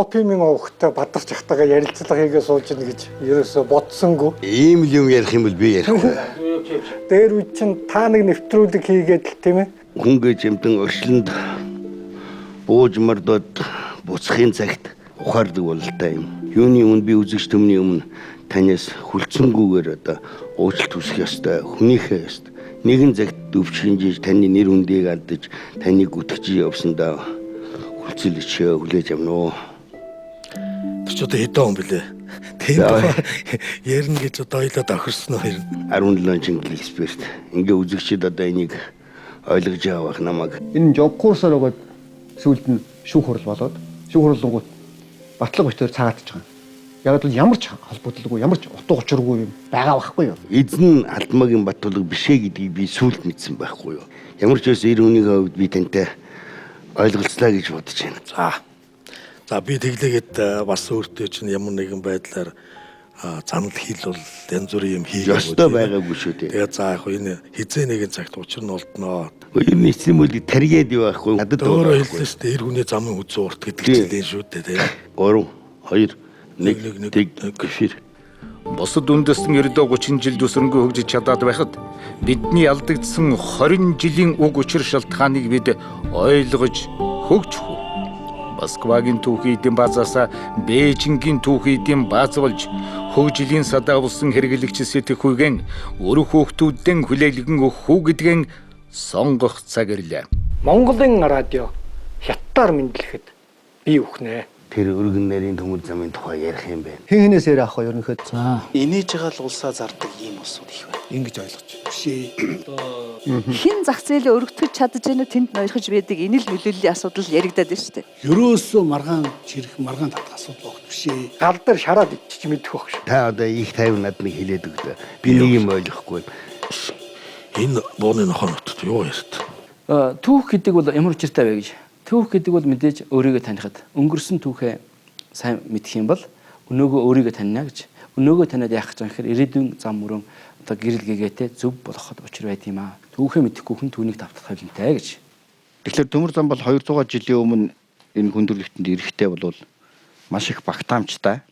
опиумын овогтой бадарч ахтайгаа ярилцлага хийгээ сууж ийн гэж ерөөсө бодсонгүй. Ийм л юм ярих юм бол би ярихгүй. Дээр үе чинь та нэг нэвтрүүлэг хийгээд л тийм ээ. Хүн гэж юмдан өршлөнд бууж мордод буцахын цагт ухаардаг бололтой юм. Юуны өмнө би үзэгч төмний өмнө танаас хүлцэнгүйгээр одоо уучлалт хүсэх ёстой, хүнийхээ ёстой. Нэгэн цагт өвчхинжиж таны нэр хүндийг алдаж таныг үтгэж явсандаа хүлцэлж хүлээж авна уу. Тэр ч одоо хэдэн он блэ? Тийм ярина гэж одоо ойлоо тохирсон хоёр. 17 жилийн эксперт. Ингээ үзэгчид одоо энийг ойлгож авах намайг. Энэ жог курсаар өгөөд сүүлд нь шүүх хурал болоод шүүх хурлангууд батлаг битээр цагаатж байгаа. Яг л ямар ч холбогдлоггүй, ямар ч утга учиргүй юм байгаа байхгүй юу? Эзэн Алдмаагийн Баттулга бишээ гэдгийг би сүүлд мэдсэн байхгүй юу? Ямар ч үс эр үнийхээ хувьд би тантай ойлголцлаа гэж бодож байна. За би тэглээгээд бас өөртөө чинь ямар нэгэн байдлаар занал хийлвэл янз бүрийн юм хийх ёстой байгаагүй шүү дээ. Тэгээ за яг энэ хизээ нэгэн цагт учир нь олдноо. Энэ эцэм үл таргээд юу байхгүй надад өөрөө хэлсэн шүү дээ. Эр хүний замын үзэн урт гэдэг чинь шүү дээ тийм. 3 2 1 гэфир. Бусад үндэстэн ердөө 30 жил дүсрэнгүй хөгжиж чадаад байхад бидний алдагдсан 20 жилийн уг учир шалтгааныг бид ойлгож хөгжих үү? Москвагийн түүхий эдийн базаасаа Бээжингийн түүхий эдийн бааз болж хөгжлийн садаа болсон хэрэглэгч сэтгэхүйгэн өр хүүхдүүдэн хүлээлгэн өгөх үү гэдгэн сонгох цаг ирлээ. Монголын радио хятадаар мэдлэхэд би үхнэ. Тэр өргөн нарийн төмөр замын тухай ярих юм байна. Хэн хэнээс яриах вэ ерөнхийд? За. Инээж байгаа л улсаа зардаг ийм улсууд их байна. Ингэж ойлгож бишээ. Хин зах зээлээ өргөтгөж чадж байноу тэнд ноёрхож байдаг энэ л нөлөөллийн асуудал яригадаад байна шүү дээ. Ерөөсөө маргаан чирэх маргаан татах асуудал багт бишээ. Гал дээр шараад ичиж мэдэх байх шүү. Та одоо их тайв надад хэлээд өгдөө. Би нэг юм ойлгохгүй. Энэ бооны нохоо нутагт юу ярьд? Түүх гэдэг бол ямар учиртай вэ гэж. Түүх гэдэг бол мэдээж өөрийгөө танихад өнгөрсөн түүхээ сайн мэдэх юм бол өнөөгөө өөрийгөө таньна гэж. Өнөөгөө таниад яах гэж байгаа гэхээр ирээдүйн зам мөрөн одоо гэрэл гэгээтэй зөв болоход учир байт юм аа. Түүхээ мэдэхгүй хүн түүнийг давтах хэрэгтэй гэж. Тэгэхээр төмөр зам бол 200 жилийн өмнө энэ хүндрэлтэнд эрэхтэй бол маш их багтаамжтай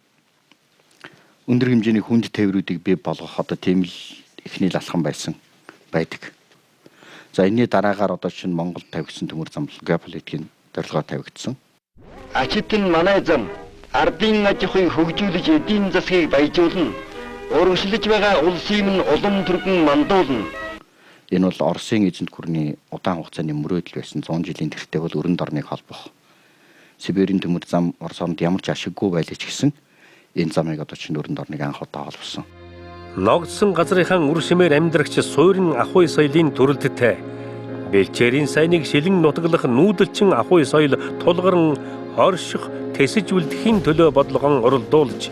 өндөр хэмжээний хүнд тээврүүдийг бий болгох одоо тийм л эхний лалхан байсан байдаг. За энэний дараагаар одоо чинь Монголд тавигдсан төмөр зам геополитикийн зорилгоор тавигдсан. Ачитэн манай зам ардын аж ахуйг хөгжүүлж эдийн засгийг баяжуулна. Урагшлаж байгаа улсыг нь улам түргэн мандуулна. Энэ бол Оросын эзэнт гүрний удаан хугацааны мөрөөдөл байсан 100 жилийн тэртээ бол өрөнд орныг холбох. Сибирийн төмөр зам Орос орнд ямар ч ашиггүй байлаа ч гэсэн энэ замыг одоо чинь өрөнд орныг анх удаа холбосон. Ногдсон газрынхаа үр шимээр амьдрагч суурин ахуй соёлын төрөлттэй бэлчээрийн сайныг шилэн нутаглах нүүдэлчин ахуй соёл тулгарн орших тэсэж үлдэхийн төлөө бодлогон уралдуулж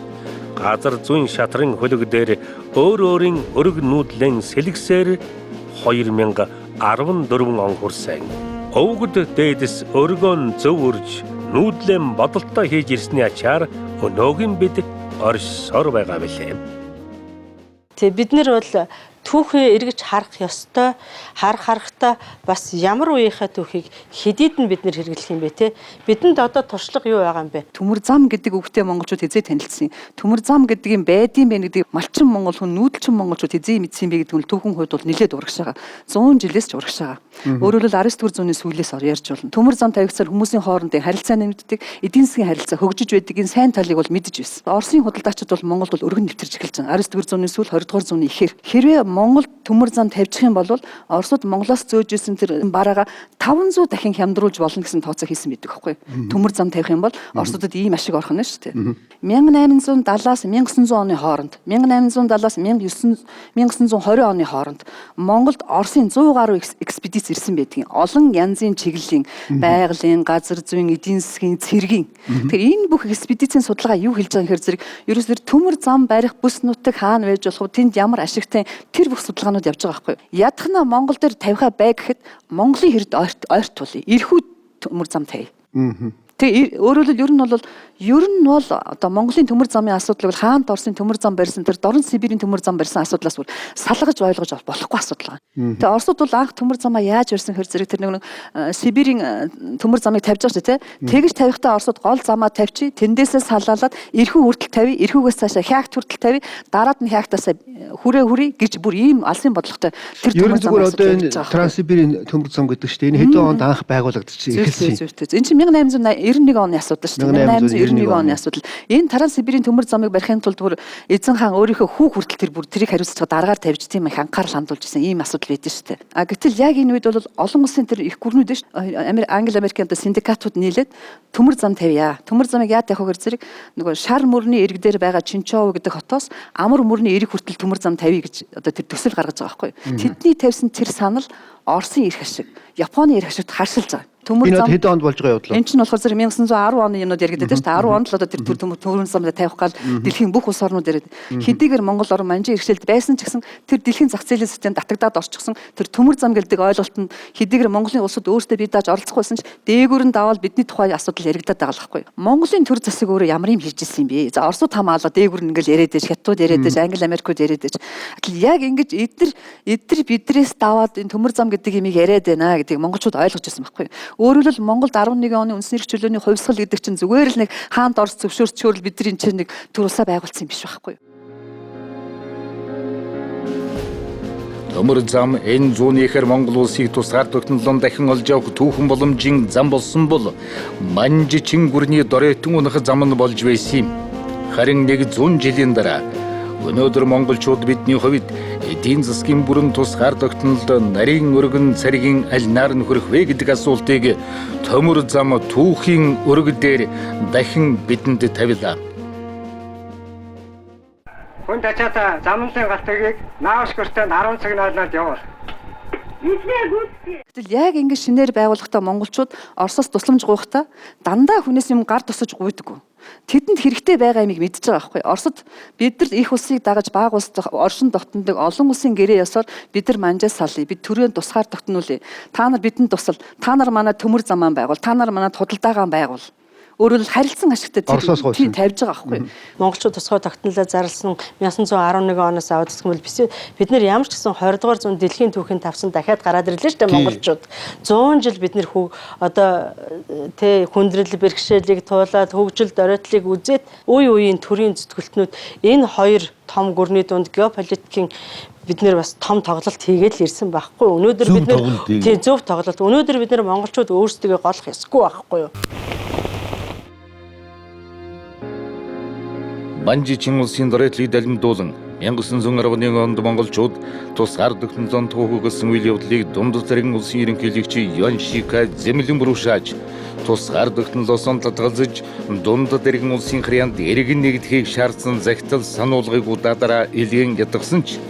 газар зүйн шатрын хөлөг дээр өөрийн өрг нүүдлэн сэлгсээр 2014 он хүрсэн. Өвгөд дээдэс өргөн зөв үрж нүүдлэн бодолтой хийж ирсний ачаар өнөөгийн бид оршсоор байгаа билээ. Тэг бид нар бол түүхээ эргэж харах ёстой. Харахтаа бас ямар үеийнхээ түүхийг хэдийд нь бид нэр хэрэглэх юм бэ те? Бидэнд одоо туршлага юу байгаа юм бэ? Төмөр зам гэдэг үгтэй монголчууд хизээ танилцсан. Төмөр зам гэдэг юм байдсан бэ гэдэг малчин монгол хүн нүүдэлчин монголчууд хизээ мэдсэн бэ гэдэг нь түүхэн хувьд бол нэлээд урагш байгаа. 100 жилээс ч урагш байгаа. Өөрөөр хэлбэл 19 дэх зууны сүүлээс ярьж болно. Төмөр зам тавигдсаар хүмүүсийн хоорондын харилцаа нэмэгддэг, эдийн засгийн харилцаа хөгжиж байдгийн сайн талыг бол мэдэж байсан. Оросын худалдаачид бол Монголд бол өргөн нэвтэрч эхэлж байгаа. 19 дэх зууны сүүл 20 дугаар зууны ихээр хэрвээ Монгол төмөр зам тавьчих юм бол Оросууд Монголоос зөөж исэн тэр бараага 500 дахин хямдруулж болно гэсэн тооцоо хийсэн байдаг байхгүй. Төмөр зам тавих юм бол Оросуудад ийм ашиг орох нь шүү дээ. 1870-аас 1900 оны хооронд 1870-аас 1920 оны хооронд Монголд Оросын 100 гаруй экспедиц ирсэн байдаг. Олон янзын чиглэлийн байгалийн, газар зүйн, эдийн засгийн, цэргийн. Тэгэхээр энэ бүх экспедицийн судалгаа юу хэлж байгаа гэхээр зэрэг ерөөсөө төмөр зам барих бүс нутаг хаана байж болох вэ? Тэнд ямар ашигтай тэр бүх судалгаанууд явж байгаа байхгүй. Ядахна Монгол дээр тавихаа бай гэхэд Монголын хэрд ойрт тулъя. Ирхүү төмөр зам тавь. Тэгээ өөрөөр хэлбэл ер нь бол одоо Монголын төмөр замын асуудал бол хаант Орсын төмөр зам барьсан тэр Дорн Сибирийн төмөр зам барьсан асуудлаас бүр салгаж ойлгож болохгүй асуудал байгаа. Тэгээ Оросууд бол анх төмөр замаа яаж барьсан хэр зэрэг тэр нэг Сибирийн төмөр замыг тавьж байгаа шүү дээ. Тэгж тавихтаа Оросууд гол замаа тавьчих, тэндээсээ саллалаад эрхүү хүртэл тавь, эрхүүгээс цаашаа хяагт хүртэл тавь, дараад нь хяагтаас хүрээ гэж бүр ийм алсын бодлоготой тэр төмөр зам одоо энэ Транссибирийн төмөр зам гэдэг шүү дээ. Энэ хэдэн онд анх байгуулагдчихсан эхэлсэн. Энэ чинь 1891 оны асуудал шүү дээ. 1891 оны асуудал. Энэ Транссибирийн төмөр замыг барихын тулд бүр эзэн хаан өөрийнхөө хүү хүртэл тэрийг хариуцж дараагаар тавьж тийм их анхаарал хандуулж исэн ийм асуудал байдсан шүү дээ. А гэтэл яг энэ үед бол олон улсын тэр их гүрнүүд шүү дээ. Англи Америкийн синдикатууд нийлээд төмөр зам тавья. Төмөр замыг яа тавих вэ зэрэг нөгөө шар мөрний ирэг дээр байгаа Чинчоу гэдэг хотоос амар мөрний ирэг хүртэл төмөр зам тавья гэж одоо тэр төсөл гаргаж байгаа байхгүй юу. Тэдний тавьсан тэр санал Оросын эрх ашиг, Японы эрх ашигт харшилж байгаа. Төмөр зам хэдэн онд болж байгаа бодлоо. Энэ чинь болохоор зэрэг 1910 оны юмнууд яригддаг шүү дээ. 10 онд л одоо тэр төмөр замд тавих гал дэлхийн бүх улс орнууд яриад хэдийгээр Монгол орн манжин иргэшэлд байсан ч гэсэн тэр дэлхийн зах зээлийн системд татагдаад орчихсон тэр төмөр зам гэдэг ойлголт нь хэдийгээр Монголын улсууд өөрсдөө бие дааж оролцох байсан ч дээгүүр нь даваад бидний тухай асуудал яригдаад байгаа л байхгүй. Монголын төр засаг өөрөө ямар юм хийж ирсэн юм бэ? За Оросууд хамаалаа дээгүүр нь ингээл яриад байж, Хятадууд яриад байж, Англи Америкууд яриад байж. Яг ингэж эдгээр бидрээс даваад энэ төмөр зам гэдэг юмыг яриад байна гэдгийг монголчууд ойлгож ирсэн байхгүй. Өөрөөр хэлбэл Монголд 11 оны үндэсний эрх чөлөөний хувьсгал гэдэг чинь зүгээр л нэг хаант Орос зөвшөөрчөөр л бидний чинь нэг төр улсаа байгуулсан юм биш байхгүй. Төмөр зам энэ зүүнийхэр Монгол улсыг тусгаар тогтнолон дахин олж явах түүхэн боломжийн зам болсон бол манжичин гүрний дорейтон унах зам нь болж байсан юм. Харин нэг 100 жилийн дараа өнөөдөр монголчууд бидний хувьд эдийн засгийн бүрэн тусгаар тогтнолд нарийн өргөн царгийн аль нар нь хүрэх вэ гэдэг асуултыг төмөр зам түүхийн өргө дээр дахин бидэнд тавилаа. Хүн тачаата замнын галтгийг нааш гэртээ 10 цаг нааднаад явал. Гэтэл яг ингэ шинээр байгуулахдаа монголчууд Оросоос тусламж гуйхдаа дандаа хүнээс юм гар тусаж гуйдаггүй. Тэдэнд хэрэгтэй байгаа юмыг мэдчихэж байгаа байхгүй. Оросд бид нар их улсыг дагаж баг улс оршин тогтнодог олон улсын гэрээ ёсоор бид нар манжаас салъя. Бид төрөөнд тусгаар тогтнуулъя. Та нар бидэнд тусал. Та нар манай төмөр замаа байгуул. Та нар манай худалдаагаан байгуул. Өөрөөр харилцан ашигтай тийм тавьж байгаа байхгүй. Монголчууд тусгай тогтнолоо зарласан 1911 оноос аваад гэх юм бид нар ямар ч гэсэн 20 дугаар зуун дэлхийн түүхийн тавсан дахиад гараад ирлээ шүү дээ монголчууд. 100 жил бид нар одоо хүндрэл бэрхшээлийг туулаад хөгжил доройтлыг үзээд үе үеийн төрийн зүтгэлтнүүд энэ хоёр том гүрний дунд геополитикийн бид нэр бас том тоглолт хийгээд л ирсэн байхгүй. Өнөөдөр бид нар зөв тоглолт. Өнөөдөр бид нар монголчууд өөрсдөө голох ёсгүй байхгүй юу? Манжичин улсын доройтлыг далимдуулан 1910 онд монголчууд тусгаар тогтнолон төхөөгсөн үйл явдлыг дунд зэрэг улсын ерөнхийлөгч Ёншика зэмлэн бүрүүшааж тусгаар тогтнолоос татгалзаж дунд зэрэг улсын хрянд эргэн нэгдэхийг шаардсан захидал сануулгыг удаадаараа илгэн ятгсан ч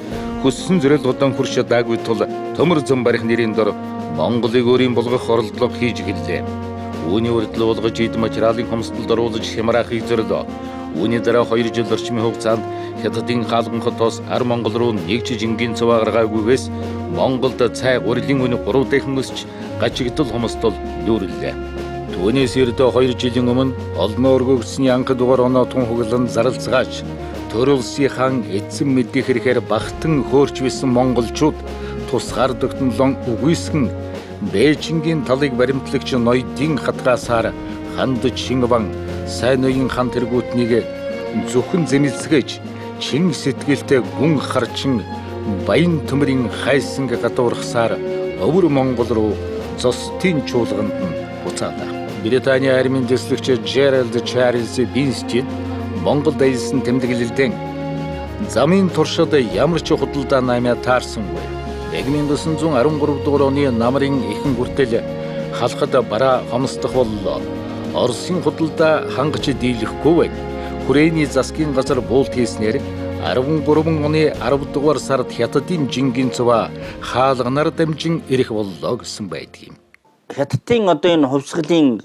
хүссэн зорилгодон хүрч чадаагүй тул төмөр зам барих нэрийн дор Монголыг өөрийн болгох оролдлого хийж эхэллээ. Үүний урьдчилан болгож эд материалын хомсдолд оруулж хямраахыг зорилоо. Үүний дараа 2 жил орчмын хугацаанд Хятадын хаалган хотоос ар Монгол руу нэг ч жингийн цуваа гаргаагүйгээс Монголд цай гурилын үн 3 дахин өсч гажигдал хомсдол дүүрлээ. Түүнээс ердөө 2 жилийн өмнө олноо өргөгдсөний анх дугаар оноо тун хуглан зарлцгааж төр улсын хаан эцэн мэдих хэрэгээр багтан хөөрч байсан монголчууд тусгаар тогтнолон үгүйсгэн Бээжингийн талыг баримтлагч ноёдын хатгаасаар ханд Чингиван сайн ноён хан тэргүүтнийг зөвхөн зэмэлцгээж чин сэтгэлтэй гүн харчин баян төмрийн хайсан гадуурхсаар өвөр Монгол руу зостын чуулганд нь буцаалаа. Британий армийн дэслэгч Джеральд Чарльз Бинстед Монгол дайсан тэмдэглэлдэн замын туршид ямар ч худалдаа намаа таарсангүй. 1913 дугаар оны намрын ихэнх хүртэл халахад бараа хомсдох боллоо. Оросын худалдаа хангаж дийлэхгүй байна. Хүрээний засгийн газар буулт хийснээр 13 оны 10 дугаар сард Хятадын жингийн цуваа хаалганаар дамжин ирэх боллоо гэсэн байдаг юм. Хятадын одоо энэ хувьсгалын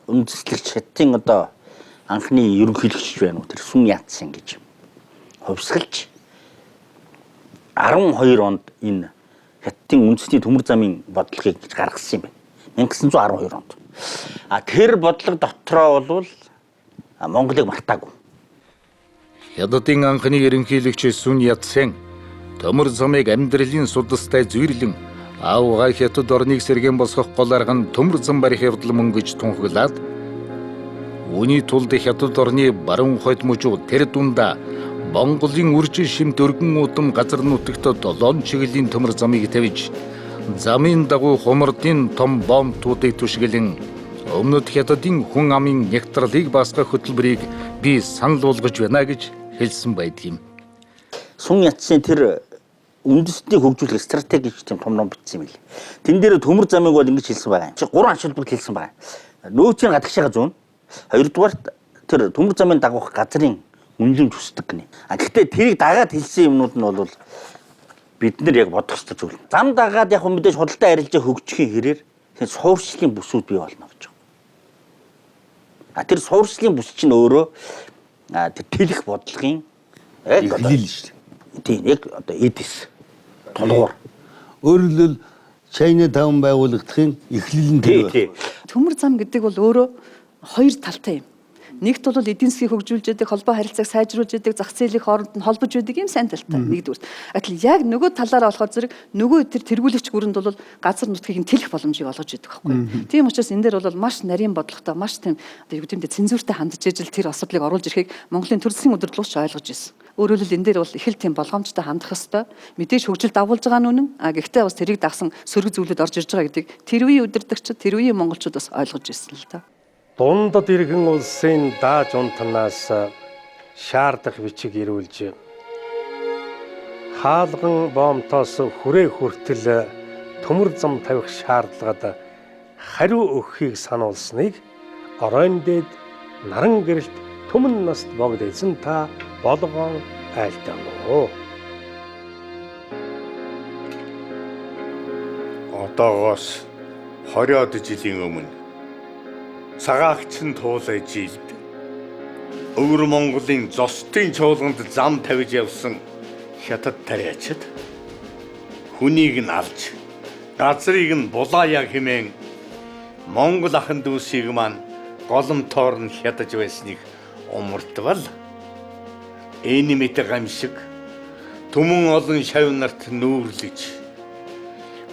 үндэслэгч Хятадын одоо анхны ерөнхийлөгч байна уу тэр Сүн Ятсан гэж хувьсгалч 12 онд энэ Хятадын үндэсний төмөр замын бодлогыг гаргасан юм байна. 1912 онд. Тэр бодлого дотроо бол Монголыг мартаагүй. Хятадын анхны ерөнхийлөгч Сүн Яцен төмөр замыг амьдралын судастай зүйрлэн аавга Хятад орныг сэргэн босгох гол арга нь төмөр зам барих явдал мөн гэж тунхаглаад үүний тулд Хятад орны баруун хойд мужуу тэр дундаа Монголын үржил шимт өргөн удам газар нутагт 7 чиглэлийн төмөр замыг тавьж замын дагуу хумардын том бомбуудыг түшгэлэн өмнөд Хятадын хүн амын нягтралыг баасгах хөтөлбөрийг би санал болгож байна гэж хэлсэн байдгийг. Сүн Яцен тэр үндэстнийг хөгжүүлэх стратеги тийм том ном бичсэн юм л. Тэн дээр төмөр замыг бол ингэж хэлсэн байгаа. Чи 3 ачаалбарт хэлсэн байгаа. Нөөцийн гадагшаага зүүн. Хоёрдугаар тэр төмөр замын дагуух газрын үнэлэмж хүсдэг гинэ. Гэхдээ тэрийг дагаад хэлсэн юмнууд нь бол бид нар яг бодох ёстой зүйл. Зам дагаад яг мэдээж худалдаа арилжаа хөгжихийн хэрээр тэр суурьшлийн бүсүүд бий болно гэж байна. Тэр суурьшлийн бүс чинь өөрөө тэр тэлэх бодлогын эхлэл шүү дээ. Тийм яг одоо эдис толгоор. Өөрөөр хэлбэл Чайна таун байгуулагдахын эхлэл нь тэр байна. Төмөр зам гэдэг бол өөрөө хоёр талтай юм. Нэгт бол эдийн засгийг хөгжүүлж яадаг, холбоо харилцааг сайжруулж яадаг, зах зээлийн хооронд нь холбож байдаг юм сайн талтай. Нэгдүгээр. Гэтэл яг нөгөө талаараа болохоор зэрэг нөгөө тэр тэргүүлэгч гүрэнд бол газар нутгийг нь тэлэх боломжийг олгож яадаг байхгүй. Тийм учраас энэ дээр бол маш нарийн бодлоготой, маш тийм одоо юу гэмдэ цензуртай хандж ижил тэр асуудлыг оруулж ирэхийг Монголын төрөлсгийн удирдлагч ойлгож ирсэн. Өөрөөр хэлбэл энэ дээр бол их л тийм болгоомжтой хандах хэвээр мэдээж хөгжил дагуулж байгаа нь үнэн. Гэхдээ бас тэрийг дагсан сөрөг зүйлүүд орж ирж байгаа гэдгийг тэр үеийн удирдагчид, тэр үеийн монголчууд бас ойлгож ирсэн л та. Дундад иргэн улсын дааж унтнаас шаардах бичиг ирүүлж хаалган боомтоос хүрээ хүртэл төмөр зам тавих шаардлагад хариу өгөхийг сануулсныг оройн дээд наран гэрэлт түмэн наст богд эзэн та болгоон айлтгав. Одоогоос 20-од жилийн өмнө цагаагч нь туулай жилд Өвөр Монголын зостын чуулганд зам тавьж явсан хятад тариачид хүнийг нь авч газрыг нь булаая хэмээн Монгол ахын дүүсийг маань голомтоор нь хятаж байсныг умартвал энэ мэт гамшиг түмэн олон шав нарт нүүрлэж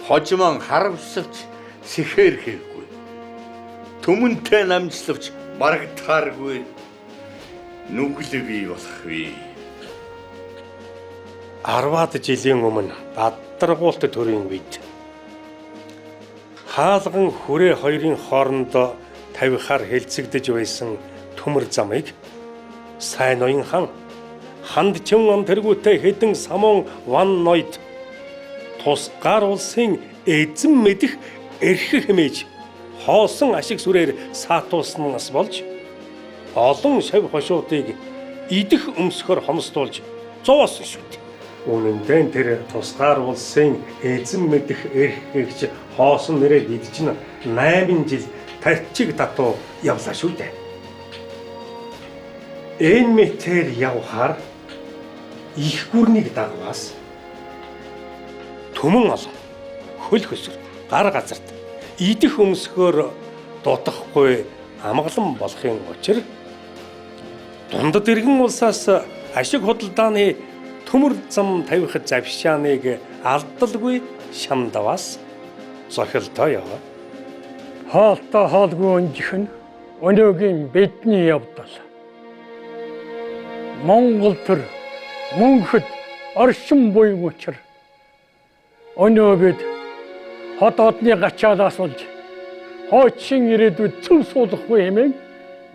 хожимон харавсавч сэхэрхэггүй түмэнтэй намжлавч барагдахааргүй нүгэл бий болох вэ. 10-аад жилийн өмнө баддаргуулт төрийн үед хаалган хүрээ хоёрын хоорондоо тавихаар хэлцэгдэж байсан төмөр замыг сайн ноён хан ханд чин ам тэргүүтэй хэдэн самун ван ноёд тусгаар улсын эзэн мэдих эрх хэмээж хоосон ашиг сүрээр саатуулснаас болж олон шав хошуудыг идэх өмсгөр хомсдуулж зоосон шүү дээ. Үнэндээ тэр тусгаар улсын эзэн мэдих эрх гэж хоосон нэрээ идэж нь 8 жил тарчиг татуу явлаа шүү дээ. Энэ мэтэр явхаар их гүрнийг дагваас түмэн олон хөл хөсөр гар газарт идэх өмсгөр дутахгүй амгалан болохын учир дундад иргэн улсаас ашиг худалдааны төмөр зам тавих завшааныг алдалгүй шамдаваас зохилтой яваа. Хаалтаа хаалгүй өнжих нь өнөөгийн бидний явдал. Монгол төр мөнхөд оршин буйн учир өнөө бид хотоодны гачаалаас болж хойчин ирээдүйд цөм суулгахгүй хэмээн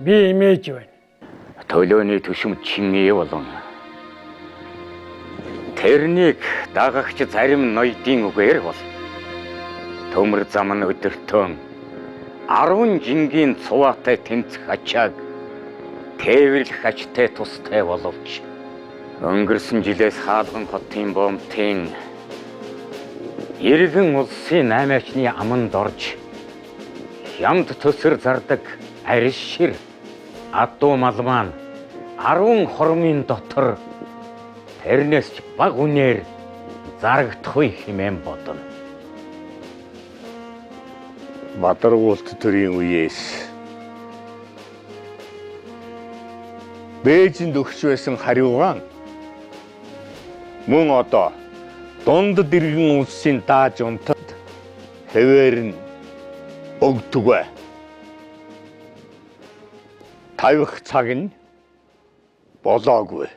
би имэж байна. Төлөөний түшим чингээ болон тэрнийг дагагч зарим ноёдын үгээр бол төмөр зам нь өдөртөн 10 жингийн цуваатай тэнцэх ачааг тээвэрлэх ачтай тустай боловч өнгөрсөн жилээс хаалган хотын бомтын иргэн улсын 8-ачны аманд орж ямд төсөр зардаг арис шир адуу мал маань 10 хормын дотор тэрнээс ч баг үнээр зарагдахгүй хэмээн бодно. Бадаргуулт төрийн үеэс Бээжинд өгч байсан хариугаан мөн одоо дундад иргэн улсын дааж унтад хэвээр нь өгдөггүй. Тавих цаг нь болоогүй.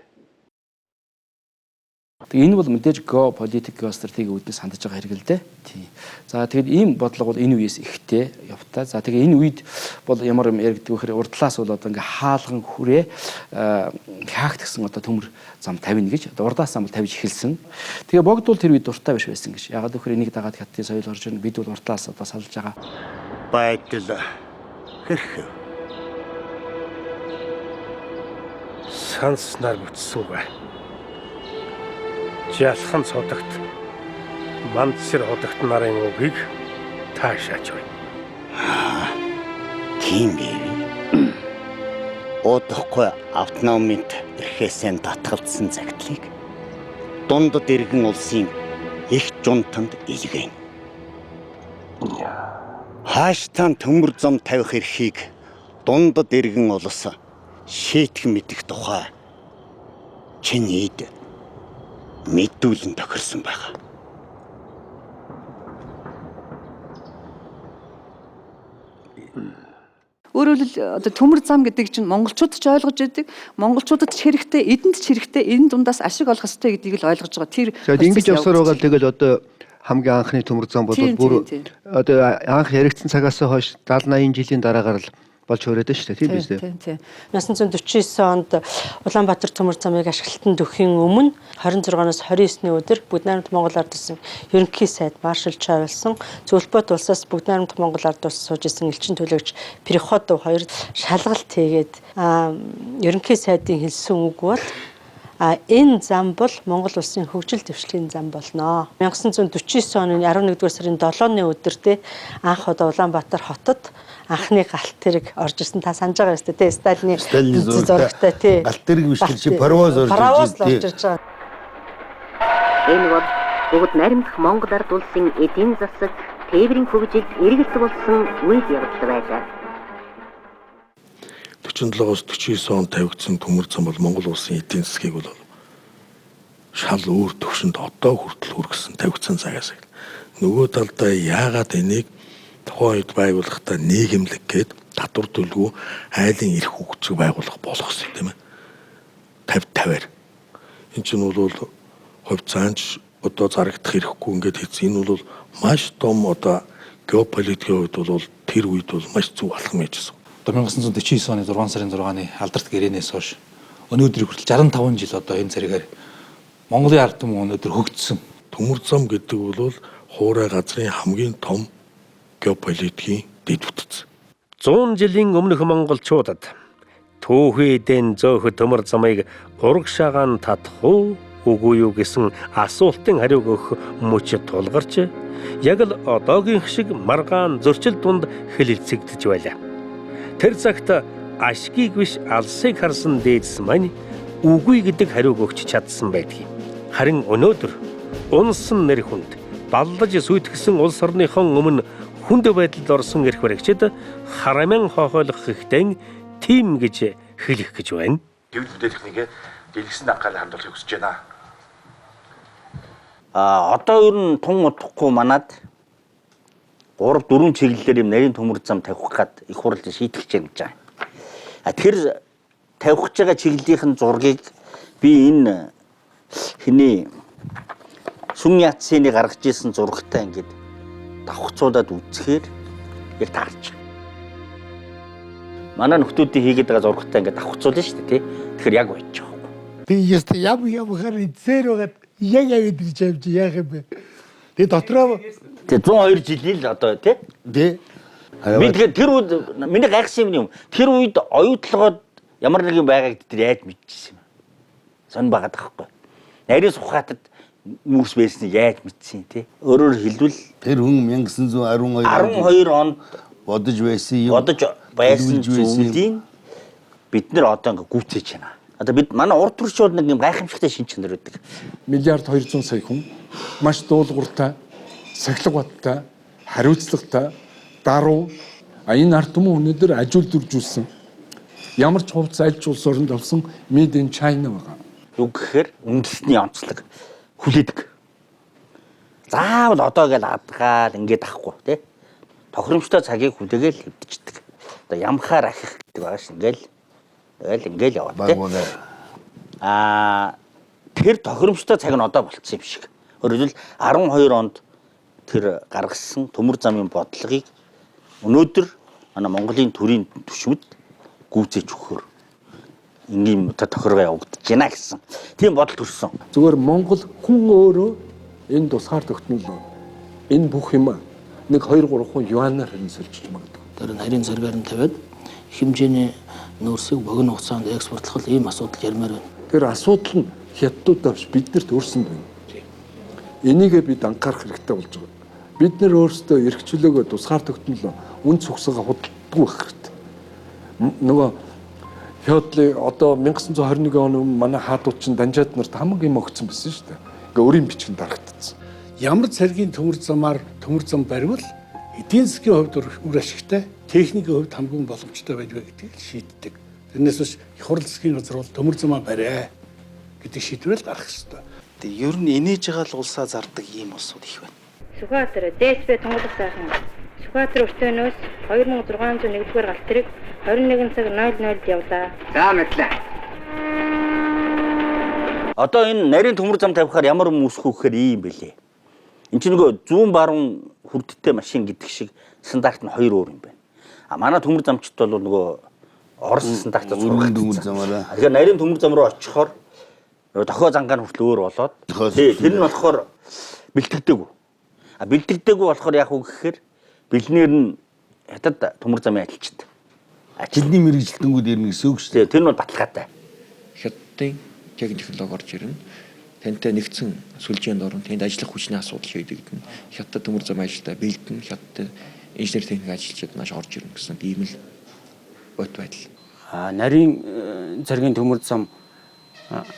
Энэ бол мэдээж геополитик геостратеги үүднээс хандж байгаа хэрэг л дээ. Тий. За тэгээд ийм бодлого бол энэ үеэс ихтэй явтаа. За тэгээд энэ үед бол ямар юм яригддаг вэ гэхээр урдлаас бол одоо ингээ хаалган хүрээ хаагт гэсэн одоо төмөр зам 50 гэж одоо урдаас зам 50 эхэлсэн. Тэгээ богд бол тэр үед дуртай биш байсан гэж. Ягаад гэхээр энийг дагаад хаттын соёл орж ирнэ. Бид бол урдлаас одоо салж байгаа. Байдал хэрэг. Санснаар бүтсэнгүй. Жалхан цодогт мандсэр одогт нарын үгийг таашааж байна. Тийм ээ. Одохгүй автономид эрхээсээ татгалзсан загтлыг дундад иргэн улсын их жунтанд илгээн. Хааштай төмөр зам тавих эрхийг дундад иргэн улс шийтгэх мэдэх тухай чиний мэдүүлэн тохирсон байгаа. Өөрөөр хэлбэл одоо төмөр зам гэдэг чинь монголчууд ч ойлгож байдаг. Монголчуудад ч хэрэгтэй, эдэнд ч хэрэгтэй, энэ дундаас ашиг олох хэрэгтэй гэдгийг л ойлгож байгаа. Тэр ингэж явсаар байгаа тэгэл одоо хамгийн анхны төмөр зам бол бүр одоо анх яригдсан цагаас хойш 70-80 жилийн дараагаар л болж хүрээд шүү дээ, тийм биз дээ. Тийм. 1949 онд Улаанбаатар төмөр замыг ашиглалтанд өхийн өмнө 26-наас 29-ний өдөр Бүгд найрамд Монгол Ард улсын ерөнхий сайд маршал Чавилсан Зөвлөлбөт улсаас Бүгд найрамд Монгол Ард улс сууж исэн элчин төлөөгч Приходов хоёр шалгалт хийгээд ерөнхий сайдын хэлсэн үг бол энэ зам бол Монгол улсын хөгжил дэвшлийн зам болно. 1949 оны 11-р сарын 7-ны өдөр анх удаа Улаанбаатар хотод анхны галт тэрэг орж ирсэн. Та санаж байгаа ёстой тий. Сталины зурагтай тий. Галт тэрэг биш чи паровоз орж ирж байгаа. Энэ бол Бүгд найрамдах Монгол Ард улсын эдийн засаг, тээврийн хөгжилд эргэлт болсон үйл явдал байлаа. 47-оос 49 онд тавигдсан төмөр зам бол Монгол улсын эдийн засгийг бол шал өөр төвшөнд одоо хүртэл хүргэсэн тавигдсан цагаас нөгөө талдаа яагаад энийг тухайн үед байгуулахдаа нийгэмлэг гээд татвар төлгөө айлын эрх хөгжиг байгуулах болгосон тийм ээ 50-50-аар энэ чинь бол хувь цаанч одоо зарагдах хэрэггүй ингээд хийсэн энэ бол маш том одоо геополитикийн үед бол тэр үед бол маш зөв алхам хийжсэн. 1949 оны 6 сарын 6-ны алдарт гэрээнээс хойш өнөөдрийг хүртэл 65 жил одоо энэ зэрэгээр Монголын ард түмэн өнөөдөр хөгжсөн. Төмөр зам гэдэг бол хуурай газрын хамгийн том геополитикийн дэд бүтц. 100 жилийн өмнөх монголчуудад түүхийдэн зөөх төмөр замыг урагшаагаан татах үгүй юу гэсэн асуултын хариуг өгөх мөч тулгарч яг л одоогийн шиг маргаан зөрчил дунд хэлэлцэгдэж байлаа. Тэр цагт ашгийг биш алсыг харсан дээдс маань үгүй гэдэг хариуг өгч чадсан байдгийг. Харин өнөөдөр унсан нэр хүнд баллаж сүйтгэсэн улс орныхон өмнө хүнд байдалд орсон эрх баригчид харамян хохоолох ихтэй тим гэж хэлэх гэж байна. Гэвлэлтэй техникээ дэлгэсэн анхаалал хандуулахыг хүсэж байна. Одоо ер нь тун утахгүй манад 3-4 чиглэлээр юм нарийн төмөр зам тавих гад их хурлын шийтгэж байна гэж байна. Тэр тавих байгаа чиглэлийн зургийг би энэ хэний сүм яцсыг гаргаж ирсэн зурагтай ингээд давхцуудад үзэхээр яг таарч. Манай нөхдүүдийн хийгээд байгаа зурагтай ингээд давхцуулна шүү дээ тий. Тэгэхээр яг байж байгаа. Би яст ям харин зээрөөгд яг ирж явж яах юм бэ? Тэгээ дотроо тэгээ 102 жилийн л одоо тий. Би тэгээд тэр үед миний гайхсан юм. Тэр үед оюутлогоод ямар нэгэн байгааг тэр яаж мэдчихсэн юм. Сонь байгаад байхгүй. Нарийн Сухатад мөрс байсныг яаж мэдсэн тий. Өөрөөр хэлбэл тэр хүн 1912 онд бодож байсан зүйлийг бид нэр одоо ингээ гүйцээж байна. Одоо бид манай урд төрчүүд нэг юм гайхамшигтай шин чанар байдаг. Миллиард 200 сая хүн маш дуулууртай, сахилга баттай, хариуцлагатай, даруу энэ ард түмэн өнөөдөр ажилдуржүүлсэн ямар ч хувцас альч улс оронд авсан made in China байгаа. Юу гэхээр үндэсний онцлог хүлээдэг. Заавал одоо гэж адгаал ингээд ахгүй тий. Тохиромжтой цагийг хүлээгээл хэвдчихдэг. Одоо ямхаар ахих гэдэг байгаа ш. Ингээл яваад тий. Тэр тохиромжтой цаг нь одоо болцсон юм шиг. Өөрөөр хэлбэл 12 онд тэр гаргасан төмөр замын бодлогыг өнөөдөр манай Монголын төрийн түвшинд гүйцээж өгөхөөр ингийн тохиргоо явагдаж байна гэсэн. Тийм бодол төрсөн. Зүгээр Монгол хүн өөрөө энэ тусгаар тогтнол энэ бүх юм 1-2-3 юанаар хэмсэлж магадгүй. Тэр нарийн зэрэгээр нь тавиад хэмжээний нөөцийг богино хугацаанд экспортлох ийм асуудал ярмаар байна. Тэр асуудал нь хятадууд авч биднэрт өөрсөнд байна. Энийгээ бид анхаарах хэрэгтэй болж байгаа. Бид нэр өөрсдөө эрх чөлөөгөө тусгаар тогтнол үн цогцоогоо худалдаггүй байх хэрэгтэй. Нөгөө Хятадын одоо 1921 оны өмнө манай хаадууд чинь Данжаад нарт хамаг юм өгсөн байсан шүү дээ. Ингээ өрийн бичгэн дарагдсан. Ямар цэргийн төмөр зам баривал эдийн засгийн хувьд үр ашигтай, техникийн хувьд хамгийн боломжтой байж байгаа гэдгийг шийддэг. Тэрнээс биш их хурл засгийн газар бол төмөр замаа бариа гэдэг шийдвэрэл гаргах ёстой. Тэгээ ер нь инээж байгаа л улсаа зардаг ийм улсууд их байна. Сүхбаатар ДСБ тунгалах сайхан Сүхбаатар өртөөнөөс 2601-р галт тэрэг 21 цаг 00-д явлаа. За мэдлээ. Одоо энэ нарийн төмөр зам тавихаар ямар юм үүсэх вэ гэхээр ийм байлээ. Энд чинь нөгөө зүүн баруун хүрдтэй машин гэдэг шиг стандарт нь 2 өөр юм байна. Манай төмөр замчд бол нөгөө Орос стандартаар сургагдсан. Тэгэхээр нарийн төмөр зам руу очихоор дохио зангаар хүртэл өөр болоод тэр нь болохоор бэлтгэдэггүй. Бэлтгэдэггүй болохоор яг үг гэхээр бэлнээр нь хятад төмөр замын ажилчид. Ажилтны мэрэгжилтэнгүүд ирнэ гэсэн үг шүү дээ. Тэр нь бол баталгаатай. Хятадын технологи орж ирнэ. Тантай нэгдсэн сүлжээнд орно. Тэнд ажиллах хүчний асуудал шийдэгдэнэ. Хятад төмөр зам ажилдаа бэлдэн хятад инженер техник ажилчид маш орж ирнэ гэсэн ийм л бот байдал. Нарийн цэргийн төмөр зам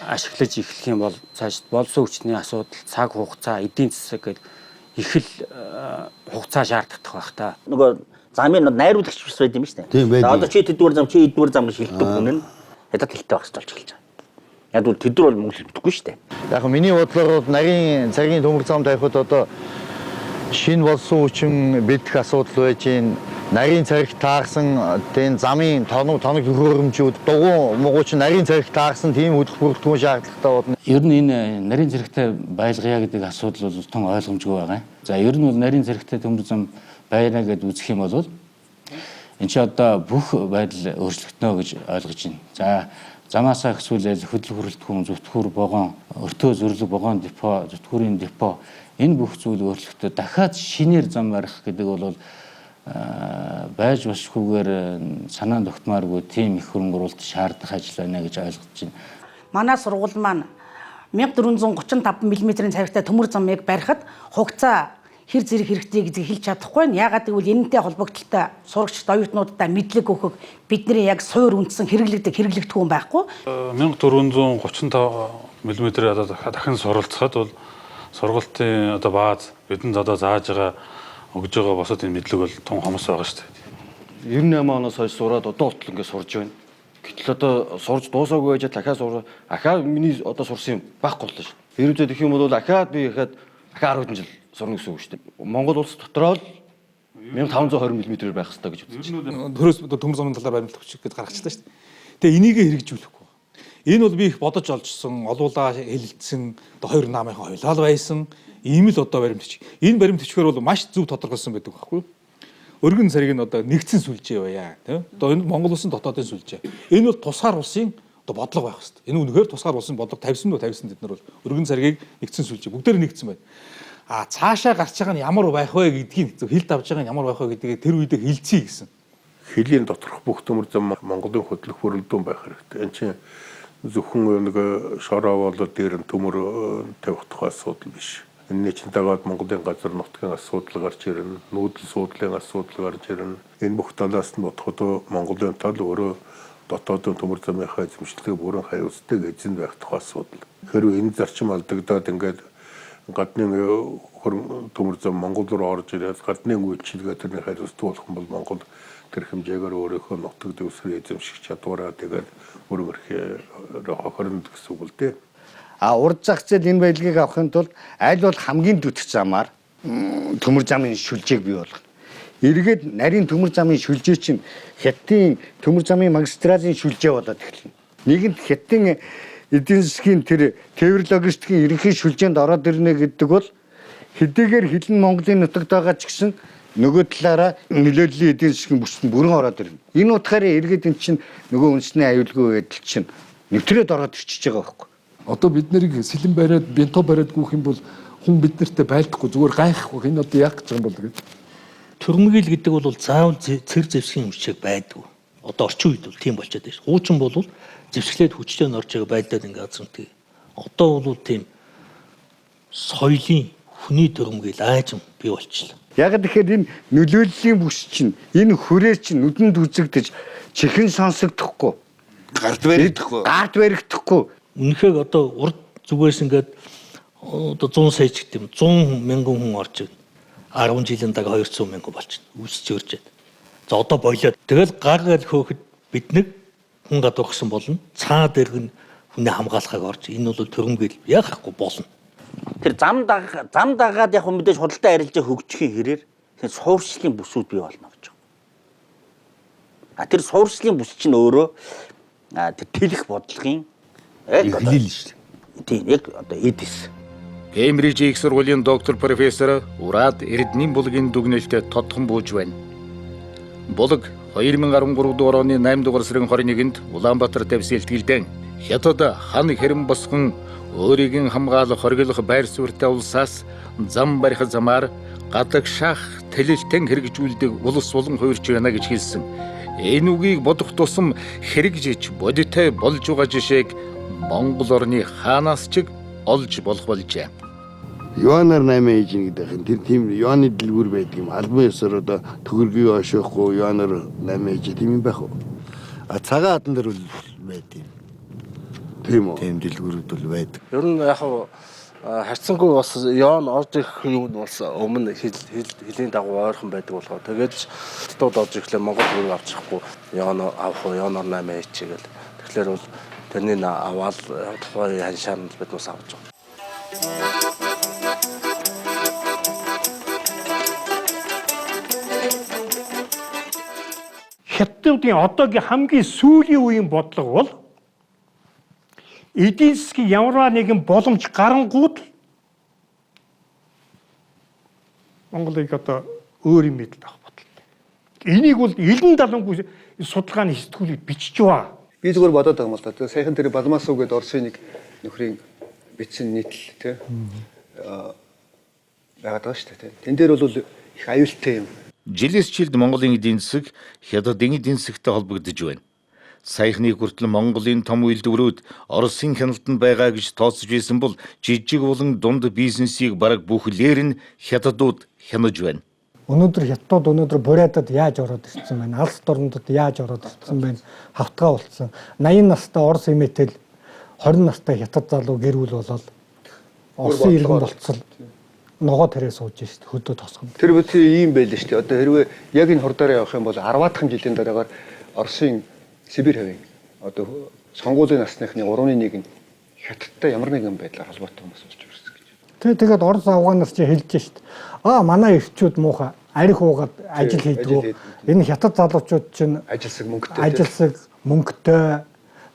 ашиглаж эхлэх юм бол цааш болсон хүчний асуудал, цаг хугацаа, эдийн засаг гэдэг их л хугацаа шаарддаг байх та. Нөгөө замын найруулагч биш байд юм шүү дээ. Одоо чи тэдгээр зам чи эдгээр зам гэж хэлдэг хүн нь хятад хэлтэй байх болж эхэлж байгаа. Яг бол тэдгээр бол монгол хэлдэггүй шүү дээ. Яг миний бодлоор нарийн цэргийн төмөр зам тавихад одоо шинэ болсон хүчин бэлдэх асуудал байж гин нарийн цэрэг таарсан тийм замын тоног төхөөрөмжүүд дугуй мууч нарийн цэрэг таарсан тийм хөдөлгөөн шаардлагатай болно. Ер нь энэ нарийн цэрэгтэй байлгая гэдэг асуудал бол тун ойлгомжгүй байгаа. За ер нь бол нарийн цэрэгтэй төмөр зам байна гэдээ үзэх юм бол энэ ч одоо бүх байдал өөрчлөгдөнө гэж ойлгож байна. За замаасаа хэсүүлэл хөдөлгөөрөлтгүн зүтгүүр богоон өртөө зөвлөг богоон депо зүтгүүрийн депо энэ бүх зүйл өөрчлөгдөж дахиад шинээр зам барих гэдэг бол байж бошгүйгээр санаанд тогтмааргүй тийм их хөрөнгө оруулалт шаардах ажил байна гэж ойлгож байна. Манай сургууль маань 1435 мм-ийн цавьтай төмөр замыг барихад хугацаа хэр зэрэг хэрэгтэй гэдгийг хэлж чадахгүй байна. Яагаад гэвэл энэтэй холбогдлолтой сурагчид оюутнуудтай мэдлэг өгөх бидний яг суур үндсэн хэрэглэгдэх хүн байхгүй. 1435 мм одоо дахин суралцахад бол сургалтын одоо бааз бидэнд одоо зааж байгаа өгж байгаа босод энэ мэдлэг бол тун хомос байгаа шүү дээ. 98 оноос хойш сураад одоо хүртэл ингэ сурж байна. Гэтэл одоо сурж дуусаагүй байж дахиад ахаа миний одоо сурсан юм байхгүй боллоо шүү. Хэрвээ тэгэх юм бол ахаад би дахиад 10 хэдэн жил сурна гэсэн үг шүү дээ. Монгол улс дотроо л 1520 мм байх хэрэгтэй гэж үзэж байна. Төрөөс төмөр замын талаар баримтлах хүч гэдээ гаргачлаа шүү дээ. Тэгээ энийгээ хэрэгжүүлэхгүй. Энэ бол би их бодож олжсон, олуулаа хэлэлцсэн, хоёр намынхаа хойлол байсан. Ийм л одоо баримтч. Энэ баримтчгээр бол маш зөв тодорхойлсон байдаг байхгүй юу? Өргөн царийг нь одоо нэгдсэн сүлжээ байя, тийм. Одоо энэ Монгол улсын дотоодын сүлжээ. Энэ бол тусгаар улсын одоо бодлого байх хэрэгтэй. Энэ үнэхээр тусгаар улсын бодлого тавьсан бид нар бол өргөн царийг нэгдсэн сүлжээ бүгдээр нэгдсэн байна. Цаашаа гарч байгаа нь ямар байх вэ гэдгийг хэлд авж байгаа нь ямар байх вэ гэдгийг тэр үедээ хэлцээ гэсэн. Хөлийн доторх бүх төмөр зам Монголын хөдлөх хөрөлдөөн байх хэрэгтэй. Энэ чинь зөвхөн нэг шороо болоод дээр нь төмөр тавих тухай асуудал биш. Энэ чинь дагаад Монголын газар нутгийн асуудал гарч ирнэ, нүүдэл суудлын асуудал гарч ирнэ. Энэ бүх талаас нь бодоход Монголын тал өөрөө дотоодын төмөр замынхаа эзэмшлэгийг бүрэн хаяусдаг эзэн байх тухай асуудал. Хэрвээ энэ зарчим алдагдаад ингээд гадны төмөр зам Монгол руу орж ирээд гадны үйлчилгээ тэрний хариуцлага болох юм бол Монгол тэр хэмжээгээр өөрийнхөө нутаг дэвсгэр эзэмших чадвараа тэгээд өргөрхөөр хохирно гэсэн үг л дээ. Урд зах зээл энэ байдлыг авахын тулд аль бол хамгийн дөтгч замаар төмөр замын шүлжээг бий болгох. Эргээд нарийн төмөр замын шүлжээ чинь Хятадын төмөр замын магистралын шүлжээ болоод эхэлнэ. Нэгэнт Хятадын эдийн засгийн тэр тээвэр логистикийн ерөнхий шүлжээнд ороод ирнэ гэдэг бол хэдийгээр хилэн Монголын нутагт байгаа ч гэсэн нөгөө талаараа нөлөөллийн эдийн засгийн бүсэнд бүрэн ороод ирнэ. Энэ утгаараа эргээд эн чинь нөгөө үндэсний аюулгүй байдал чинь нэвтрээд ороод ирчихэж байгаа байхгүй. Одоо бид нарыг сэлэн бариад бенто бариад гүйх юм бол хүн бид нартай байлдахгүй зүгээр гайхгүй энэ одоо яах гэж байгаа юм бол гэж. Төрмгийл гэдэг бол заавал цэр зэвсгийн хүчийг байдгүй. Одоо орчин үед бол тийм болчиход байна. Хуучин бол зэвсгэлээд хүчтэй орж байгаа байлдаад ингээд азамтгий. Одоо бол тийм соёлын хүний төрмгийл аажим бий болчихлоо. Яг тэгэхээр энэ нөлөөллийн бүс чинь энэ хүрээ чинь нүдэнд үзэгдэж чихэн сонсогдохгүй. Гард баригдахгүй. Үнэхээр одоо урд зүгээс ингээд одоо 100 сая ч гэдэм 100 мянган хүн орж ирнэ. 10 жилийн дараа 200 мянган болчихно. Үсч өржээд. За одоо болоод тэгэл гар гал хөөхд бид нэг хүн гадуурхсан болно. Цаа дэргэн хүний хамгаалахыг орж. Энэ бол төрөмгөл яахахгүй болно. Тэр зам дагаад яг мэдээж худалдаа арилжаа хөгжихийн хэрээр тэр суурьшлийн бүсүүд бий болно гэж байна. Тэр суурьшлийн бүс чинь өөрөө тэр тэлэх бодлогын эхлэл шүү дээ. Тийм яг одоо эдис. Кембриж их сургуулийн доктор профессор Ураад Эрдэнийн булгийн дүгнэлтэд тодхон бууж байна. Булг 2013 оны 8 дугаар сарын 21-нд Улаанбаатар тавьсан илтгэлдэн Хятад хан хэрэм босгон өөрийг хамгаалах хориглох байр суурьтай улсаас зам барих замаар гадаг шах тэлэлтэн хэрэгжүүлдэг улс болон хуурч байна гэж хэлсэн. Энэ үгийг бодох тусам хэрэгжиж бодиттой болж байгаа жишээг Монгол орны хаанаас ч олж болох болжээ. Юанаар 8 ээж гэдэг тэр тийм юаны дэлгүүр байдаг юм. Албан ёсоор одоо төгөргийг ошоохгүй юанаар 8 ээж тийм юм байх уу? Цагаан хадан дээр бол байдаг. Тийм үү? Тийм дэлгүүрүүд бол байдаг. Ер нь яг харьцангуй бас яон орж ирэх юм бас өмнө хэлийн дагуу ойрхон байдаг болохоор тэгээд тууд орж ирэхлээр Монгол хөрөг авчихгүй яон авах уу яоноор 8 ээж гэл. Тэгэхээр бол тэрний аваад тухайн ханшаанд бид нас авч байгаа. Хятадын одоогийн хамгийн сүүлийн үеийн бодлого бол эдийн засгийн ямар нэгэн боломж гарангууд Монголыг одоо өөр юм мэдэл авах бодлоо. Энийг бол элен далангүй судалгааны сэтгүүлийг бичиж байгаа. Би зүгээр бодоод байгаа юм л да. Саяхан тэр Балмасов гэдэг Оросын нэг нөхрийн бичсэн нийтлэл тий. Байгаад байгаа шүү дээ. Тэн дээр бол их аюултай юм. Жилээс жилд Монголын эдийн засаг Хятадын эдийн засагтай холбогдож байна. Саяхны хүртэл Монголын том үйлдвэрүүд Оросын хяналтанд байгаа гэж тооцож байсан бол жижиг болон дунд бизнесийг бараг бүхлээр нь Хятадууд хянаж байна. Өнөөдөр Хятадууд Буриадад яаж ороод ирсэн байна? Алс дорнодод яаж ороод ирсэн байна? Хавтгаа болцсон. 80 настай Орос эмээтэл 20 настай Хятад залуу гэр бүл болоод Оросын иргэн болцсон. Ногоо тэрээ сууж шít хөдөө тосгоно. Тэр бүт ийм байл шүү дээ. Одоо хэрвээ яг энэ хурдаараа явах юм бол 10-аад жилийн дараагаар Оросын Сибирь хавийн одоо сонгуулийн насныхны 3/1 нь Хятадтай ямар нэгэн байдлаар холбоотой хүмүүс болж ирсэн гэж. Тэгээд Орос Афганаас чи хэлж шít. Манай эрчүүд муухай арх уугаад ажил хийдгүү. Энэ Хятад залуучууд чинь ажилсаг мөнгөтэй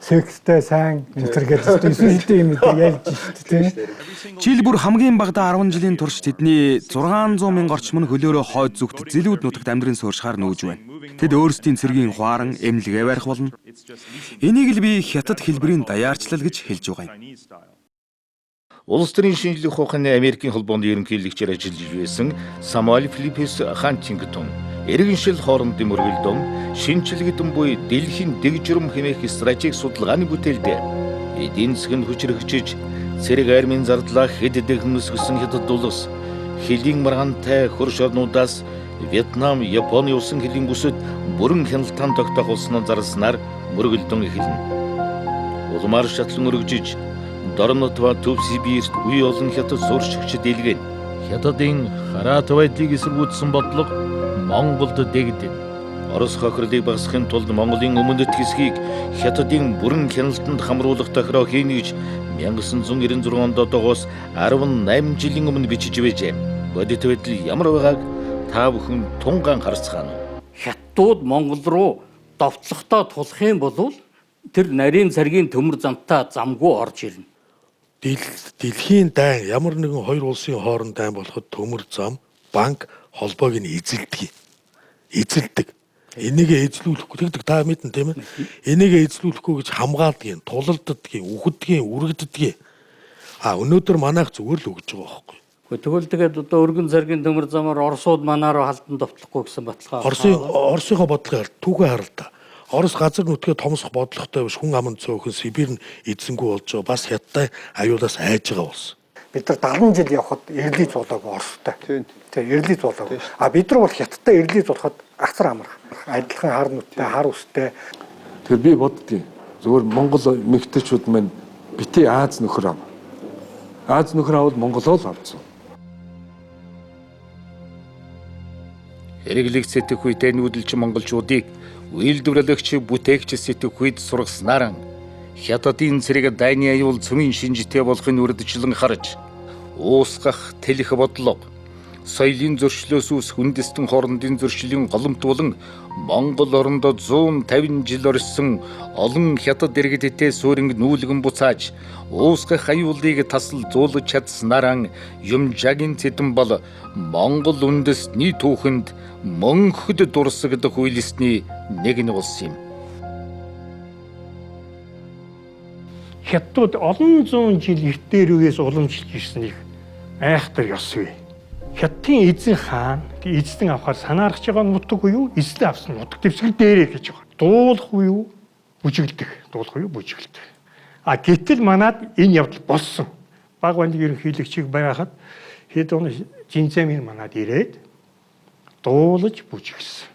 секстэй сайн интернет зүйлстэй юм ярьж шít тийм. Жил бүр хамгийн багадаа 10 жилийн турш тэдний 600 мянга орчим нь хөлөөрөө хойд зүгт зэлүүд нутагт амьдрын суурьшаар нүүж байна. Тэд өөрсдийн цэргийн хуаран эмнэлгээ барих болно. Энийг л би Хятад хэлбэрийн даяарчлал гэж хэлж байгаа юм. Улс төрийн шинжлэх ухааны Америкийн холбооны ерөнхийлөгчөөр ажиллаж байсан Самуэль Филиппес Хантингтон иргэншил хоорондын мөргөлдөм шинжилгээдэн буй дэлхийн дэг журам хэмээх стратеги судалгааны бүтээлд эдийн засгийн хүчрхэгжиж цэрэг армийн зардлаа хэд дэх нөсгсөн Хятад улс хэлийн маргаантай хөрш орнуудаас Вьетнам, Японы усан хэлийн бүсэд бүрэн хяналтаан тогтоох улсноо зарласнаар мөргөлдөн эхэлнэ. Улмаар шатлан өргөжиж Дорнот ба Төв Сибирт үе олон хятад зуршигчид илгэн хятадын хараат байдлыг эсэргүүцсэн бодлого Монголд дэгдэн. Орос хохирлыг багасгахын тулд Монголын өмнөд хэсгийг хятадын бүрэн хяналтанд хамруулах тохироо хийнэ гэж 1996 онд одоогоос 18 жилийн өмнө бичиж байжээ. Бодит байдал ямар байгааг та бүхэн тунгаан харцгаана уу? Хятадууд Монгол руу довтлохдоо тулах юм бол тэр нарийн царгийн төмөр замтаа замгүй орж ирнэ. Дэлхийн дайн ямар нэгэн хоёр улсын хооронд дайн болоход төмөр зам, банк холбоог нь эзэлдэг. Энийгээ эзлүүлэхгүй тэгдэг та мэднэ тийм ээ. Энийгээ эзлүүлэхгүй гэж хамгаалдаг, тулалддаг, үхдэг, үргэлддэг. Өнөөдөр манайх зүгээр л өгж байгаа байхгүй. Тэгвэл тэгээд одоо өргөн царгийн төмөр замаар Оросууд манаараа халдан довтлохгүй гэсэн баталгаа. Оросынхоо бодлогоор түүхээ харалтаа. Орос газар нутгээ томсох бодлоготой биш хүн аман цөөхөн Сибирь нь эзэнгүй болж байгаа. Бас хятад аюулаас айж байгаа болсон. Бид нар 70 жил явхад эрлий зулаагүй Оростой. Тийм эрлий зулаагүй. Бид нар бол хятадтай эрлий зулахад гацар амрах. Адилхан хар нүдтэй, хар үстэй. Тэгэхээр би боддгийн зөвхөн Монгол эмэгтэйчүүд маань битээ Аз нөхөр ав. Аз нөхөр авал Монголоо л авцсан. Хэрэглэх сэтгэхүйтэй нүүдэлч монголчуудыг үйлдвэрлэгч бүтээгч сэтгэхүйд сургаснаар хятадын цэрэг дайны аюул цөмийн шинжтэй болохын үрдчлэн харж уусгах тэлэх бодлого соёлын зөрчлөөс үс хүндэстэн хоорондын зөрчлийн голомт болон Монгол орондоо 150 жил орсон олон хятад иргэдтэй сууринг нүүлгэн буцааж уусгах аюулыг тасал зуулж чадсанараа юмжагийн цэдэн бол Монгол үндэстний түүхэнд мөнхөд дурсагдах үйлсний нэг нь болсон юм. Хятадууд олон зуун жил эрт дээр үеэс уламжилж ирснийг айхтар ёсгүй. Хятадын эзэн хаан эзэн авахаар санаарч байгаа нутаг уу эзэн авсан нутаг дэвсгэр дээрээ гэж байгаа. Дуулах уу бүжиглдэг. Гэтэл манад энэ явдал болсон. Баг банdig ерөнхийлөгчийг байхад хэд он Жинзэмийн манад ирээд дуулаж бүжигсэн.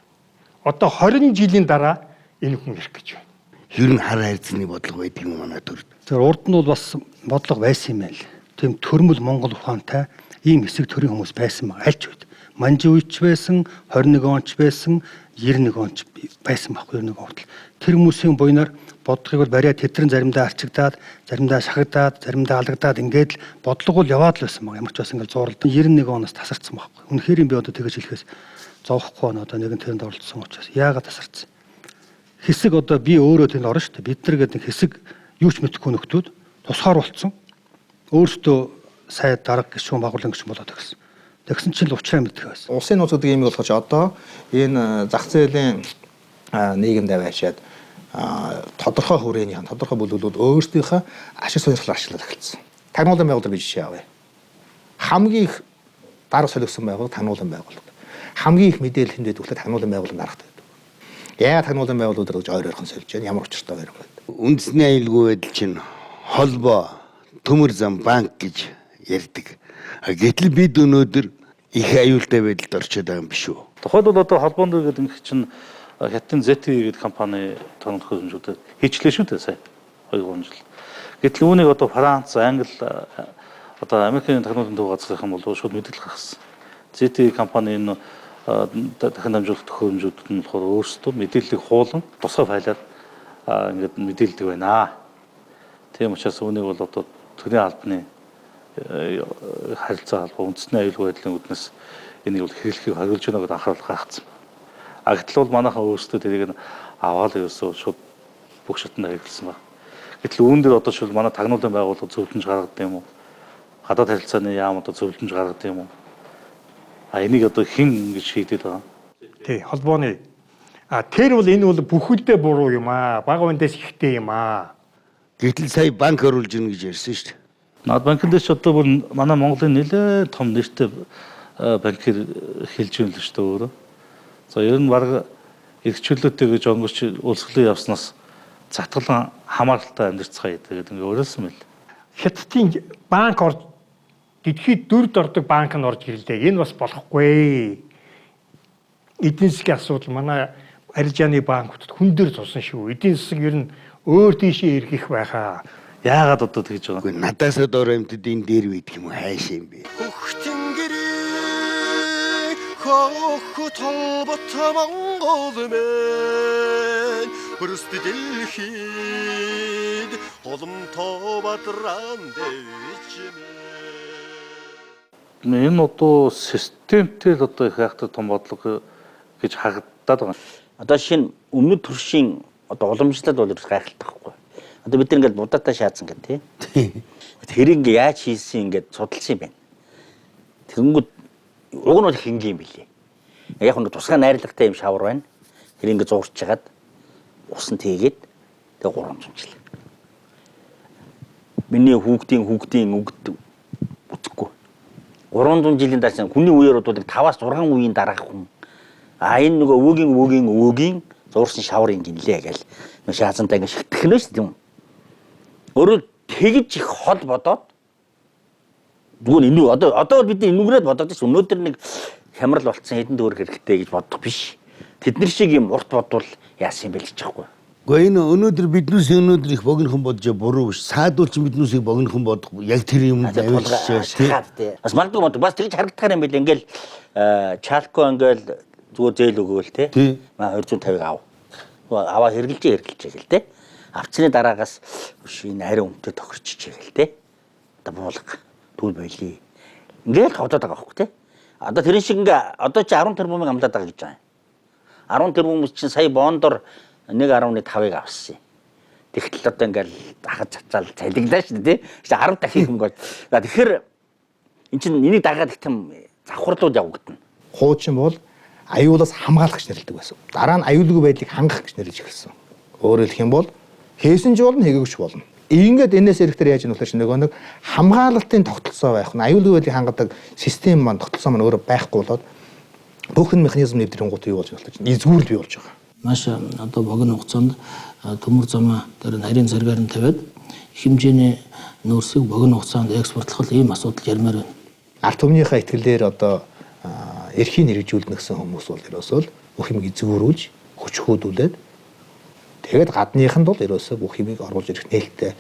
Одоо 20 жилийн дараа энэ хүн ирэх гэж байна. Ер нь хар хайрцны бодлого байдаг юм манай төрд. Тэр урд нь бол бас бодлого байсан юм байл. Тийм төрмөл Монгол ухаантай ийм хэсэг төрийн хүмүүс байсан баг альч үед. Манжи үеч байсан, 21 онч байсан, 91 онч байсан баггүй 91 онт. Тэр хүмүүсийн буйнаар бодлогыг бол бариад тэдрэн заримдаа арчигдаад, заримдаа шахагдаад, заримдаа алгадаад ингээд л бодлого бол яваад л байсан баг. Ямар ч бас ингээд зурлал 91 оноос тасарсан баггүй. Үнэхээр би одоо тэгэж хэлэхээс зовхгүй байна. Одоо нэгэн тэрэнд оролцсон учраас яагаад тасарсан? Хэсэг одоо би өөрөө тэнд орно шүү дээ. Бид нар гэдэг хэсэг юу ч мэдэхгүй нөхдүүд тусгаар болцсон. Өөртөө сая дарга гишүүн байгуулан гишүүн болоод гэсэн. Тэгсэн чинь л уучраа мэдэх байсан. Улсын нууц гэдэг юм болгож одоо энэ зах зээлийн нийгэмд аваачаад тодорхой хүрээнийхэн тодорхой бүлгэлүүд өөрсдийнхөө ашиг сонирхлоор ашиглаж эхэлсэн. Тагнуулан байгууллага гэж жишээ авъя. Хамгийн их дарга солигдсон байгууллага тагнуулан байгууллага. Хамгийн их мэдээлэл хэмжээд өгөхөд тагнуулан байгууллага дарагтай байдаг. Яагаад тагнуулан байгууллагууд гэж ойрхон сольж байна? Ямар учиртай ойрхон байдаг? Үндэсний аюулгүй байдал чинь холбоо, төмөр зам, банк гэж ярьдаг. Гэтэл бид өнөөдөр их аюултай байдалд орчод байгаа юм биш үү? Тухайд бол одоо холбоонд гэдэг нэг чинь Хятадын ZTE гэдэг компани тоног хөлбөмбөдөд хийчлээ шүү дээ сая 2-3 жил. Гэтэл үүнийг одоо Франц, Англи одоо Америкийн тагнуулын төв газрынхан бол шууд мэдээлэл гаргасан. ZTE компани энэ дахин дамжуулалт хөлбөмбөдөд нь болохоор өөрсдөө мэдээллийг хуулан тусгай файлаар ингээд мэдээлдэг байна. Тийм учраас үүнийг бол одоо төрийн албаны харилцаа албаа үндэсний аюулгүй байдлын үүднээс энийг бол хэрэглэхийг хориглож байна гэдэг анхаарал гаргацсан. Гэтэл бол манайхаа өөрсдөө тэрийг аваад ерөөсөө шууд бүх шатнд хэрэглэсэн байна. Гэтэл үүн дээр одоо шил манай тагнуулын байгууллага зөвлөмж гаргадаг юм уу? Гадаад харилцааны яам одоо зөвлөмж гаргадаг юм уу? Энийг одоо хэн ингэж хийдэг байгаа? Тий, холбооны. Тэр бол энэ бол бүхэлдээ буруу юм аа. Бага бандаас ихтэй юм аа. Гэтэл сая банк оруулж ийн гэж ярьсан шүү дээ. Наад банкнд ч одоо бүр манай Монголын нэлээд том нэртэй банкир хэлж байна л шүү дээ өөрөө. За ер нь баг эрхчлөлттэй гэж өнгөрч улсгалан явснаас затгалан хамааралтай амьдцгаа гэдэг ингээ өөрөөсөн мэл. Хятадын банк орж дэлхийд дөрвд ордог банк нь орж ирлээ. Энэ бас болохгүй. Эдийн засгийн асуудал манай арилжааны банкудад хүн дээр тулсан шүү. Эдийн засаг ер нь өөр тийшээ эргэх байхаа. Яагаад одоо тэгж байгаа? Үгүй надаас өөр амьтад энэ дээр үйдэх юм уу хайшаа юм бэ? Хохот толбот Монгол мэн хөрөст дэлхийд холомтоо бадран дэвчмэ. Энэ одоо системтэй л одоо их хайхтай том бодлого гэж хагдаад байгаа. Одоо шинэ өмнөд төршийн одоо уламжлалт бол гайхалтай байхгүй. Одоо бид нар ингээд будаатай шаацсан гэдэг тийм. Тэр ингээ яаж хийсэн ингээд судалсан юм байна. Тэгэнгүүт уг нь бол хингийн билээ. Яг нэг тусгай найрлагатай юм шавар байна. Тэр ингээ зуурч чагаад усан тийгээд тэгээ 300 жил. Миний хүүхдийн үгд үзэхгүй. 300 жилийн дараа хүний үеэр бол 5-6 үеийн дараах хүн. Энэ нөгөө өвөгийн зуурсан шаврын гинлээ гэл шаазантай ингээ шигтгэнэ шүү дээ юм. Өөрөөр тэгж их хол бодоод зүгээр энэ одоо бид энүүгрээд бодоод ш өнөөдөр нэг хямрал болцсон хэдэн төгрөг хэрэгтэй гэж бодох биш. Тэднэр шиг юм урт бодвол яасан юм бэ гэж чахгүй. Гэхдээ энэ өнөөдөр биднээс их богинохон бодож буруу биш. Саадуулч биднээс богинохон бодох яг тэр юм авчиж тий. Бас мандгүй мод бас тэгж харагдахаар юм бэл ингээл чалко ингээл зүгээр зээл өгөөл тий. Маа 250-ыг аваа хэрглэж гэл тий. Авцны дараагаас энэ ари өмтөд тохирчиж гээл тий. Одоо буулга түүл байлээ. Ингээл хавдаад байгаа байхгүй тий. Одоо тэрэн шиг ингээ одоо чи 10 тэрбумыг амлаад байгаа гэж байна. 10 тэрбум чинь сая бондор 1.5-ыг авсан. Тэгтэл одоо ингээл захаж цацаал цалиглаа шүү дээ тий. 10 дахин хөнгөө. Тэгэхээр эн чинь энийг дагаад их юм завхарлууд явагдана. Хуучин бол аюулаас хамгаалагч нэрлэдэг байсан. Дараа нь аюулгүй байдлыг хангах гэж нэрлэж эхэлсэн. Өөрөөр хэлэх юм бол хийсэн ч болно, хийгээгүй ч болно. Ингээд энэс эрэхтэр яаж нөхлөж нөгөө нэг хамгаалалтын тогтолцоо байх нь аюулгүй байдлыг хангадаг систем маань тогтолцоо маань өөрөө байхгүй болоод бүх механизм нэвтрэнгуут юу болж байна? Эзгүүрэл бий болж байгаа. Маш одоо богино хугацаанд төмөр замаа дээр нарийн зэргээр нь тавиад хэмжээний нөөцийг богино хугацаанд экспортлох ийм асуудал ярмаар байна. Ард түмнийхээ итгэлээр одоо эрхийн хэрэгжүүлнэ гэсэн хүмүүс бол ерөөсөө бүх юм эзгүүрүүлж хүчхүүдүүлээд тэгээд гадныханд бол ерөөсөө бүх юмыг оруулж ирэх нээлттэй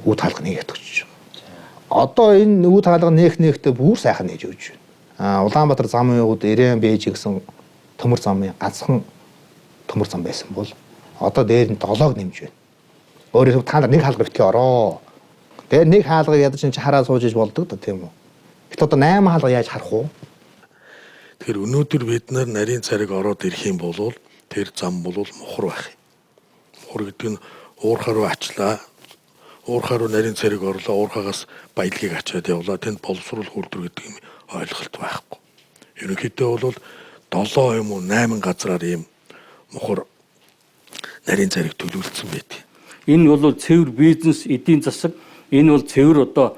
үе таалга нээгдэж байгаа. Одоо энэ үе таалга нээгтээ бүр сайхан нээж өгч байна. Улаанбаатар зам явууд Ирээн Бээж гэсэн төмөр замын ганцхан төмөр зам байсан бол одоо дээр нь 7-ог нэмж байна. Өөрөөр та нар нэг хаалга битгий ороо. Тэгээд нэг хаалгыг ядаж чи хараа сууж иж болдог да тийм үү. Гэтэл одоо 8 хаалга яаж харах уу? Тэгэхээр өнөөдөр бид нарийн цариг ороод ирэх юм бол тэр зам бол мухар байх юм. Мухар гэдэг нь уурхаа руу ачлаа. Уурхаа руу нарийн цариг орлоо. Уурхаагаас баялагийг ачаад явлаа. Тэнд боловсрол үйлдвэр гэдэг юм ойлголт байхгүй. Ерөнхийдөө бол 7 юм уу 8 газраар ийм мухар нарийн цариг төлөвлөсөн байдаг. Энэ бол цэвэр бизнес, эдийн засаг, энэ бол цэвэр одоо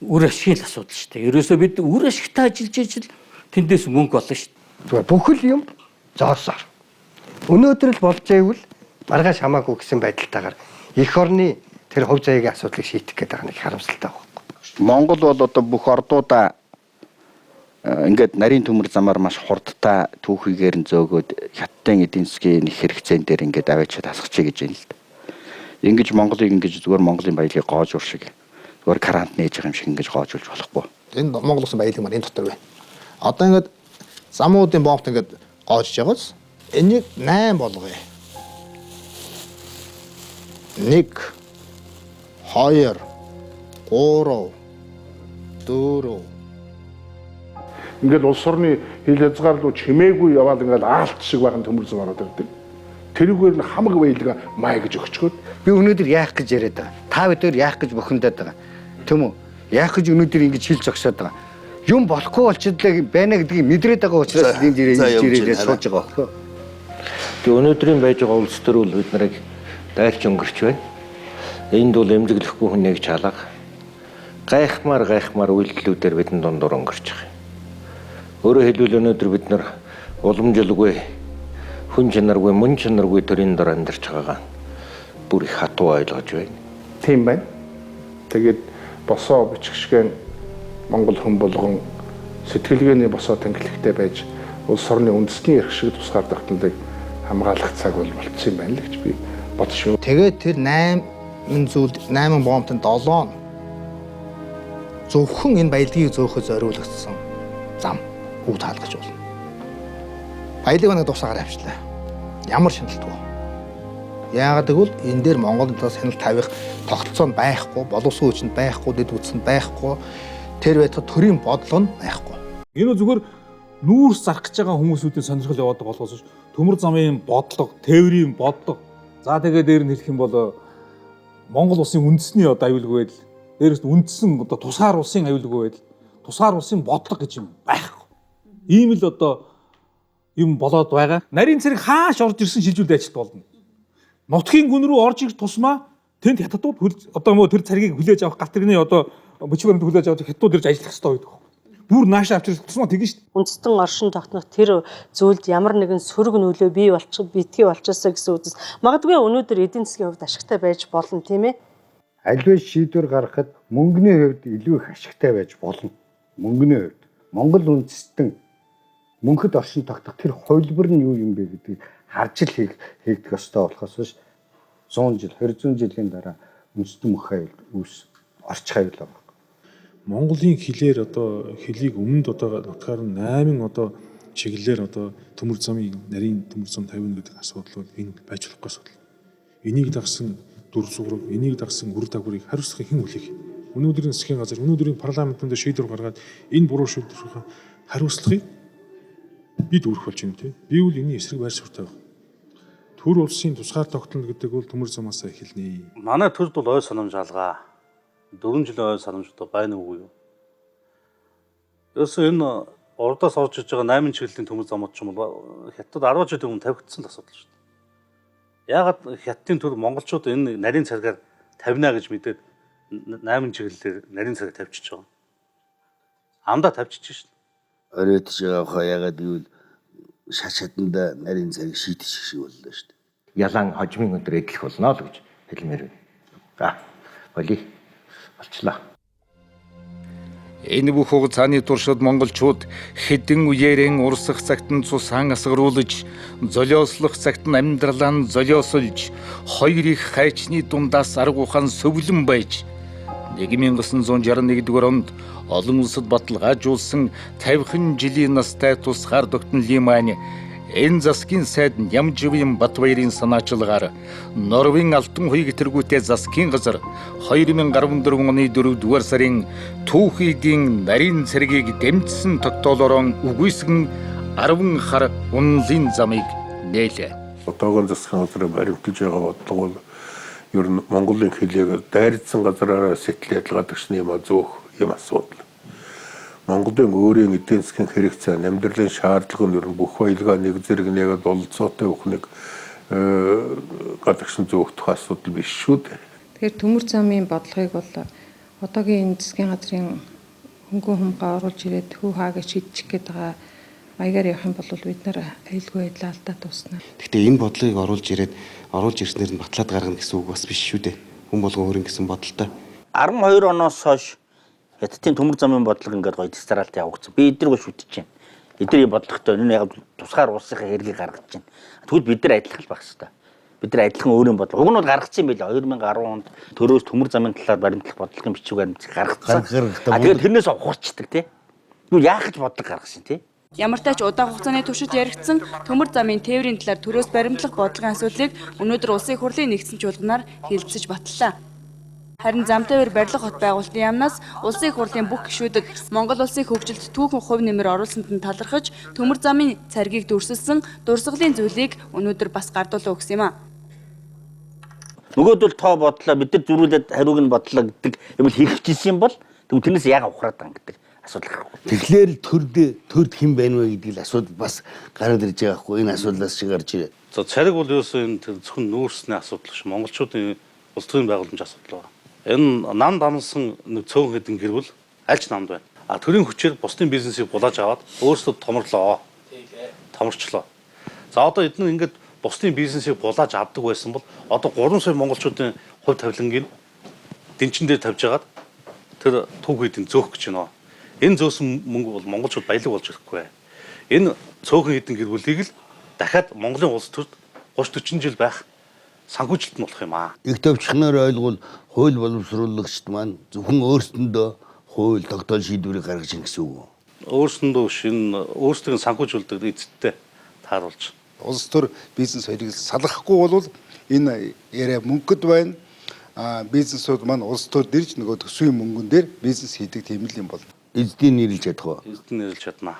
үр ашигын асуудал шүү дээ. Ерөөсөө бид үр ашигтай ажиллаж ижил тэндээс мөнгө олно шүү дээ. Бүхэл юм зоосоор. Өнөөдөр л болж байвал маргааш хамаагүй гэсэн байдалтайгаар эх орны тэр хувь заяагийн асуудлыг шийдэх гэдэг нэг харамсалтай байхгүй. Монгол бол одоо бүх ордуудаа ингээд нарийн төмөр замаар маш хурдтай түүхийгээр нь зөөгөөд хятадын эдийн засгийн их хэрэгцээн дээр ингээд аваачаад хасгачих гэж байна л да. Ингэж Монголыг ингэж зүгээр Монголын баялагийг гоож уршиг. Зүгээр карант нээж байгаа юм шиг ингэж гоожулж болохгүй. Энэ Монгол улсын баялаг маань энэ дотор байна. Одоо ингээд замуудын бомбт ингээд гоожж байгаас энийг 8 болгоё. 1 2 3 4 Ингээд улс орны хил хязгаарлуу чимээгүй яваад ингээд аалт шиг байгаа төмөр зам ороод ирдэг. Тэрүүгээр нь хамаг баялгаа май гэж өгчгөөд би өнөөдөр яах гэж яриад байгаа. Та бүдээр яах гэж бохиндаад байгаа. Тэм үү? Яах гэж өнөөдөр ингэж хил зогсоод байгаа. Юм болохгүй болчихлоо байна гэдгийг мэдрээд байгаа учраас энд ирээд сууж байгаа. Тэгээ өнөөдрийн байж байгаа улс төр бол бид нарыг дайлж өнгөрч байна. Энд бол эмзэглэхгүй хүн нэг чалга. Гайхмаар үйлдэлүүдээр бидний дундуур өнгөрч байгаа. Өөрөөр хэлбэл өнөөдөр бид нар уламжилгүй хүн чанаргүй мөн чанаргүй төрийн дор амьдарч байгаагаа бүр их хатуу ойлгож байна. Тийм байна. Тэгээд босоо бичгшгэн Монгол хүн болгон сэтгэлгээний босоо тэнглэхтэй байж улс орны үндэсний эрх шиг тусгаар тогтнолыг хамгаалах цаг бол болцсон юм байна л гэж би бодож байна. Тэгээд тэр 8 энэ зүйл 8 бомбын 7 зөвхөн энэ баялагийг зөөхөд зориулагдсан зам бүгд хаалгаж болно. Баялаг нэг тусаагаар авчлаа. Ямар шаналдгүй. Яагаад гэвэл энэ дээр Монголд санал тавих тогтолцоо байхгүй, боловсон хүчин байхгүй, дэд үтсэн байхгүй, тэр байтугай төрийн бодлого нь байхгүй. Энэ бол зүгээр нүүрс зарах гэж байгаа хүмүүсүүдийн сонирхол яваад байгаа болохоос төмөр замын бодлого, тээврийн бодлого. За тэгээд дээр нь хэлэх юм бол Монгол улсын үндэсний одоо аюулгүй байдал, дээрээс нь үндсэн одоо тусгаар улсын аюулгүй байдал, тусгаар улсын бодлого гэж юм байхгүй. Ийм л одоо юм болоод байгаа. Нарийн цэрэг хааш орж ирсэн шилжүүлд ажилт болно. Нутгийн гүн рүү орж ирэх тусмаа тэнд хятадууд одоо мөө тэр царгийг хүлээж авах гатгны одоо бичиг баримт хүлээж авах хятадууд ирж ажиллах хэрэгтэй байдаг. Бүр наашаа авчирч тусмаа тэгнэ шүү дээ. Үндэстэн оршин тогтнох тэр зүйлд ямар нэгэн сөрөг нөлөө бий битгий болчихсоо гэсэн үгээс магадгүй өнөөдөр эдийн засгийн хувьд ашигтай байж болно тийм ээ. Аливаа шийдвэр гаргахад мөнгөний хувьд илүү их ашигтай байж болно. Мөнгөний хувьд Монгол үндэстэн мөнхөд оршин тогтох тэр хувилбар нь юу юм бэ гэдгийг харж л хийгдэх ёстой болохоос биш 100 жил 200 жилийн дараа үндэстэн мөнх аюул орчих аюул байгаа. Монголын хилээр одоо хөлийг өмнөд одоо нутгаар нь 8 одоо чиглэлээр одоо төмөр замын нарийн төмөр зам 50 гэдэг асуудал бол энэ байж болохгүй асуудал. Энийг дагсан дүр зураг, энийг дагсан үр дагаврыг хариуцах хэн хүлээх? Өнөөдрийн засгийн газар, өнөөдрийн парламентанд шийдвэр гаргаад энэ буруу шийдвэрийн хариуцлагыг бид үүрэх болж байна тийм. Би бол энэ эсрэг байр суурьтай байна. Төр улсын тусгаар тогтнол гэдэг бол төмөр замаас эхэлнэ. Манай төрд бол ой санамж алгаа. 4 жилийн ой санамжтай байна уу юу? Ерөөсөө энэ урдаас орж иж байгаа 8 чиглэлийн төмөр замууд ч юм бол хятад 10 жил өмнө тавигдсан асуудал шүү дээ. Яагаад хятадын төр монголчууд энэ нарийн царгаар тавина гэж мэдээд 8 чиглэлээр нарийн царгаар тавьчихж байгаа. Амдаа тавьчихж шүү дээ. Оройдж байгаа яагаад гэвэл шашаатанда нарийн царийг шийдэх шиг боллоо шүү дээ. Ялан хожмын өдөр эдлэх болно л гэж хэлмээр байна. За, болий. Болчлаа. Энэ бүх хугацааны туршид монголчууд хэдэн үеэрэн урсах цагт нь цусаан асгаруулж, золиослох цагт нь амьдралаа нь золиосолж, хоёр их хайчны дундаас арга ухаан сөвлөн байж 1961 онд олон улсад баталгаажуулсан 50 жилийн настай тусгаар тогтнолын маань энэ засгийн сайд Нямживын Батбаярын санаачлагаар Норвегийн Алтан хуйг тэргүүтээ засгийн газар 2014 оны 4-р сарын түүхийдийн нарийн цэргийг дэмжсэн тогтоолоор үгүйсгэн 10 хар унлын замыг нээлээ. Одоогийн засгийн газрыг баримталж байгаа бодлого бол ер нь Монголын хөлийг дайрдсан газараараа сэтэл ялгаадаг юм зөөх юм асуудал. Монголын өөрийн эдийн засгийн хэрэгцээ, амьдралын шаардлага нь ер нь бүх баялгаа нэг зэрэг нэгэд бололцоотой ухныг гадагшин зөөгдөх асуудал биш шүү дээ. Тэгэхээр төмөр замын бодлогыг бол одоогийн энэ засгийн газрын хөнгөн хумгаа оруулж ирээд хүү хаагаа шийдчих гээд байгаа маягаар явах юм бол бид нар аюулгүй байдлаа алдаа туснаа. Гэхдээ энэ бодлогыг оруулж ирснээр нь батлаад гаргана гэсэн үг бас биш шүү дээ. Хүн болгон өөрийн гэсэн бодолтой. 12 оноос хойш Хятадын төмөр замын бодлого ингээд гоё дистаралт явагдсан. Би эдгээр шүтэж байна. Эдгээр бодлоготой энэ яг тусгаар улсынхаа хэргийг гаргаж байна. Тэгвэл бид нар адилхан л байх хэрэгтэй. Бид нар адилхан өөрийн бодлого. Уг нь бол гаргацсан юм байлаа. 2010 онд төрөөс төмөр замын талаар баримтлах бодлогын бичиг баримт гаргацсан. Тэгээд тэрнээс ухарчдаг тий. Юу яах гэж бодлого гаргасан тий. Ямар ч тач удаан хугацааны туршид яригдсан төмөр замын тээврийн талаар төрөөс баримтлах бодлогын асуудлыг өнөөдөр улсын хурлын нэгдсэн чуулганаар хэлэлцэж батллаа. Харин замтайвар барилга хот байгуулалтын яамнаас улсын хурлын бүх гишүүдэд Монгол улсын хөгжилд түүхэн хувь нэмэр оруулсанд нь талархаж төмөр замын царгийг дүрсэлсэн дурсгалын зүйлийг өнөөдөр бас гардуулаа өгсөн юм а. Нөгөөдөл тоо бодлоо бид нар зөрүүлээд хариуг нь бодлоо гэдэг юм хийх гэсэн юм бол тэрнээс яагаад ухраад байгаа гэдэг асуудал гарахгүй. Тэгэхээр төрд хэн байна вэ гэдэг л асуудал бас гараад ирж байгаа хгүй энэ асуудлаас шиг гарч ирээ. За цариг бол ерөөсөө энэ зөвхөн нүүрсний асуудал биш. Монголчуудын улс төрийн байгууламжийн асуудал байна. Энэ нам дамсан нэг цөөн хэдэн гэр бүл аль ч намд байна. А төрийн хүчээр бусдын бизнесийг булааж аваад өөрсдөө томрлоо. Томорчлоо. За одоо эдгээр ингээд бусдын бизнесийг булааж авдаг байсан бол одоо 3 сая монголчуудын хувь тавилангийн дэнчин дээр тавьж агаад тэр түүхийдийн зөөх гэж байна. Энэ зөөсөн мөнгө бол монголчууд баялаг болж ирэхгүй. Энэ цөөхөн хэдэн гэр бүлийг л дахиад Монголын улс төрд 30-40 жил байх санхүүжилт нь болох юм аа. Их төвчнөр ойлгол хууль боловсруулагчд маань зөвхөн өөрсдөндөө хууль тогтоол шийдвэрийг гаргаж ийн гэсэн үг. Өөрсөндөө шинэ өөрсдийн санхүүжүүлдэг эцэттэй тааруулж. Улс төр бизнес хоёрыг салгахгүй бол энэ яриа мөнгөд байна. Бизнесүүд маань улс төр дэрж нөгөө төсвийн мөнгөн дээр бизнес хийдэг тийм л юм бол. Эзэдийн нэрлж чадах уу? Эзэдийн нэрлж чаднаа.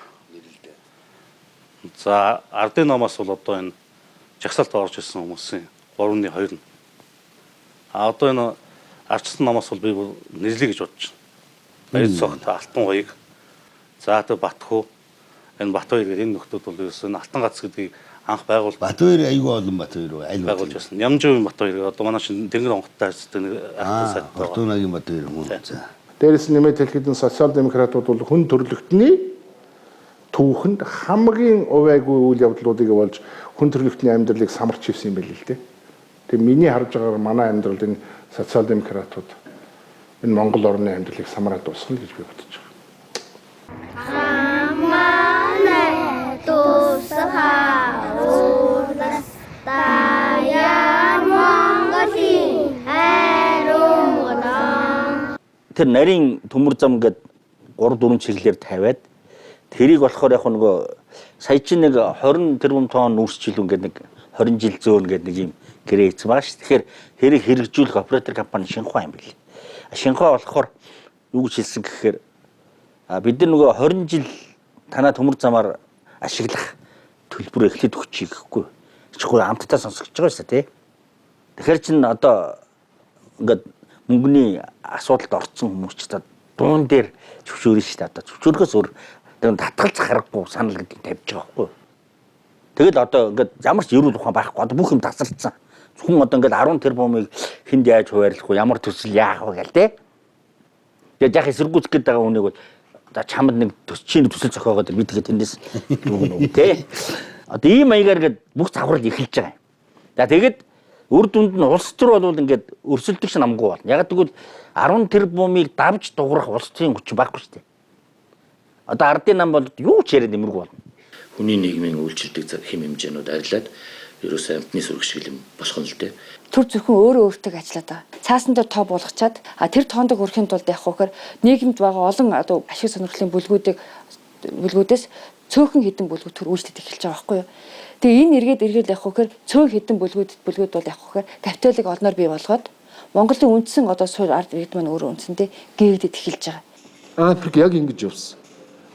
За ардын намаас бол одоо энэ жагсаалт орж ирсэн хүмүүсийн 3.2 нь. Одоо энэ арчсан намаас бол би нэрлэе гэж бодож байна. Баяр цогт Алтан гоёг. За тэ Батхүү. Энэ Батбаяр гэдэг энэ нөхдүүд бол ерөөсөн Алтан гац гэдгийг анх байгуул. Батбаяр аюул олон Батбаяр аль байгуулж байсан. Нямжийн Батбаяр одоо манай чинь Тэнгэр онготтой харьцдаг нэг алтан сайд. Бортуунагийн Батбаяр юм уу? За. Дээрээс нэмээд хэлэхэд социал-демократууд бол хүн төрөлхтний түүхэнд хамгийн увайгүй үйл явдлуудыг болж хүн төрөлхтний амьдралыг самарч ивсэн юм байл л дээ. Тэгээ миний харж байгаагаар манай амьдралд энэ социал-демократууд энэ Монгол орны амьдралыг самраад дуусгана гэж би бодож байна. Тэр нарийн төмөр зам гээд 3-4 чиглэлээр тавиад тэрийг болохоор яг нөгөө сая чинь нэг 20 тэрбум тонн үүсчихлүү ингээд нэг 20 жил зөөн гэдэг нэг юм гэрээц байгаа ш. Тэгэхээр хэрэг хэрэгжүүлэх оператор компани Шинхua юм бэл. Шинхua болохоор юу гэж хэлсэн гэхээр бид нар нөгөө 20 жил танаа төмөр замаар ашиглах төлбөр эхлээд өгчих гэхгүй. Чухал амттаа сонсгож байгаа шүү дээ. Тэгэхээр чин одоо ингээд мөнгөний асуудалд орсон хүмүүс ч одоо дуун дээр зөвшөөрнө шүү дээ. Одоо зөвшөөрөхөөс өөр татгалж харахгүй санал гэдгийг тавьж байгаа байхгүй. Тэгэл одоо ингээд ямар ч эрүүл ухаан байхгүй. Одоо бүх юм тасалдсан. Зөвхөн одоо ингээд 10 тэрбумыг хүнд яаж хуваарлах вэ? Ямар төсөл яах вэ гэл те. Тэгээд яг эсэргүүцэх гээд байгаа хүнийг бол одоо чамд нэг төсчийн төсөл зохиогоод би тэгээд тэндээс дүгнэ те. Одоо ийм маягаар ингээд бүх завхрал эхэлж байгаа юм. За тэгээд үр дүнд нь улс төр бол ингээд өрсөлдөгч намгүй болно. Яг тэгвэл 10 тэрбумыг давж дуурах улс төрийн хүч байхгүй шүү дээ. Одоо ардын нам бол юу ч яриад нэмэргүй болно. Хүний нийгмийн үйлчлдэг хэм хэмжээнүүд арилаад ерөөсөө амтны сүрэг шиг юм болох нь л дээ. Түр зөвхөн өөрөө өөртөө ажиллаад байгаа. Цаасандаа тоо болгочаад тэр тоонд хүрэхин тулд явах хөөр нийгэмд байгаа олон одоо ашиг сонирхлын бүлгүүдээс цөөхөн хідэн бүлгүүд төр үйлчлээд эхэлж байгаа байхгүй юу. Тэгээ энэ эргээд эргээд явах хөөр цөөн хідэн бүлгүүд бол явах хөөр капиталыг олноор бий болгоод Монголын үндсэн одоо суурь ард иргэд маань өөрөө үндсэндээ гээгдэд эхэлж байгаа. Африк яг ингэж явсан.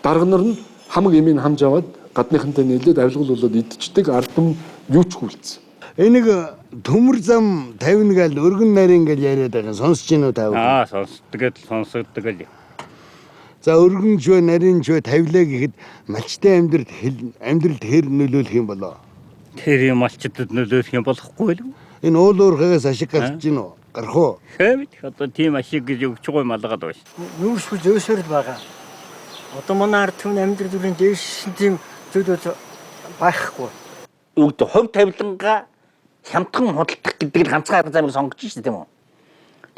Дарга нар нь хамаг эмийг хамж аваад гадныхантай нийлээд авилгал болоод идчихдэг ардам юу ч хүлцсэн. Энийг төмөр зам 50 гээл өргөн нарийн гээл яриад байгаа сонсож гинөө тав. Сонсогддог л. За өргөн ч бай нарийн ч бай тавилаа гэхэд малчтай амьдралд хэр нөлөөлөх юм болоо? Тэр юм малчдад нөлөөлөх юм болохгүй л. Энэ уул уурхагаас ашиг гарч гин үү? Гарах уу? Хэмэд одоо тийм ашиг гэж өгч байгаа малгаад байна шүү. Нүүрсгүй зөөсөр л байгаа. Одоо манай ард түмэн амьдрал дүрийн дээш тийм зүйлүүд байхгүй. Үгд хувь тавилангаа хямдхан худалдах гэдэг нь ганцхан арга замыг сонгож шүү дээ тийм үү?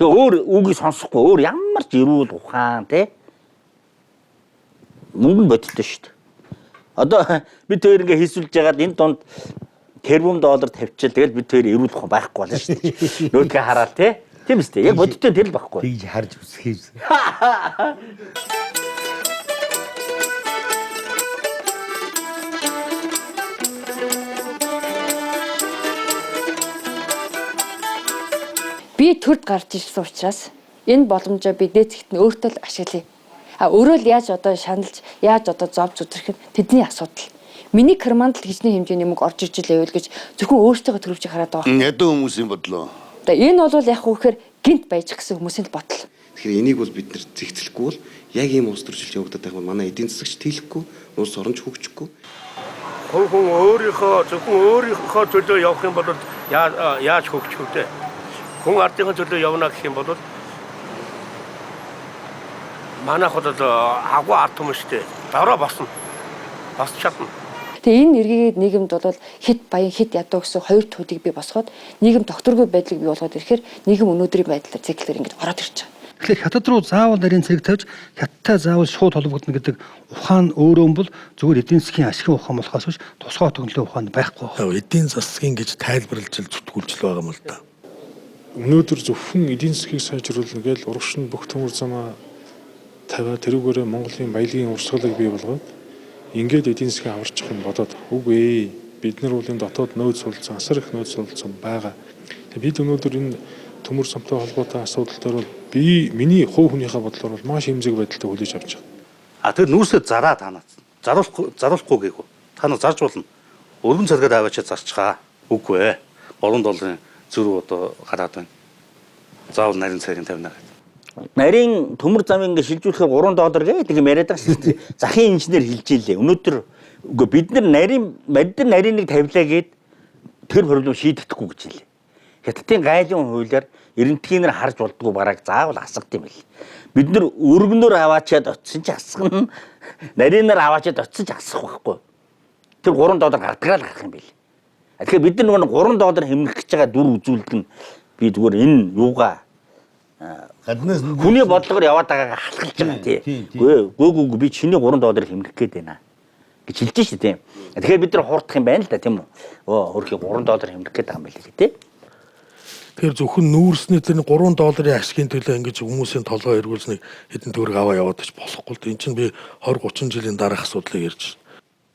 Тэгээ өөр үгийг сонсохгүй өөр ямар ч эрүүл ухаан те мөнгө бодтой шүү дээ. Одоо бид хоёр ингээ хийсүүлж ягаад энэ донд тэрбум доллар тавьчихвал тэгэл бид хоёр эрүүл ухаан байхгүй болно шүү дээ. Нөөдгөө хараад те тийм үстэй яг бодтой тэр л байхгүй. Тэгж харж үсхийс. Би төрд гарч ирсэн учраас энэ боломжоо би дээцэгт нь өөртөө л ашиглая. Өөрөө л яаж одоо шаналж, яаж одоо зовж үзэх нь тэдний асуудал. Миний карманд л хичнээн хэмжээний мөнгө орж ирж байвал гэж зөвхөн өөртөө төрөвч хараад байгаа. Ядуу хүмүүсийн бодлоо. Одоо энэ бол яг үхээр гинт баяжих гэсэн хүмүүсийн бодол. Тэгэхээр энийг бол бид нэр зэгцлэхгүй бол яг ийм улс төржилт явагдаад байх юм манай эдийн засагч тэлэхгүй, улс оронч хөгжихгүй. Хүн өөрийнхөө төлөө явах юм бол яаж хөгжих вэ? Хүн ардын төлөө явна гэх юм бол манайхад агуу ард хүмүүстэй дараа босч чадна. Тэгээ энэ эргээд нийгэмд бол хит баян хит ядуу гэсэн хоёр туудыг бий босгоод нийгэм докторгүй байдлыг бий болгоод ирэхээр нийгэм өнөөдрийн байдлаар циклээр ингэж ороод ирж байгаа. Тэгэхээр хятад руу заавал нарийн цэрэг тавьж хятадтай заавал шууд холбогдно гэдэг ухаан өөрөө бол зүгээр эдийн засгийн ашигын ухаан болохоос биш тусгай төгнөлөө ухаан байхгүй байна. Эдийн засгийн гэж тайлбарлаж зүтгүүлж байгаа юм л да. Өнөөдөр зөвхөн эдийн засгийг сайжруулна гэж урагш нь бүх төмөр замаа тавиад тэрүүгээрээ Монголын баялагын урсгалыг бий болгоод ингээд эдийн засгийг аварчих юм бодоод үгүй бид нар бол энэ дотоод нөөц суулцсан асар их нөөц суулцсан байгаа. Бид өнөөдөр энэ төмөр замтай холбоотой асуудал дээр бол миний хувь хүнийхээ бодлоор бол маш эмзэг байдалтай хүлээж авч байгаа. Тэр нүүрсээ зараа танаа. Заруулахгүй гээгүү. Та нар зарж болно. Өргөн царгаар аваачаа зарчгаа. Үгүй ээ. $3 зүрх одоо гараад байна. Заавал нарийн царийн тавина гэдэг. Нарийн төмөр замыг ингэ шилжүүлэхээр $3 гэдэг юм яриад байгаа шүү дээ. Захын инженер хэлж ийлээ. Өнөөдөр үгүй бид нар нарийныг тавилаа гээд тэр проблем шийдэхгүй гэж хэлээ. Хятадын гайлын хуулиар эрентгийнээр харж болдгоо бараг заавал асгад юм бэл. Бид нар өргөнөөр аваачаад очисон ч асгана. Нарийнаар аваачаад очиж асах байхгүй. Тэр $3 гардгаал гарах юм бэл. Тэгэхээр бид нар $3 хэмнэх гэж байгаа дүр үзүүлдэг нь би зүгээр энэ юугаа гаднаас хүний бодлогоор яваад байгаагаа халахлж байгаа тий. Үгүй би чиний $3 хэмнэх гээд байна гэж хэлж шүү дээ. Тэгэхээр бид нар хуурдах юм байна л да тийм үү. Өөрхий $3 хэмнэх гээд байгаа юм байл тий. Тэгэхээр зөвхөн нүүрсний тэр $3 ашигын төлөө ингэж хүмүүсийн толгой эргүүлсэнийг хэдэн төгрөг аваа яваад ч болохгүй л дээ. Энд чинь би 20-30 жилийн дараах асуудлыг ярьж байна.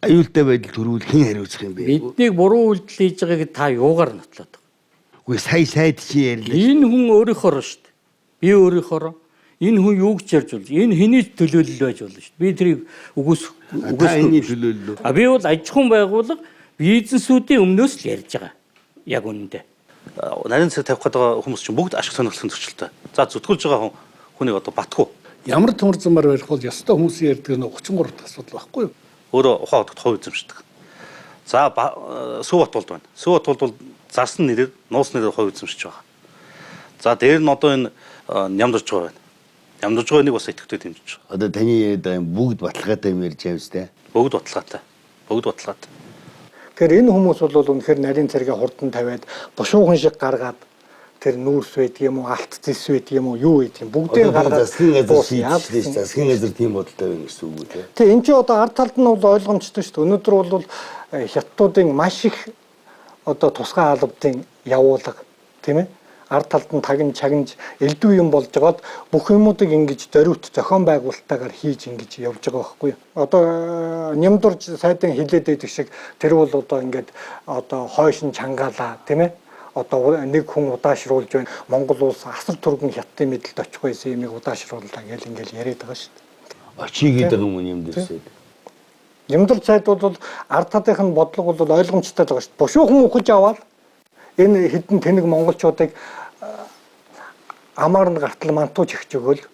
Аюултай байдал төрүүл хэн хариуцах юм бэ? Биднийг буруу үйлдэл хийж байгааг та юугаар нотлоод байгаа? Үгүй сайд чи ярьлаа. Энэ хүн өөрийнхөө шүү дээ. Би өөрийнхөө энэ хүн юу гэж ярьж болж энэ хэний төлөөлөл байж болно шүү дээ. Би тэрийг үгүйсэний төлөөлөл. Би бол аж ахуйн байгууллага бизнесүүдийн өмнөөс л ярьж байгаа. Яг үнэндээ. Нарийн царай тавих гэдэг хүмүүс чинь бүгд ашиг сонирхлын зөрчилтэй. За зүтгүүлж байгаа хүнийг одоо батгүй. Ямар төмөр замаар барих бол ёстой хүмүүсийн ярьдаг нь 33 дахь асуудал байхгүй юу? Өөрөө ухаан хотод хувь эзэмшдэг. За Сүбат болд байна. Сүбат бол зарсан нэрээр нуус нэрээр хувь эзэмшиж байгаа. За дээр нь одоо энэ нямдарж байгаа байна. Нямдарж байгаа нэг бас идэвхтэй дэмжиж байгаа. Одоо таны яриад бүгд баталгаатай юм ярьж байгаа юм шүү дээ. Бүгд баталгаатай. Бүгд баталгаатай. Тэгэхээр энэ хүмүүс бол үнэхээр нарийн цэргээ хурдан тавиад бушуухан шиг гаргаад тэр нүүрс байдаг юм уу, алт зис байдаг юм уу, юу байдаг юм бүгдээ гаргаад засгийн газар шийдчихлээ. Засгийн газар тийм бодолтой байна гэсэн үг үү те. Тэг энэ ч одоо ард талд нь бол ойлгомжтой шүү дээ. Өнөөдөр бол хятадуудын маш их одоо тусгай албадын явуулга тийм ээ. Ард талд нь тагин чагнж элдв юм болж байгаад бүх юмуудыг ингэж зориут зохион байгуулалтаагаар хийж ингэж явж байгаа байхгүй юу. Одоо нямдурж сайдын хилээд байдаг шиг тэр бол одоо ингээд одоо хойшин чангаалаа тийм ээ. Одоо нэг хүн удаашруулж байна. Монгол улс асар түргэн хятадын мэдлэлд очих байсан юмыг удаашрууллаа гэж ингээл яриад байгаа шүү дээ. Очигээд байгаа юм нямдэрсэд. Нямдурж сайд бол ард талынх нь бодлого бол ойлгомжтой байгаа шүү дээ. Бушуухан ухаж аваад энэ хэдэн тэнэг монголчуудыг амар нь гартал мантууч ихж өгөөл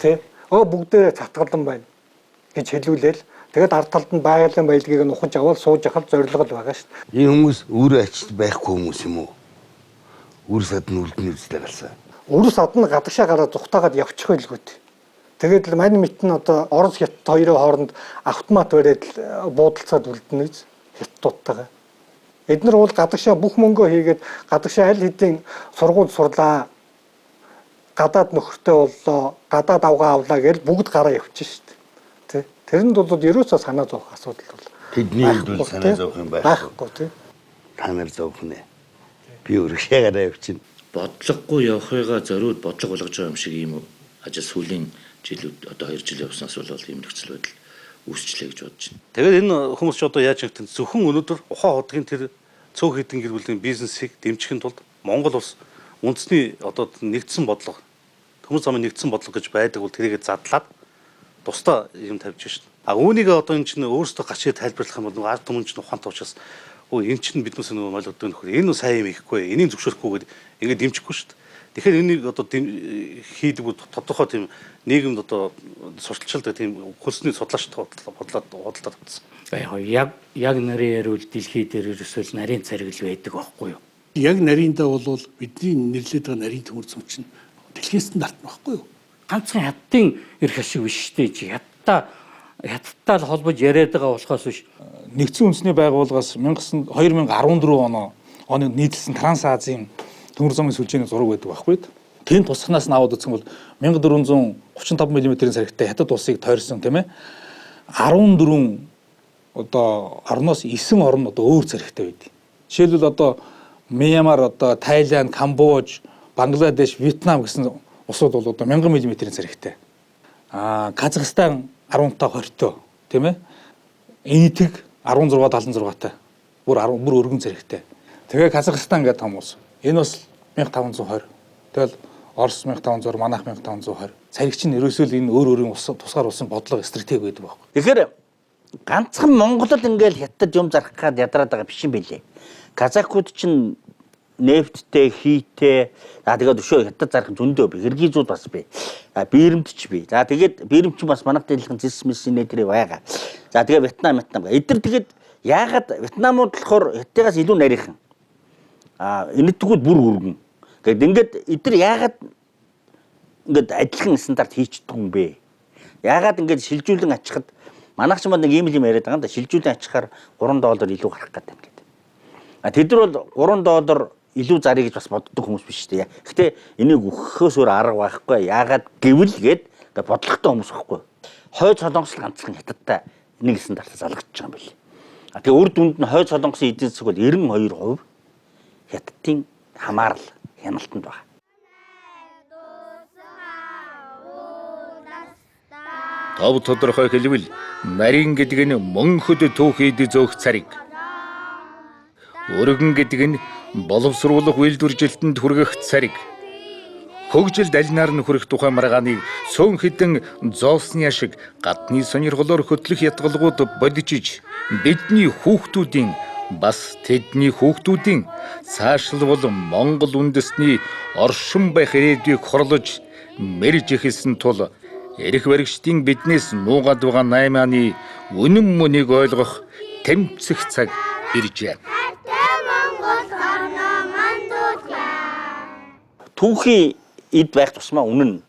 тий бүгдээ татгалан байна гэж хэлүүлээл тэгээд ард талд нь байгалийн баялагийг нь ухаж аваад сууж ахал зорилго л байгаа шүү дээ. Энэ хүмүүс өөрөө ачиж байхгүй хүмүүс юм уу? Үр садны үлдний үзлээ галсан. Үр садны гадагшаа гараад зүхтаагаад явчих байлгүй. Тэгээд л мань мэт нь одоо Орос Хятад хоёрын хооронд автомат бариад буудалцаад үлдэнэ гэж хятадуудтайгаа. Эднэр бол гадагшаа бүх мөнгөө хийгээд гадагшаа аль хэдийн сургууль сурлаа. Гадаад нөхөртэй боллоо, гадаад авгаа авлаа гэж бүгд гараа явчих шүү дээ. Тэ. Тэрэнд бол ерөөсөө санаа зовох асуудал бол. Тэдний хувьд бол санаа зовох юм байхгүй тий. Та нар зовох нэ. Би өргөшөө гараа явчихна. Бодлогогүй явахыгаа зориуд бодлого болгож байгаа юм шиг юм ажил сүүлийн жилүүд одоо 2 жил явснаас бол ийм нөхцөл байдал үүсчлээ гэж бодож байна. Тэгээд энэ хүмүүс ч одоо яаж нэгтэн зөвхөн өнөөдөр ухаан хотгийн тэр цөөх хэдэн гэр бүлийн бизнесийг дэмжихийн тулд Монгол улс үндэсний одоо нэгдсэн бодлого төмөр замын нэгдсэн бодлого гэж байдаг бол тэрийгэ задлаад тусдаа юм тавьж шин. А үүнийг одоо энэ чинь өөрөөсөө гачиж тайлбарлах юм бол ард түмэн чинь ухаантай учраас энэ чинь биднээс нөгөө ойлгодог нөхөр энэ сайн юм ихгүй энийг зөвшөөрөхгүйгээд ингээд дэмжихгүй шүү дээ. Тэгэхээр энийг одоо хийдэг бол тодорхой тийм нийгэмд одоо сурталчилдаг тийм хөлсний судлаач бодлоод авсан. Яг нарийн яриул дэлхий дээр ерөөсөө нарийн цариг л байдаг байхгүй юу? Яг нарийнда бол бидний нэрлээд байгаа нарийн төмөр зам чинь дэлхийн стандарт байхгүй юу? Ганцхан хятадын эрх ашиг биш шүү дээ. Хятадтай л холбож яриад байгаа болохоос биш. Нэгдсэн үндэсний байгууллагаас 2014 оны нийтлсэн Транс Азийн төмөр замын сүлжээний зураг байдаг байхгүй. тэн тусахнаас нь аваад үзсэн бол 1435 мм-ийн царигтай хятад улсыг тойрсон тийм ээ. 14 одоо орноос 9 орн одоо өөр царигтай байдаг. Жишээлбэл одоо Мьянмар, одоо Тайланд, Камбож, Бангладеш, Вьетнам гэсэн улсууд бол одоо 1000 мм-ийн царигтай. Казахстан 15-20-той тийм ээ. Энэтэг 16-76-тай. Бүр өргөн царигтай. Тэгээ Казахстан гэдэг том улс. Энэ бас 1520. Тэгэл Орос 1520, манайх 1520. Цариг чинь ерөөсөө л энэ өөр өөрийн тусгаар улсын бодлого стратеги байдаг байхгүй. Тэгэхээр ганцхан Монголд ингээл хятад юм зарах гад ядраад байгаа биш юм билээ. Казакууд чинь нефттэй, хийтэй, тэгээд өшөө хятад зарах зөндөө би. Киргизууд бас би. Биеремтч би. За тэгээд биеремч бас манайх дэлхэн зис мисний нэтэр байгаа. За тэгээд Вьетнам. Эдгээр тэгээд яагаад Вьетнамууд болохоор хятадаас илүү нарийнхан. Энэтгүүд бүр өргөн. Гэт ингээд эдгээр яагаад ингээд адилхан стандарт хийчихдэг юм бэ? Яагаад ингээд шилжүүлэн ачихад манайх ч нэг ийм юм яриад байгаа юм да. Шилжүүлэн ачихаар $3 илүү гарах гэдэг юм гээд. Тэд нар бол $3 илүү зарыг гэж бас боддог хүмүүс биш үү? Гэхдээ энийг өгөхөөс өөр арга байхгүй. Яагаад гэвэл гээд бодлоготой хүмүүс байхгүй. Хойд солонгос ганцхан хятадтай нэг стандартаар залгаж байгаа юм байна. Тэгээ үр дүнд нь хойд солонгосын эдийн засаг бол 92% хятадын хамаарал хяналтанд байна. Тов тодорхой хэлбэл нарийн гэдэг нь мөнхөд түүхийд зөөх цариг. Өргөн гэдэг нь боловсруулах үйлдвэржилтэнд хүргэх цариг. Хөгжилд алинаар нь хүрэх тухай маргааныг цөөн хідэн зоосны ашиг гадны сонирхлоор хөтлөх ятгалгууд бодижиж бидний хүүхдүүдийн бас тэдний хүүхдүүдийн цаашлбал Монгол үндэсний оршин байх ирээдүйг хорлож мэрж эхэлсэн тул эрх баригчдын биднээс нуугаад байгаа 8 оны үнэн мөнийг ойлгох тэмцэх цаг иржээ. Түүхийн эд байх тусмаа үнэн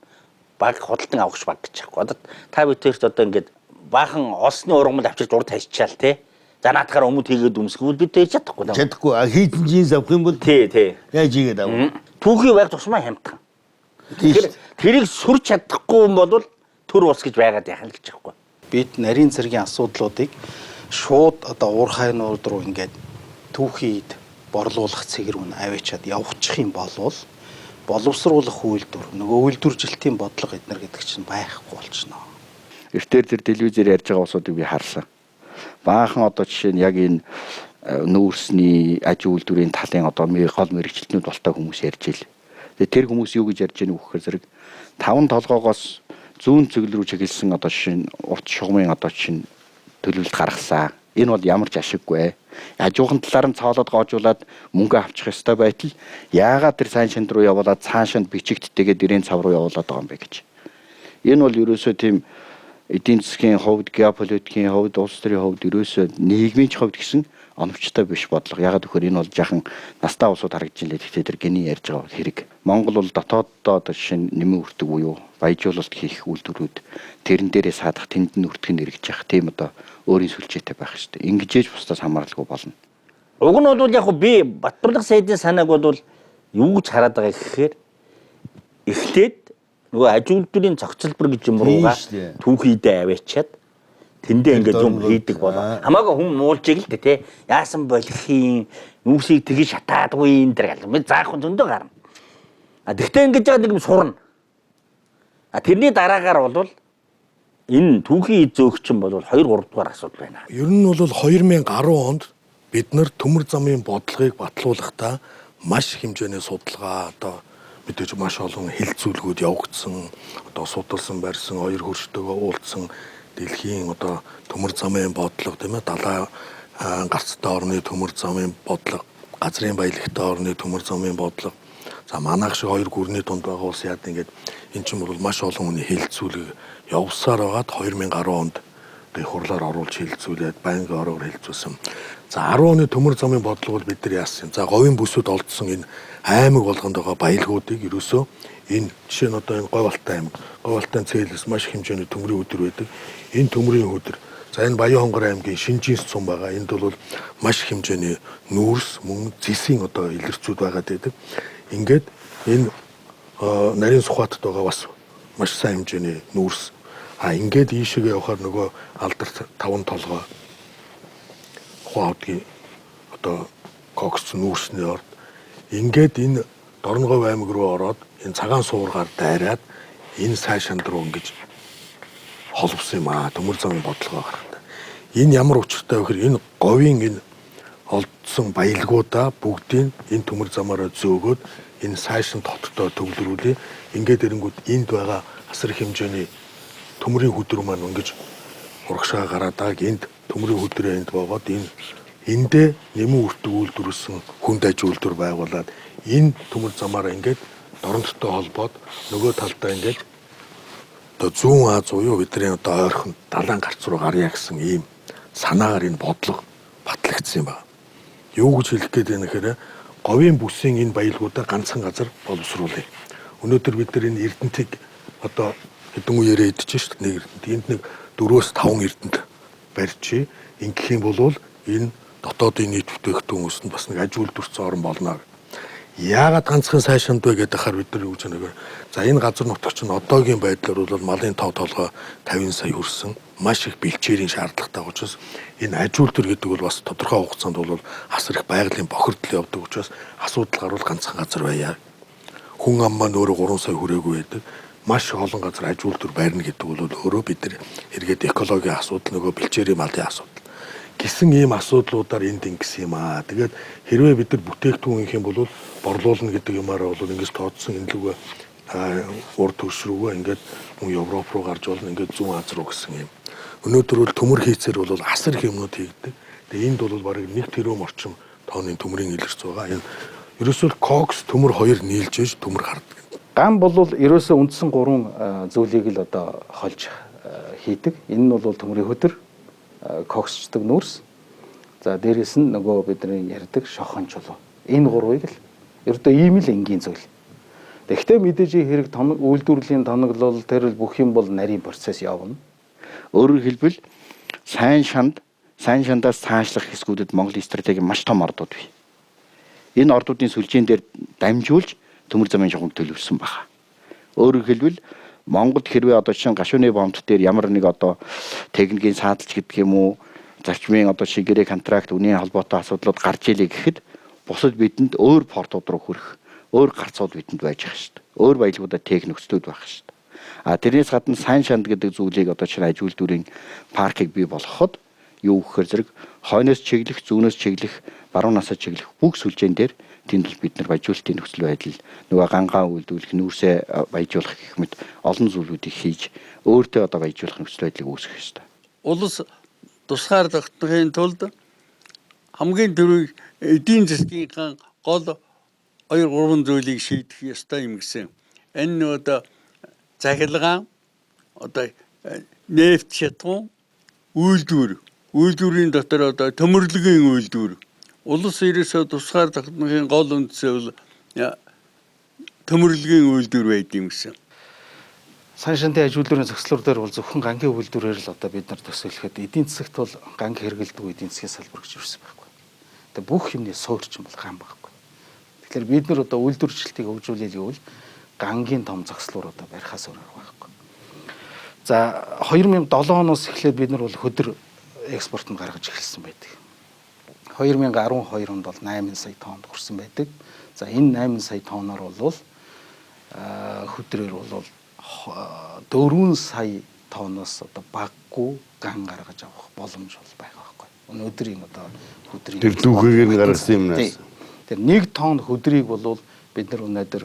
баг худалдан авахч баг гэж яахгүй. Одоо та бүдээрт одоо ингээд баахан олсны ургамал авчирч урд хайчаал те. За наадахаар өмд хийгээд өмсгөл бид хийж чадахгүй. Чадахгүй. Хийдэн жинс авах юм бол тий. Яаж хийгээд авах? Түүхийн байх тусмаа хямдхан. Тэгэхээр тэрийг сүрч чадахгүй юм бол төр ус гэж байгаад яхаа л гэж яахгүй. Бид нарийн цэргийн асуудлуудыг шууд одоо уурхай нурд руу ингээд түүхийд борлуулах цэгэр үн аваачаад явуучих юм бол боловсруулах үйлдвэр нөгөө үйлдвэржилтийн бодлого эднэр гэдэг чинь байхгүй болчихно. Эртээр тэр телевизээр ярьж байгаа усуудыг би харсан. Баахан одоо жишээ нь яг энэ нүүрсний аж үйлдвэрийн талын одоо гол мэрэгчлэтнүүд болтой хүмүүс ярьж ил. Тэгээ тэр хүмүүс юу гэж ярьж байгааг вөхөр зэрэг 5 толгоогоос зүүн цэгэл рүү чиглэсэн одоо жишээ нь урт шугамын одоо жишээ нь төлөвлөлт гаргасан. Энэ бол ямар ч ашиггүй. Ажуухан талаар нь цоолоод гоожуулаад мөнгө авчих ёстой байтал яагаад тэр сайн шинд руу явуулаад цаашаа бичигдтэйгээд дэрийн цав руу явуулаад байгаа юм бэ гэж. Энэ бол ерөөсөө тийм эдийн засгийн хувьд, геополитикийн хувьд, улс төрийн хувьд ерөөсөө нийгмийн хувьд гэсэн оновчтой биш бодлого. Ягаад гэвэл энэ бол жаахан настаа улсууд харагдаж илээ. Тэгэхээр тэр гений ярьж байгаа хэрэг. Монгол бол дотооддоо одоо жишээ нь нэмэн үрдэг буюу баяжуулалт хийх үйлдвэрүүд тэрэн дээрээ саадах тэнд нь үрдэх нь эргэж явах тийм одоо өөрийн сүлжээтэй байх хэрэгтэй. Ингэжээж бусдаас хамааралгүй болно. Уг нь бол яг би Батбарлаг сайдын санааг бол юу гэж хараад байгаа гэхээр эхлээд нөгөө аж үйлдвэрийн зохицолбор гэж юм руугаа түүхийдээ аваачаад тэндээ ингээд юм хийдэг болоо. Хамаагүй хүн муулжиг л дээ те. Яасан болох юм нүсийг тгий шатаадгүй энэ төр гал. Би заах хүн зөндөө гарна. Тэгтээ ингэж яагаад нэг юм сурна. Тэрний дараагаар бол энэ түүхийн зөөгчин бол 2 3 дугаар асуудал байна. Ер нь бол 2010 онд бид нар төмөр замын бодлогыг батлуулахдаа маш хэмжээний судалгаа одоо мэдээж маш олон хэлцүүлгүүд явагдсан, одоо судалсан барьсан, хоёр хөрштөөгөө уулзсан дэлхийн одоо төмөр замын бодлого тийм ээ далай гарцтай орны төмөр замын бодлого, газрын баялагтай орны төмөр замын бодлого. За манайх шиг хоёр гүрний дунд байгаа улс яад ингээд эн чинь бол маш олон хүний хэлцүүлэг явсаар байгаад 2010 онд хурлаар оруулж хэлцүүлээд банк ороор хэлцүүлсэн. За 10 оны төмөр замын бодлого бол бид нар яасан. За говийн бүсүүд олдсон энэ аймаг болгонд байгаа баялагуудыг ерөөсөө энэ жишээ нь одоо энэ Говьалтай аймаг, Говьалтай цээлс маш хэмжээний төмрийн өдөр байдаг. Энэ төмрийн өдөр. За энэ Баян-Хонгор аймгийн Шинжинс цум байгаа. Энд бол маш хэмжээний нүүрс, мөн зэсийн одоо илэрцүүд байгаад байдаг. Ингээд энэ нарийн Сүхбаатад байгаа бас маш сайн хэмжээний нүүрс. Ингээд ийшээгээ явахаар нөгөө алдарт 5 толгой Ухаан хотгийн одоо кокс нүүрсний орд ингээд энэ Дорногов аймаг руу ороод энэ цагаан суургаар дайраад энэ сайшанд руу ингэж холбосон юм аа. Төмөр замын бодлогоо гаргахтаа. Энэ ямар учиртай вэ гэхээр энэ говийн энэ олдсон баялгуудаа бүгдийг энэ төмөр замаараа зөөгөөд энэ сайшин тоттоо төвлөрүүлээ. Ингээд эрэнгүүд энд байгаа асар их хэмжээний төмрийн хөдөр маань ингэж урагшаа гараадаг. Энд төмрийн хөдрөө энд боогод эндээ нэмэн үртэг үйлдвэрлэсэн хүнд аж үйлдвэр байгуулад энэ төмөр замаараа ингээд Доронттой холбоод нөгөө талдаа ингээд одоо зүүн Аз буюу бидний одоо ойрхон далайн гарц руу гарья гэсэн ийм санаагаар энэ бодлого батлагдсан юм байна. Юу гэж хэлэх гээд байна гэхээр говийн бүсийн энэ баялгуудаа ганцхан газар боловсруулъя. Өнөөдөр бид нар энэ Эрдэнтийг одоо хэдэн үеэрээ идэж шít нэг энд нэг 4-5 Эрдэнэт барьж ингэх юм бол энэ дотоодын нийт бүтээгдэхүүн өсөнд бас нэг аж үйлдвэрцэн орн болно. Яагаад ганцхан сайшанд вэ гэдэг ахаар бид нар юу гэж нэгээр. За энэ газар нутагч нь одоогийн байдлаар бол малын тоо толгой 50 сая хүрсэн. Маш их бэлчээрийн шаардлагатай учраас энэ аж үйлдвэр гэдэг бол бас тодорхой хугацаанд бол асар их байгалийн бохирдол явдаг учраас асуудал гарвал ганцхан газар байя. Хүн ам маань өөрөө 3 сая хүрээгүй байдаг. Маш олон газар аж үйлдвэр байрна гэдэг бол өөрөө бид нар эргээд экологийн асуудал нөгөө бэлчээрийн малын асуудал гэсэн ийм асуудлуудаар энд ингэсэн юм аа. Тэгээд хэрвээ бид нар бүтээгдэхүүн гэх юм бол борлуулна гэдэг юмараа бол ингэж тооцсон энэ лүгэ урд төрш рүүгээ ингээд мөн Европ руу гарч болно ингээд зүүн Аз руу гэсэн юм. Өнөөдөр бол төмөр хийцээр бол асар их юмнууд хийгдэг. Тэгээд энд бол бараг 1 тэрбум орчим тонны төмрийн илэрч байгаа. Энэ ерөөсөө кокс төмөр хоёр нийлж иж төмөр гардаг. Ган бол ерөөсөө үндсэн 3 зүйлийг л одоо холж хийдэг. Энэ нь бол төмрийн хөдөр, коксчдаг нүүрс. За дээрэс нь нөгөө бидний ярьдаг шохон чулуу. Энэ 3-ыг л ердөө ийм л энгийн зүйл. Тэгэхдээ мэдээж хэрэг үйлдвэрлэлийн тоноглол тэр бүх юм бол нарийн процесс явна. Өөрөөр хэлбэл сайн шандаас цаашлах хэсгүүдэд Монголын стратеги маш том ордууд бий. Энэ ордуудын сүлжээн дээр дамжуулж төмөр замын шугамд төлөвлөсөн байна. Өөрөөр хэлбэл Монголд хэрвээ одоо чинь гашууны бомбт дээр ямар нэг одоо техникийн сааталж гэдэг юм уу, зарчмын одоо шигээрээ контракт үнийн холбоотой асуудлууд гарч ийлээ гэхэд бусад бидэнд өөр портууд руу хүрэх, өөр гарцууд бидэнд байж байгаа шүү дээ. Өөр баялагуудаа техник нөхцлүүд байх шүү дээ. Тэрнээс гадна сайн шанд гэдэг зүйлийг одоо чинь аж үйлдвэрийн паркийг бий болгоход юу гэхээр зэрэг хойноос чиглэх, зүүнөөс чиглэх, баруун насаа чиглэх бүх сүлжээн дээр тэнд л бид нар баяжуулалтын нөхцөл байдал нөгөө гангаа үйлдвэрлэх, нүүрсээ баяжуулах гэх мэт олон зүйлүүдийг хийж өөртөө одоо баяжуулах нөхцөл байдлыг үүсгэх ёстой. Улс тусгаар тогтнохын тулд хамгийн түрүүнд эдийн засгийн гол 2-3 зүйлийг шийдэх ёстой юм гэсэн. Энэ одоо цахилгаан, одоо нефт шатгуун, үйлдвэрийн дотор одоо төмөрлөгийн үйлдвэр. Улс ерөөсөө тусгаар тогтнохын гол үндсээ бол төмөрлөгийн үйлдвэр байд юм гэсэн. Сайн шантын аж үйлдвэрийн зохицлоор дээр бол зөвхөн гангийн үйлдвэрээр л одоо бид нар төсөөлөхэд эдийн засагт бол ганг хэрэгэлдэг эдийн засгийн салбар гэж юусэн байхгүй. Тэгээ бүх юмны суурьчин бол ган байхгүй. Тэгэхээр бид нар одоо үйлдвэрчлэлтийг хөгжүүлэх гэвэл гангийн том зохицлоор одоо барихаас өөр арга байхгүй. За 2007 оноос эхлээд бид нар бол хөдөр экспортод гаргаж эхэлсэн байдаг. 2012 онд бол 8 сая тоннд хүрсэн байдаг. За энэ 8 сая тонноор бол хөдрөөр бол 4 сая тонноос одоо баггүй ган гаргаж авах боломж бол байгаа байхгүй. Өнөөдрийн одоо хөдрийг тэр дүүхийг нь гаргасан юм наас. Тэр 1 тонн хөдрийг бол бид нар өнөөдөр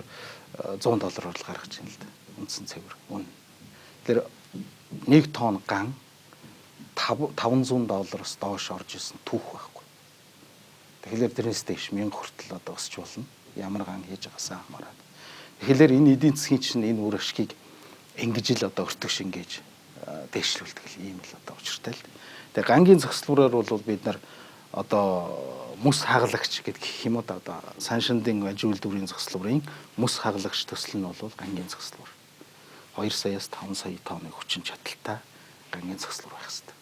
$100 гаргаж байна л да. Үндсэн цэвэр үн. Тэр 1 тонн ган $500 доош орж исэн түүх байхгүй. Тэгэхээр тэрнээс дэш 1000 хүртэл одоо өсч болно. Ямар ган хийж байгаасаа хамаарат. Тэгэхээр энэ эдийн засгийн чинь энэ үр ашгийг ингэж л одоо өртөг шингээж дэвшлүүлдэг ийм л одоо учиртай л. Тэгээ гангийн зохицлуулаар бол бид нар одоо мөс хагалагч гэдэг юм уу одоо сайн шандын аж үйлдвэрийн зохицлуулын мөс хагалагч төсөл нь бол гангийн зохицлуур. 2 саяас 5 сая тонны хүчин чадалтай гангийн зохицлуур байх хэрэгтэй.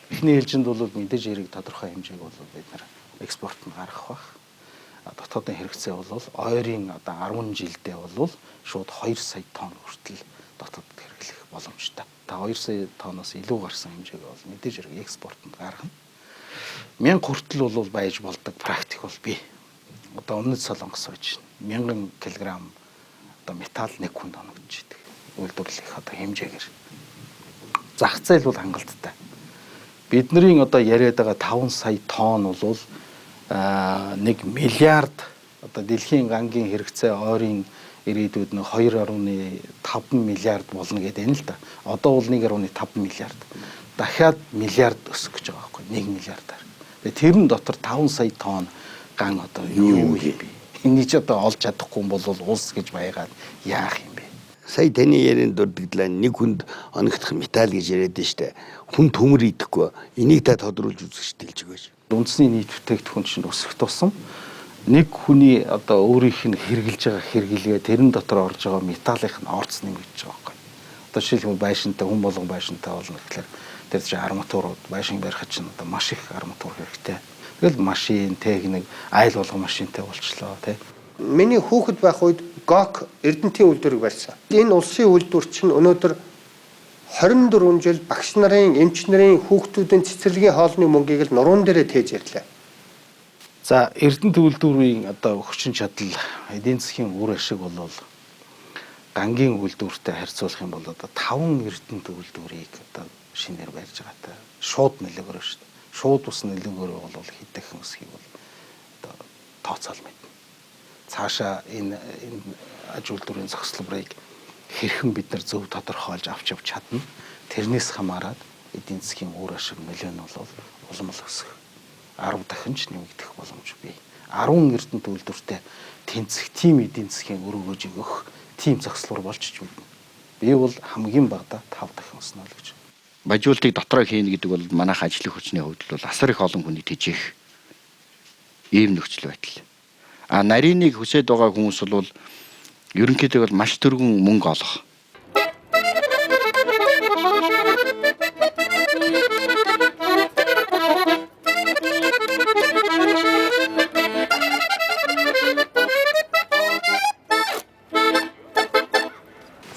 Эхний ээлжинд бол мэдээж хэрэг тодорхой хэмжээг бол бид нар экспортод гаргах бах. дотоодын хэрэгцээ бол ойрын одоо 10 жилдээ бол шууд 2 сая тонн хүртэл дотоодд хэрэглэх боломжтой. Та 2 сая тонноос илүү гарсан хэмжээг бол мэдээж хэрэг экспортод гаргана. 1000 хүртэл бол байж болдог практик бол бий. Одоо өмнөд Солонгос байж 1000 кг одоо металл 1 хүнд оногдож идэг. Үйлдвэрлэх одоо хэмжээгээр. Зах зээл бол хангалттай. Бидний одоо яриад байгаа 5 сая тонн бол 1 миллиард одоо дэлхийн гангийн хэрэгцээ ойрын ирээдүйд нэг 2.5 миллиард болно гэдэг юм л да. Одоо бол 1.5 миллиард. Дахиад миллиард өсөх гэж байгаа байхгүй 1 миллиардаар. Тэгээ тэрэн дотор 5 сая тонн ган одоо юу юм бэ? Энийг ч одоо олж чадахгүй бол улс гэж баягаад яах юм бэ? Сая таны ярианд дурдглаа 1 хүнд оногдох металл гэж яриад нь штэ. Хүн төмөр идэхгүй. Энийг та тодруулж үзэх штэлж өгөөч. Үндэсний нийт бүтээгдэхүүн чинь өсөх тусам нэг хүний одоо өөрийнх нь хэрэгжилж байгаа хэрэглээ тэрэн дотор орж байгаа металлынх нь орц нэмэгдэж байгаа байхгүй. Одоо жишээлбэл байшинтай хүн болгон байшинтай болно гэхэлэр тэр чинь арматурууд байшин барихад чинь одоо маш их арматур хэрэгтэй. Тэгэл машин, техник, айл болгон машинтай болчлоо тий. Миний хүүхэд байх үед ГОК Эрдэнэтийн үйлдвэрийг барьсан. Энэ улсын үйлдвэр чинь өнөөдөр 24 жил багш нарын, эмч нарын, хүүхдүүдийн цэцэрлэгийн хоолны мөнгийг л нуруунд дээрээ тээж ирлээ. За Эрдэнэт үйлдвэрийн одоо хүчин чадал эдийн засгийн үр ашиг бол гангийн үйлдвэртэй харьцуулах юм бол одоо 5 Эрдэнэт үйлдвэрийг одоо шинээр барьж байгаатай шууд нөлөөгөөр шүү дээ. Шууд ус нөлөөгөөр бол хэдхэн өсгийг бол одоо тооцоол мэднэ. Цаашаа энэ аж үйлдвэрийн зохицолборыг хэрхэн бид нар зөв тодорхойлж авч явж чадна. Тэрнээс хамаарат эдийн засгийн үр ашиг нөлөө нь бол улам өсөх. 10 дахин ч нэмэгдэх боломж бий. 10 Эрдэнэт үйлдвэртэй тэнцэх тийм эдийн засгийн үр өгөөжийг өгөх тийм зохицолбор болж ч мэднэ. Би бол хамгийн багадаа 5 дахин өснө л гэж. Бажуултыг дотроо хийнэ гэдэг бол манайх ажлын хүчний хувьд бол асар их олон хүний тэжээх ийм нөхцөл байдал. Нарийныг хүсэж байгаа хүмүүс бол ерөнхийдөө бол маш түргэн мөнгө олох.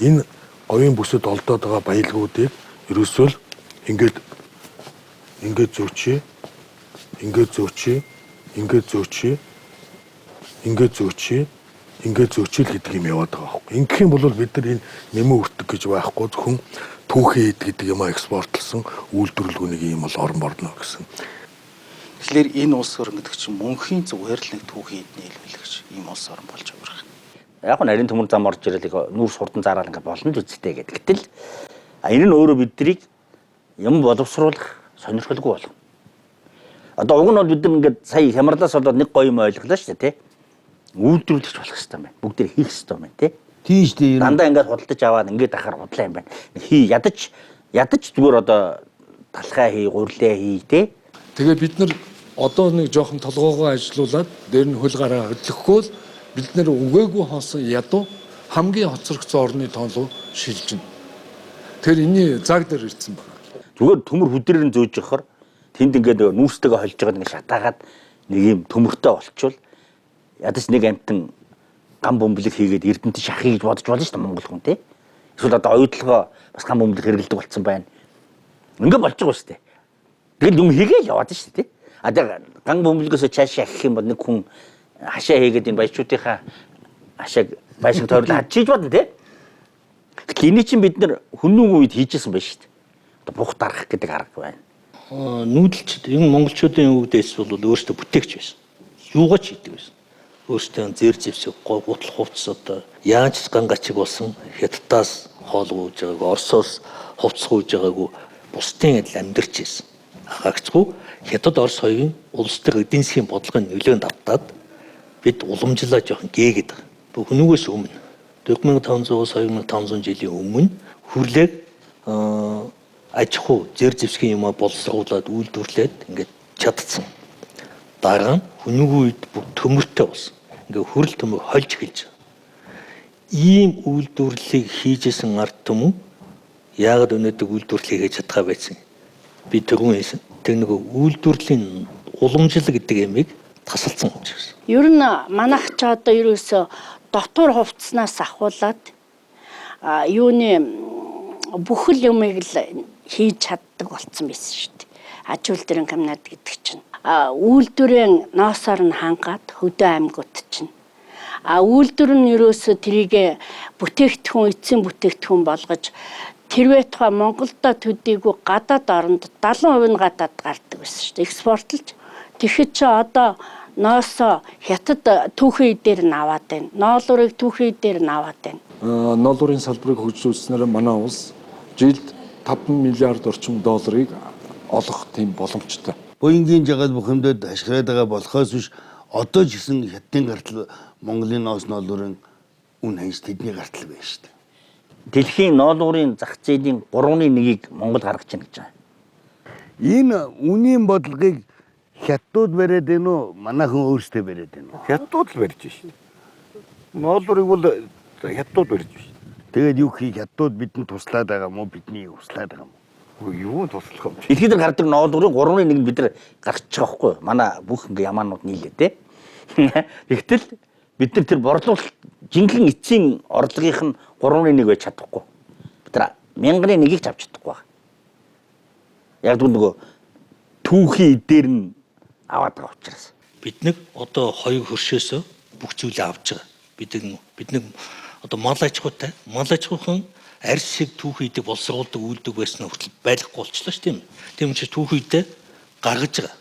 Энэ говийн бүсэд олдоод байгаа баялгуудыг ерөөсөө л ингээд зөөчий л гэдэг юм яваад байгаа байхгүй. Ингэх юм бол бид нар энэ нэмэн өртөг гэж байхгүй зөвхөн түүхий ид гэдэг юм экспортлсон үйлдвэрлэгүүнийг юм бол орон борно гэсэн. Тэгэхээр энэ улс орн гэдэг чинь мөнхийн зүгээр л нэг түүхий идний илэрхийлэгч ийм улс орн болж байгаа юм. Яг нь нарийн төмөр зам орж ирэл нүүрс хурдан заараал ингээд болно л үсттэй гэдэг. Гэтэл энэ нь өөрөө биднийг юм боловсруулах сонирхолгүй болно. Одоо уг нь бол бид нар ингээд сая хямралаас болоод нэг гоё юм ойлголоо шүү дээ тий. Үйлдвэрлэж болох хэрэгтэй юм байна. Бүгд хийх хэрэгтэй юм байна тий. Тийм шүү дээ. Дандаа ингээд худалдаж аваад ингээд ахаар худлаа юм байна. Ядаж зүгээр одоо талхай хий, гурлаа хий тий. Тэгээ бид нар одоо нэг жоохон толгоогоо ажилуулад дээр нь хөл гараа хөдлөхгүй л бид нар үгээгүй хоосон ядуу хамгийн хоцрогдсон орны тоон руу шилжинэ. Тэр энэний заг дээр ирсэн байна. Зүгээр төмөр хүдрээр нь зөөж явахаар тэнд ингээд нүүрстэйгээ холж байгаа нэг шатаагаад нэг юм төмөртэй болчвол ядаж нэг амтан гам бөмбөлөг хийгээд Эрдэнэт шахъя гэж бодож болно шүү дээ монгол хүн тий. Эсвэл одоо оюутлогоо бас гам бөмбөлөг хэрэглэдэг болсон байна. Ингээд болж байгаа шүү дээ. Тэгэл юм хийгээл яваад шүү дээ тий. Гам бөмбөлгөөс цаашаа гэх юм бол нэг хүн хашаа хийгээд энэ баячуудынхаа хашааг байшин тойрлоо хажиж бодно тий. Эний чинь бид нар хүннүүг үед хийжсэн байж шүү дээ. Одоо бух дарах гэдэг арга байна. Нүүдэлчд энэ монголчуудын өвдөөс бол өөрсдөө бүтээгч байсан. Юугаа ч хийдэг байсан. Өөрсдөө зэр зэвсэг гутал хувцас одоо яаж гангачиг болсон Хятадаас хоол гүйж байгааг Оросоос хувцас гүйж байгаагүй бусдын адил амьдарч байсан. Хаагцгүй Хятад Орос хоёрын улс төр эдийн засгийн бодлогын нөлөөнд автаад бид уламжлаа жоохон гээгээд байгаа. Бүх хүнээс өмнө 2500-аас 2500 жилийн өмнө хүрлээг аж ахуй зэр зэвсгийн юм боловсруулад үйлдвэрлээд ингээд чадсан. Дараа нь хүнүүгийн үед бүх төмөртэй болсон. Ингээд хөрөл төмөр хольж эхэлж байгаа. Ийм үйлдвэрлэлийг хийжсэн ард түмэн яагаад өнөөдөр үйлдвэрлэлийг хийж чадгаа байсан? Би түрүүн хэлсэн. Тэр нэг үйлдвэрлэлийн уламжлал гэдэг ямиг тасалсан юм ч гэсэн. Ер нь манайх ч одоо ерөөсө дотор хувцснаас ахуулаад юуны бүхэл юмыг л хийж чаддаг болсон байсан шүү дээ. Аж үйлдвэрийн комбинат гэдэг чинь. Үйлдвэрийн ноосоор нь хангаад хөдөө аймагуд чинь. Үйлдвэр нь ерөөсө тэрийг бүтээгдэхүүн, эцсийн бүтээгдэхүүн болгож тэрвээ тухай Монголдо төдийгүй гадаад оронд 70% нь гадаад гардаг байсан шүү дээ. Экспортлж. Тэгэхэд чи одоо ноосо хятад түүхий дээр нь аваад байна. Ноолуурыг түүхий дээр нь аваад байна. Ноолуурын салбарыг хөгжүүлснээр манай улс жилд 5 миллиард орчим долларыг олох тийм боломжтой. Буянгийн жагаал бухимдад ашиглаад байгаа болохоос биш одоо ч гэсэн хятадын гартал Монголын ноос ноолуурын үн ханьж тэдний гартал байна шүү дээ. Дэлхийн ноолуурын зах зээлийн 3/1-ийг Монгол гаргаж байна гэж байна. Энэ үнийн бодлогыг хятадууд бариад байна уу? Манайхан өөрсдөө бариад байна уу? Хятадууд л барьж байна шүү дээ. Ноолуурыг бол хятадууд барьж байна. Тэгээд юу хийх хятадууд бидэнд туслаад байгаа мó бидний услаад байгаа мó? Юу туслах юм? Дэлхийд гардаг ноолуурын 3/1 бид нар гаргачих байгаа байхгүй юу? Манай бүх ингээ ямаанууд нийлээ те. Тэгтэл бид нар тэр борлуулалт жинхэнэ эцсийн орлогынх нь 3/1 байж чадахгүй. Бид нар 1000-1-ийг авч чадахгүй байна. Яг нөгөө түүхий дээр нь аваад байгаа учраас. Бид нэг одоо хоёрын хөршөөсөө бүх зүйлээ авч байгаа. Бид нэг одоо мал аж ахуйхан арьс шиг түүхийдээ боловсруулдаг үйлдвэр байсан хүртэл байхгүй болчихлоо шүү дээ. Тийм учраас түүхийдээ гаргаж байгаа.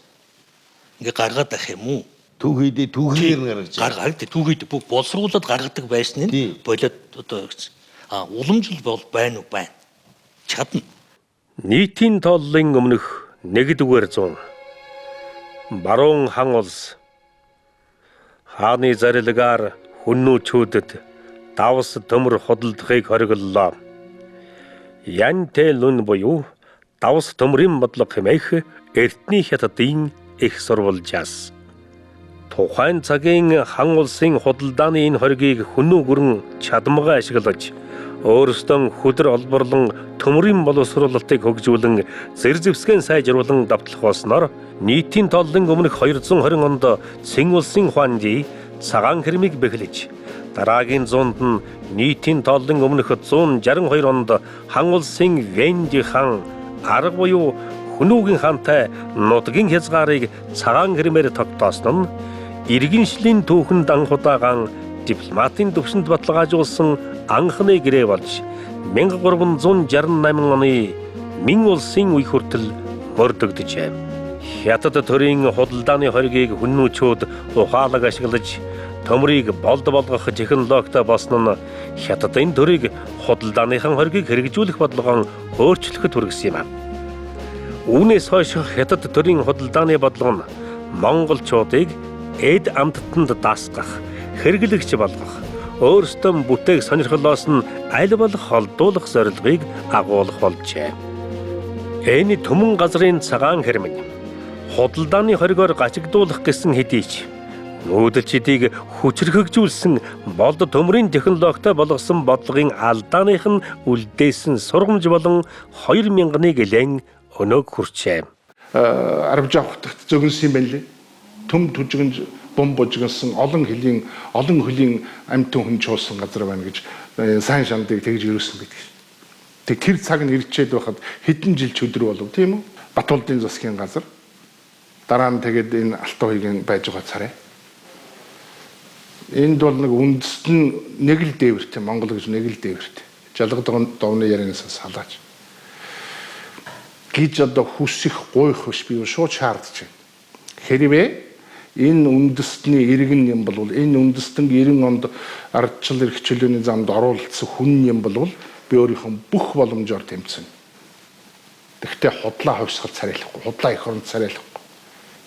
Ингээ гаргаад ах юм уу? Түүхийдээ түүхээр нь гаргаж байгаа. Түүхийдээ бүх боловсруулад гаргадаг байсан нь болоод одоо уламжлал бол байна уу байна. Чадна. Нийтийн тооллын өмнөх 1-р зуун баруун хан улс хааны зарилгаар хүннүүчүүдэд давс төмөр хөдөлдөхийг хориглолоо. Янтэй лүн буюу давс төмрийн бодлого хэмээх эртний хятадын их сурвалжаас тухайн цагийн хан улсын худалдааны энэ хоргийг хүннүү гүрэн чадамгаа ашиглаж өөрсдөө хөдөр олборлон төмрийн боловсруулалтыг хөгжүүлэн зэр зэвсгэн сайжруулан давтлах болсноор нийтийн тооллын өмнөх 220 онд Цэн улсын хуанди цагаан хэрмийг бэхлэж дараагийн зуунд нь нийтийн тооллын өмнөх 162 онд хан улсын Вэнди хаан арга буюу Хүнүүгийн хаантай нутгийн хязгаарыг цагаан хэрмээр тогтоосон нь иргэншлийн түүхэнд анх удаан дипломатын төвшөнд баталгаажуулсан анхны гэрээ болж 1368 оны Мин улсын үе хүртэл мөрдөгдөжээ. Хятад төрийн худалдааны хоргийг хүннүүчүүд ухаалаг ашиглаж төмрийг болд болгох технологитой болсон нь хятадын төрийг худалдааныхан хоргийг хэрэгжүүлэх бодлогоо өөрчлөхөд хүргэсэн юм. Үүнээс хойш хятад төрийн худалдааны бодлого нь монголчуудыг эд амттанд даасгах, хэрэглэгч болгох, өөрсдөө бүтээх сонирхлоос нь аль болох холдуулах зорилгыг агуулах болжээ. Энэ түмэн газрын цагаан хэрмэн худалдааны хоригоор гачигдуулах гэсэн хэдий ч нүүдэлчдийг хүчрхэгжүүлсэн болд төмрийн технологитой болгосон бодлогын алдааных нь үлдээсэн сургамж болон 2000-ыг лэн өнөөг хүрчээ. Арвж авахт зөгнсөн юм байна лээ. Төм түжигэн бом божигсон олон хөлийн амьтан хүн чуулсан газар байна гэж сайн шандыг тэгж юусэн байдаг. Тэг тэр цаг нь ирчээд байхад хэдэн жил чөдөр болов тийм үү? Батуулдын засгийн газар. Дараа нь тэгээд энэ Алтан хойгийн байж байгаа царай. Энд бол нэг үндэст нь нэг л дээвэртэй, Монгол гэж нэг л дээвэртэй. Жалгад довны ярианаас салааж. Гэж одоо хүсэх гойх биш би шууд шаардж байна. Хэрвээ энэ үндэстний иргэн юм бол энэ үндэстэн 90 онд ардчил эрх чөлөөний замд оруулсан хүн юм бол би өөрийнхөө бүх боломжоор тэмцэнэ. Тэгтээ худлаа ховсгол царайлахгүй, худлаа их оронд царайлахгүй.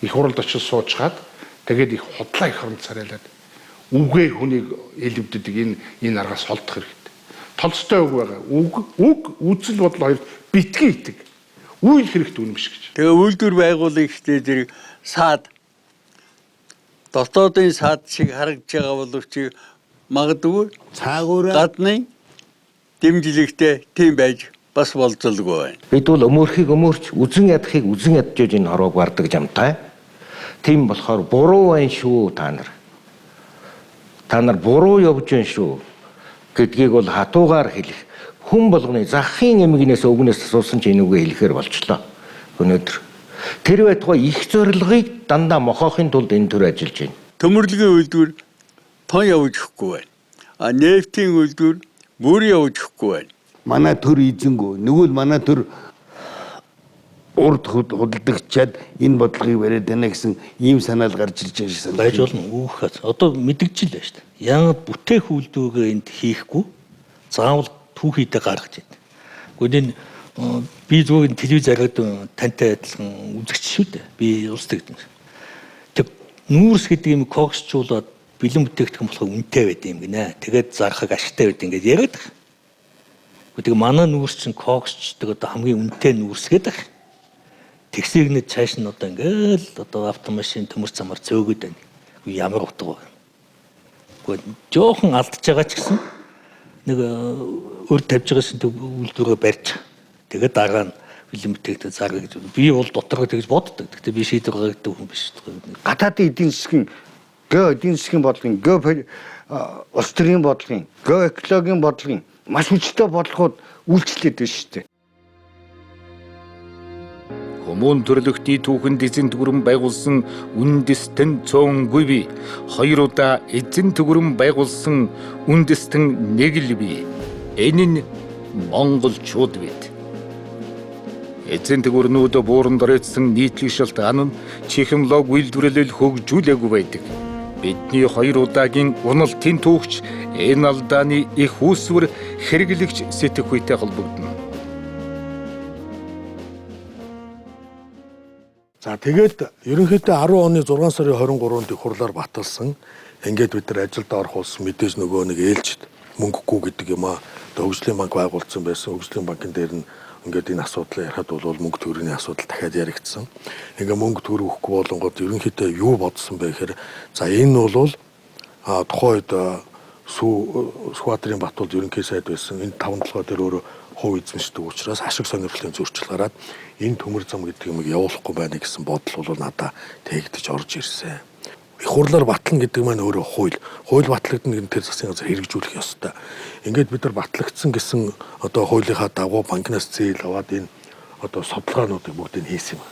Их хурлд очиж суучгаад тэгээд их худлаа их оронд царайлаад үгээр хүнийг элвдэдэг энэ аргаас холдох хэрэгтэй. Толстой үг байгаа. Үг үзэл бодол хоёр битгий итэг. Үйл хэрэгтэй үнэн биш гэж. Тэгээ үйлдвэр байгуулах гэхлээр зэрэг саад дотоодын саад шиг харагдж байгаа боловч магадгүй гадны дэмжлэгтэй тийм байж бас болцолгүй байна. Бид бол өмөөрхийг өмөөрч, үзэн ядахыг үзэн ядж энэ хорвоог бардаг жамтай. Тийм болохоор буруу байна шүү та нар. Та нар буруу явж байна шүү гэдгийг бол хатуугаар хэлэх. Хүн болгоны захын эмгэнээс өвгнөөс асуусан ч энэ үгээ хэлэхээр болчлоо. Өнөөдөр тэр байтугай их зорилгыг дандаа мохоохын тулд энэ төр ажиллаж байна. Төмөрлөгийн үйлдвэр тон явж өгөхгүй байна. Нефтийн үйлдвэр бүр явж өгөхгүй байна. Манай төр эзэнгөө нөгөө л манай төр урд худалдагчаад энэ бодлогыг бариад байна гэсэн ийм санаал гарч ирж байсан. Байж болно үхэхэд. Одоо мэдгэж л байна шүү дээ. Яагаад бүтээх үйлдвэргээ энд хийхгүй заавал түүхийдээ гаргаж байна. Гэхдээ энэ би зөвхөн телевиз хараад тантай адилхан үзэгч шүү дээ. Би улсдаг. Тэг нүүрс гэдэг юм коксчуулаад бэлэн бүтээгдэхүүн болохоо үнэтэй байд юм гинэ. Тэгээд зархаг ашигтай байд ингээд яриад байгаа. Гэхдээ манай нүүрс чинь коксчдаг одоо хамгийн үнэтэй нүүрс гэдэг. Тэгсэгнэд цааш нь одоо ингээл одоо автомашин төмөр замаар зөөгöd байна. Ямар утга байна. Гэхдээ жоохон алдж байгаа ч гэсэн нэг өр тавьж байгаас үйлдвэрээ барьж тэгээд дараа нь бэлэн бүтээгдэхүүн зарга гэж би бол дотороо тэгж боддог. Гэхдээ би шийдвэр гаргадаг хүн биш. Гадаадын эдийн засгийн эдийн засгийн бодлогын улс төрийн бодлогын экологийн бодлогын маш хүчтэй бодлогууд үйлчлээд байна шүү дээ. Хүмүүн төрлөختний түүхэнд эзэн төгрөм байгуулсан үндэстэн цөөнгүй би. 2 удаа эзэн төгрөм байгуулсан үндэстэн нэг л би. Энэ нь монголчууд бид. Эзэн төгрөнүүд бууран дөрөөдсөн нийтлэг шалтгаан нь технологи үйлдвэрлэл хөгжүүлээгүй байдаг. Бидний 2 удаагийн уналтын түүхч энэ алдааны их үүсвэр хэрэглэгч сэтгэхүйтэй холбогдно. За тэгээд ерөнхийдөө 10 оны 6 сарын 23-нд хурлаар баталсан. Ингээд бид нар ажилд орох болсон мэдээж нөгөө нэг ээлжид мөнгөгүй гэдэг юм аа. Хөгжлийн банк байгуулсан байсан. Хөгжлийн банкын дээр нь ингээд энэ асуудлыг ярихад бол мөнгө төгрөгийн асуудал дахиад яригдсан. Ингээ мөнгө төгрөг өгөхгүй болонгод ерөнхийдөө юу бодсон бэ гэхээр за энэ бол тухайд Сүхбаатарын Батболд ерөнхий сайд байсан. Энэ 5 толгой дээр өөрөө хувь эзэмшдэг учраас ашиг сонирхлын зөрчил гараад энэ төмөр зам гэдэг юмыг явуулахгүй байна гэсэн бодол бол надад тээгдэж орж ирсэн. Их хурлаар батлана гэдэг маань өөрөө хууль батлагдана гэдэг тэр засгийн газар хэрэгжүүлэх ёстой. Ингээд бид нар батлагдсан гэсэн одоо хуулийнхаа дагуу банкнаас зээл аваад энэ одоо судалгаануудыг бүгдийг хийсэн юм.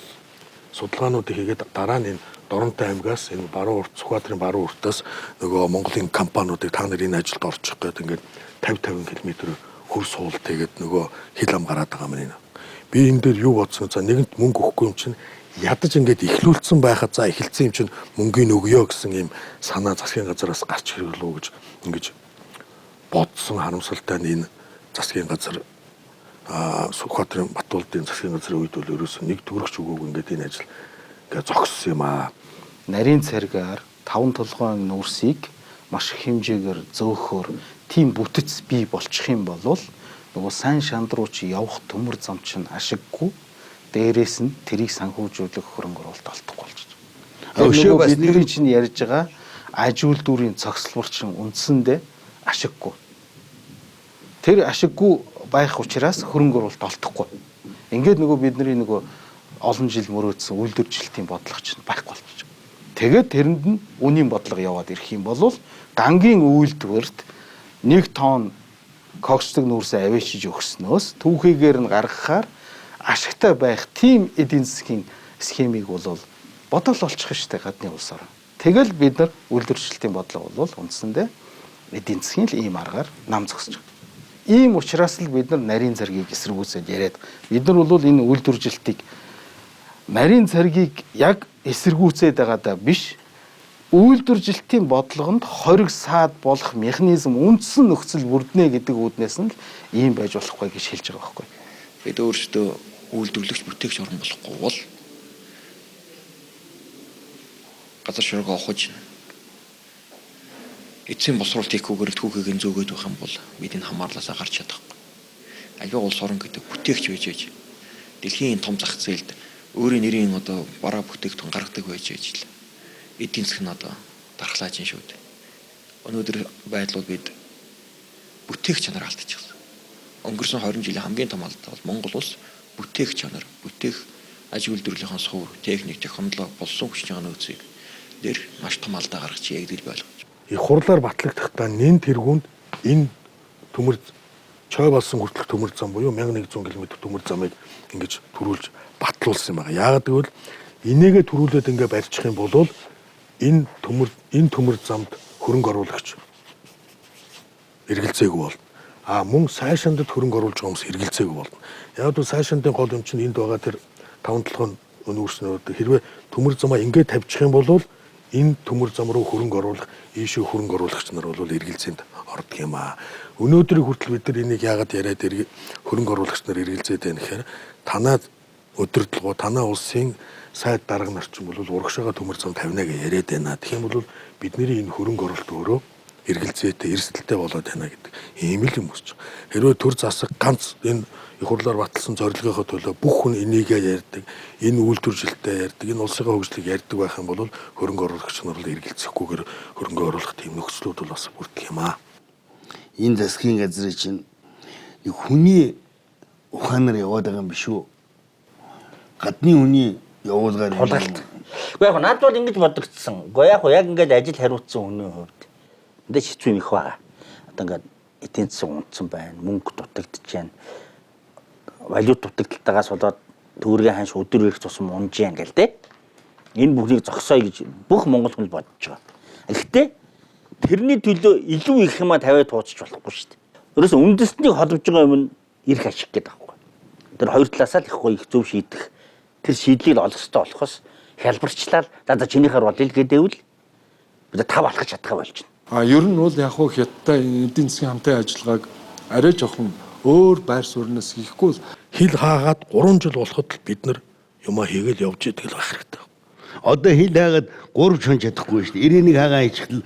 Судалгаануудыг хийгээд дараа нь энэ Доронтой аймгаас энэ баруун урт Сүхбаатарын баруун уртаас нөгөө Монголын компаниудыг та нар энэ ажилд орчих гээд ингээд 50 км хөр суул тэгээд нөгөө хил ам гараад байгаа юм. Би энэ дээр юу бодсон за нэгэнт мөнгө өгөхгүй юм чинь ядаж ингээд ихлүүлсэн байхад за эхэлсэн юм чинь мөнгөний өгөө гэсэн юм санаа засгийн газараас гарч ирлээ гэж ингэж бодсон харамсалтай нь энэ засгийн газар Сүхбаатарын Батболдын засгийн газрын үед бол ерөөсөө нэг төгрөгч өгөөгүй ингээд энэ ажил ингээд зогссон юм аа. Нарийн царгаар 5 толгойн нүүрсийг маш их хэмжээгээр зөөхөөр тийм бүтэц бий болчих юм бол нөгөө сайн шандруу чи явах төмөр зам чинь ашиггүй дээрээс нь тэрийг санхүүжүүлэх хөрөнгө оруулалт олдохгүй болж байна. Бидний чинь ярьж байгаа аж үйлдвэрийн цогцлбор чинь үндсэндээ ашиггүй. Тэр ашиггүй байх учраас хөрөнгө оруулалт олдохгүй. Ингээд нөгөө бидний нөгөө олон жил мөрөөдсөн үйлдвэржилтийн бодлого чинь байхгүй болчих. Тэгээд тэрэнд нь үнийн бодлого яваад ирэх юм бол гангийн үйлдвэрт 1 тонн коксдог нүүрсээ авэчиж өгснөөс түүхийгээр нь гаргахаар ашигтай байх тийм эдийн засгийн схемийг бол бодол олчих штэ гадны улсаар. Тэгэл бид нар үйлдвэржилтийн бодлого бол үндсэндээ эдийн засгийн л ийм аргаар нам зогсож байгаа. Ийм учраас л бид нар нарийн царгийг эсэргүүцээд яриад бид нар бол энэ үйлдвэржилтийг нарийн царгийг яг эсэргүүцээд байгаадаа биш үйлдвэржилтийн бодлогонд хориг саад болох механизм үндсэн нөхцөл бүрднэ гэдэг үүднээс нь ийм байж болохгүй гэж хэлж байгаа байхгүй. Бид өөрсдөө үйлдвэрлэгч бүтээгч орн болохгүй бол газар шоргоо ухаж эцсийн боловсруулалт хийхгүйгээр түүхийг нь зөөгөөд байх юм бол бид энэ хамаарлаасаа гарч чадахгүй. Аливаа улс орн гэдэг бүтээгч байж дэлхийн том зах зээлд өөрийн нэрийн одоо бараа бүтээгдэхүүн гаргадаг байж л эдийн засаг нь одоо дархлааж ин шүү дээ. Өнөөдөр байдлууд бид бүтээх чанар алдчихсан. Өнгөрсөн 20 жилийн хамгийн том алдаа бол Монгол улс бүтээх чанар, бүтээх аж үйлдвэрлэлийн суур, техник, технологи болсон хүч чадал нөөцийг дээр маш том алдаа гаргаж ягдэл байлгаж. Их хурлаар батлагдахдаа нэн тэргуунд энэ төмөр чой болсон хүртэлх төмөр зам буюу 1100 км төмөр замыг ингэж төрүүлж батлуулсан юм байна. Яагаад гэвэл энийгээ төрүүлээд ингээ барьчих юм бол энэ төмөр замд хөрөнгө оруулагч эргэлзээгүй болно. Мөн сайшаандд хөрөнгө оруулж байгаа хүмүүс эргэлзээгүй болно. Яг л сайшаандын гол юм чинь энд байгаа тэр 5-7 өнөөрснөд хэрвээ төмөр замаа ингээ тавьчих юм бол энэ төмөр зам руу хөрөнгө оруулах, ийшээ хөрөнгө оруулагч нар бол эргэлзээнд ордог юм аа. Өнөөдрийн хүртэл бид нар энийг яагаад яриад хөрөнгө оруулагч нар эргэлзээд байна гэхээр танаа өдөртлгөө танаа улсын сайд дарга нар ч юм бол урагшаага төмөр зам тавина гэж яриад байна. Тэгэх юм бол бидний энэ хөрөнгө оруулалт өөрөө эргэлзээтэй, эрсдэлтэй болоод байна гэдэг ийм л юм өсч. Хэрвээ төр засаг ганц энэ их хурлаар баталсан зорилгынхоо төлөө бүх хүн энийгээ ярьдаг, энэ үйлдвэржилтээ ярьдаг, энэ улсынхаа хөгжлийг ярьдаг байх юм бол хөрөнгө оруулагч нар бол эргэлзэхгүйгээр хөрөнгө оруулах тийм нөхцлүүд бол бас бүрдэх юм аа. Энэ засгийн газрын чинь хүний ухаанаар яваад байгаа юм биш үү? Гадны хүний явуулгаар тулгалт. Уу яг наад бол ингэж бодогдсон. Уу яг ингэж ажил хариуцсан хүний хувьд эндээ хэцүү юм их байгаа. Одоо ингээд эдийн засаг унтсан байна, мөнгө дутагдж байна. Валют дутагдалтаагаас болоод төгрөгийн ханш өдөр ирэх тусам унж яан гэл тэ. Энэ бүхнийг зогсооё гэж бүх монгол хүн бодож байгаа. Гэхдээ тэрний төлөө илүү их юма тавиад туучих болохгүй шүү дээ. Ерөөсө үндэстнийг холбож байгаа юм нь эрх ашиг гэдэг байхгүй. Тэр хоёр талаасаа л их гоё их зөв шийдэх тэр шийдлийг олох хэрэгтэй болохоос хялбарчлал за чинийхэр бол илгээдэвэл бид тав алхаж чадхаа болж байна. Ер нь бол яг хөө хятадтай эдийн засгийн хамтын ажиллагааг арай жоохон өөр байр суурьнаас хийхгүй хил хаагаад 3 жил болоход л бид нар юмаа хийгээл явж идэг л байх хэрэгтэй. Одоо хил хаагаад 3 шон чадахгүй шүү дээ. 91 хагаа хийчихэл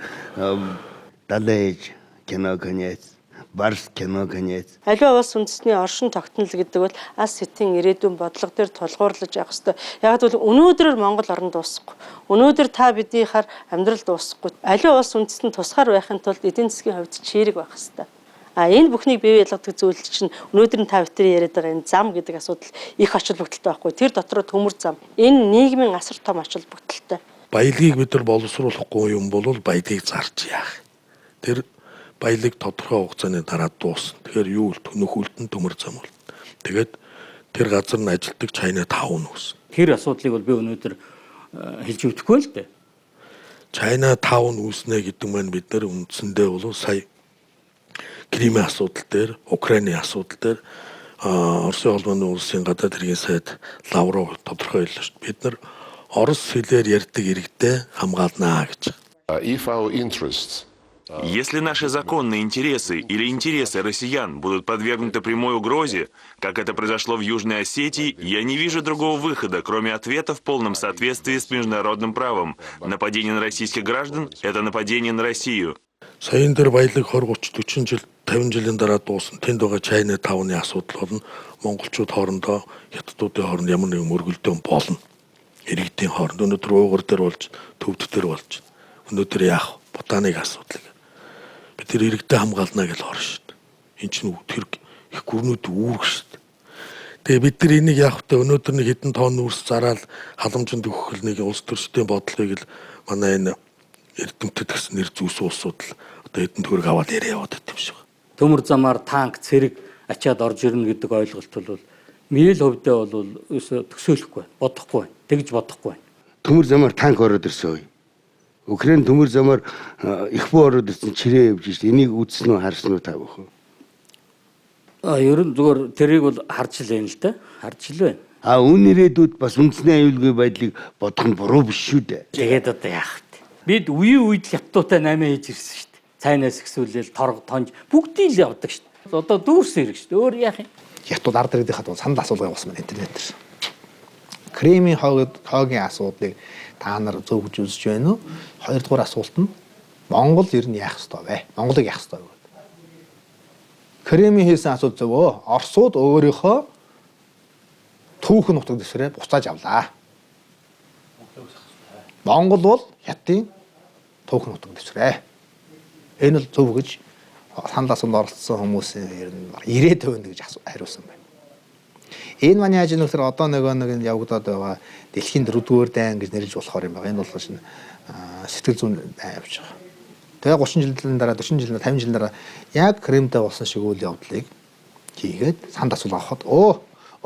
далайж кино конец, барс кино конец. Аливаа улс үндэстний оршин тогтнол гэдэг бол алс хэтийн ирээдүйн бодлого дээр тулгуурлаж явах хэрэгтэй. Яг бол өнөөдрөөр Монгол орн дуусахгүй. Өнөөдөр та бидийнхаар амьдрал дуусахгүй. Аливаа улс үндэстэн тусгаар байхын тулд эдийн засгийн хувьд чирэг байх хэрэгтэй. Энэ бүхнийг бий болгодог зүйл чинь өнөөдөр та бүхэн яриад байгаа энэ зам гэдэг асуудал их ач холбогдолтой байхгүй. Тэр дотроо төмөр зам. Энэ нийгмийн асар том ач холбогдолтой. Баялагийг бид нар боловсруулахгүй юм бол баялагийг зарж яах. Тэр баялаг тодорхой хугацааны дараа дуусна. Тэгэхээр юу л төнөх үлдэн төмөр зам бол. Тэгээд тэр газар нь ажилтдаг Чайна таун үүс. Тэр асуудлыг бол би өнөөдөр хэлж өгөхгүй л дээ. Чайна таун үүснэ гэдэг маань бид нар үндсэндээ бол сая Кримийн асуудал дээр, Украины асуудал дээр Оросын холбооны улсын гадаад хэргийн сайд Лавров тодорхой хэллээ шүү дээ. Бид нар орос хэлээр ярьдаг иргэдээ хамгаалнаа гэж. Если наши законные интересы или интересы россиян будут подвергнуты прямой угрозе, как это произошло в Южной Осетии, я не вижу другого выхода, кроме ответа в полном соответствии с международным правом. Нападение на российских граждан – это нападение на Россию. Саяын дээр баялаг 20-30-40 жил 50 жилийн дараа дуусна. Тэнд байгаа Чайна тавны асуудал болно. Монголчууд хоорондоо хятадуудын хооронд ямар нэгэн мөргөлдөөн болно. Иргэдийн хооронд өнөөдөр уугар дээр болж, төвд дээр болж. Өнөөдөр яах? Бутаныг асуудал. Бид тэр иргэдэд хамгаална гэж орно шүү дээ. Энд чинь тэр их гүрнүүд үүрэг шүү дээ. Тэгээ бид нар энийг яах вэ? Өнөөдөр нэг хэдэн тонн үрс зараад халамжинд өгөх нэг улс төрчдийн бодлогыг л манай энэ эрдэмтэд гэсэн нэр зүүс улсууд л одоо хэдэн төгрөг аваад яриа яваад байт юм шиг. Төмөр замаар танк, цэрэг ачаад орж ирнэ гэдэг ойлголт бол миний хувьдаа бол төсөөлөхгүй, бодохгүй, тэгж бодохгүй. Төмөр замаар танк ороод ирсэн үе. Украин төмөр замаар их боо ороод ирсэн чирээ явж шít. Энийг үзсэн үү, харсан уу та бүхэн? Ер нь зүгээр тэрийг бол харж л байна л да. Харж л байна. Үн ирээдүйд бас үндэсний аюулгүй байдлыг бодох нь буруу биш шүү дээ. Тэгээд одоо яах вэ? Бид үеийн үед хятадтай 8 хийж ирсэн шүү дээ. Цайнаас ихсүүлэл, торг, тонж бүгдийг л явдаг шүү дээ. Одоо дүүрсэн хэрэг шүү дээ. Өөр яах юм? Хятад ард ирээдийнхаа санал асуулгын ус маань интернет дээр. Кремийн хоогийн асуудлыг та нар зөв гэж үзэж байна уу? Хоёрдугаар асуулт нь Монгол ер нь яах ёстой вэ? Монголыг яах ёстой вэ? Кремийн хийсэн асуулт зөв өө. Оросууд өөрийнхөө түүхэн нутаг дэвсгэрээ буцааж авлаа. Монгол бол хятадын түүхэн нутаг дэвсгэрээ. Энэ л зөв гэж санал асуулт оролцсон хүмүүсийн ер нь 90% гэж хариулсан байна. Энэ маань яаж нөхөр одоо нэг явагдаад байгаа дэлхийн 4-р дайн гэж нэрлэж болохоор юм байна. Энэ бол шинэ сэтгэл зүйн дайн явж байгаа. Тэгээ 30 жилийн дараа 40 жилийн 50 жилийн дараа яг Кремтэй болсон шиг үйл явдлыг хийгээд санд асуулга авахад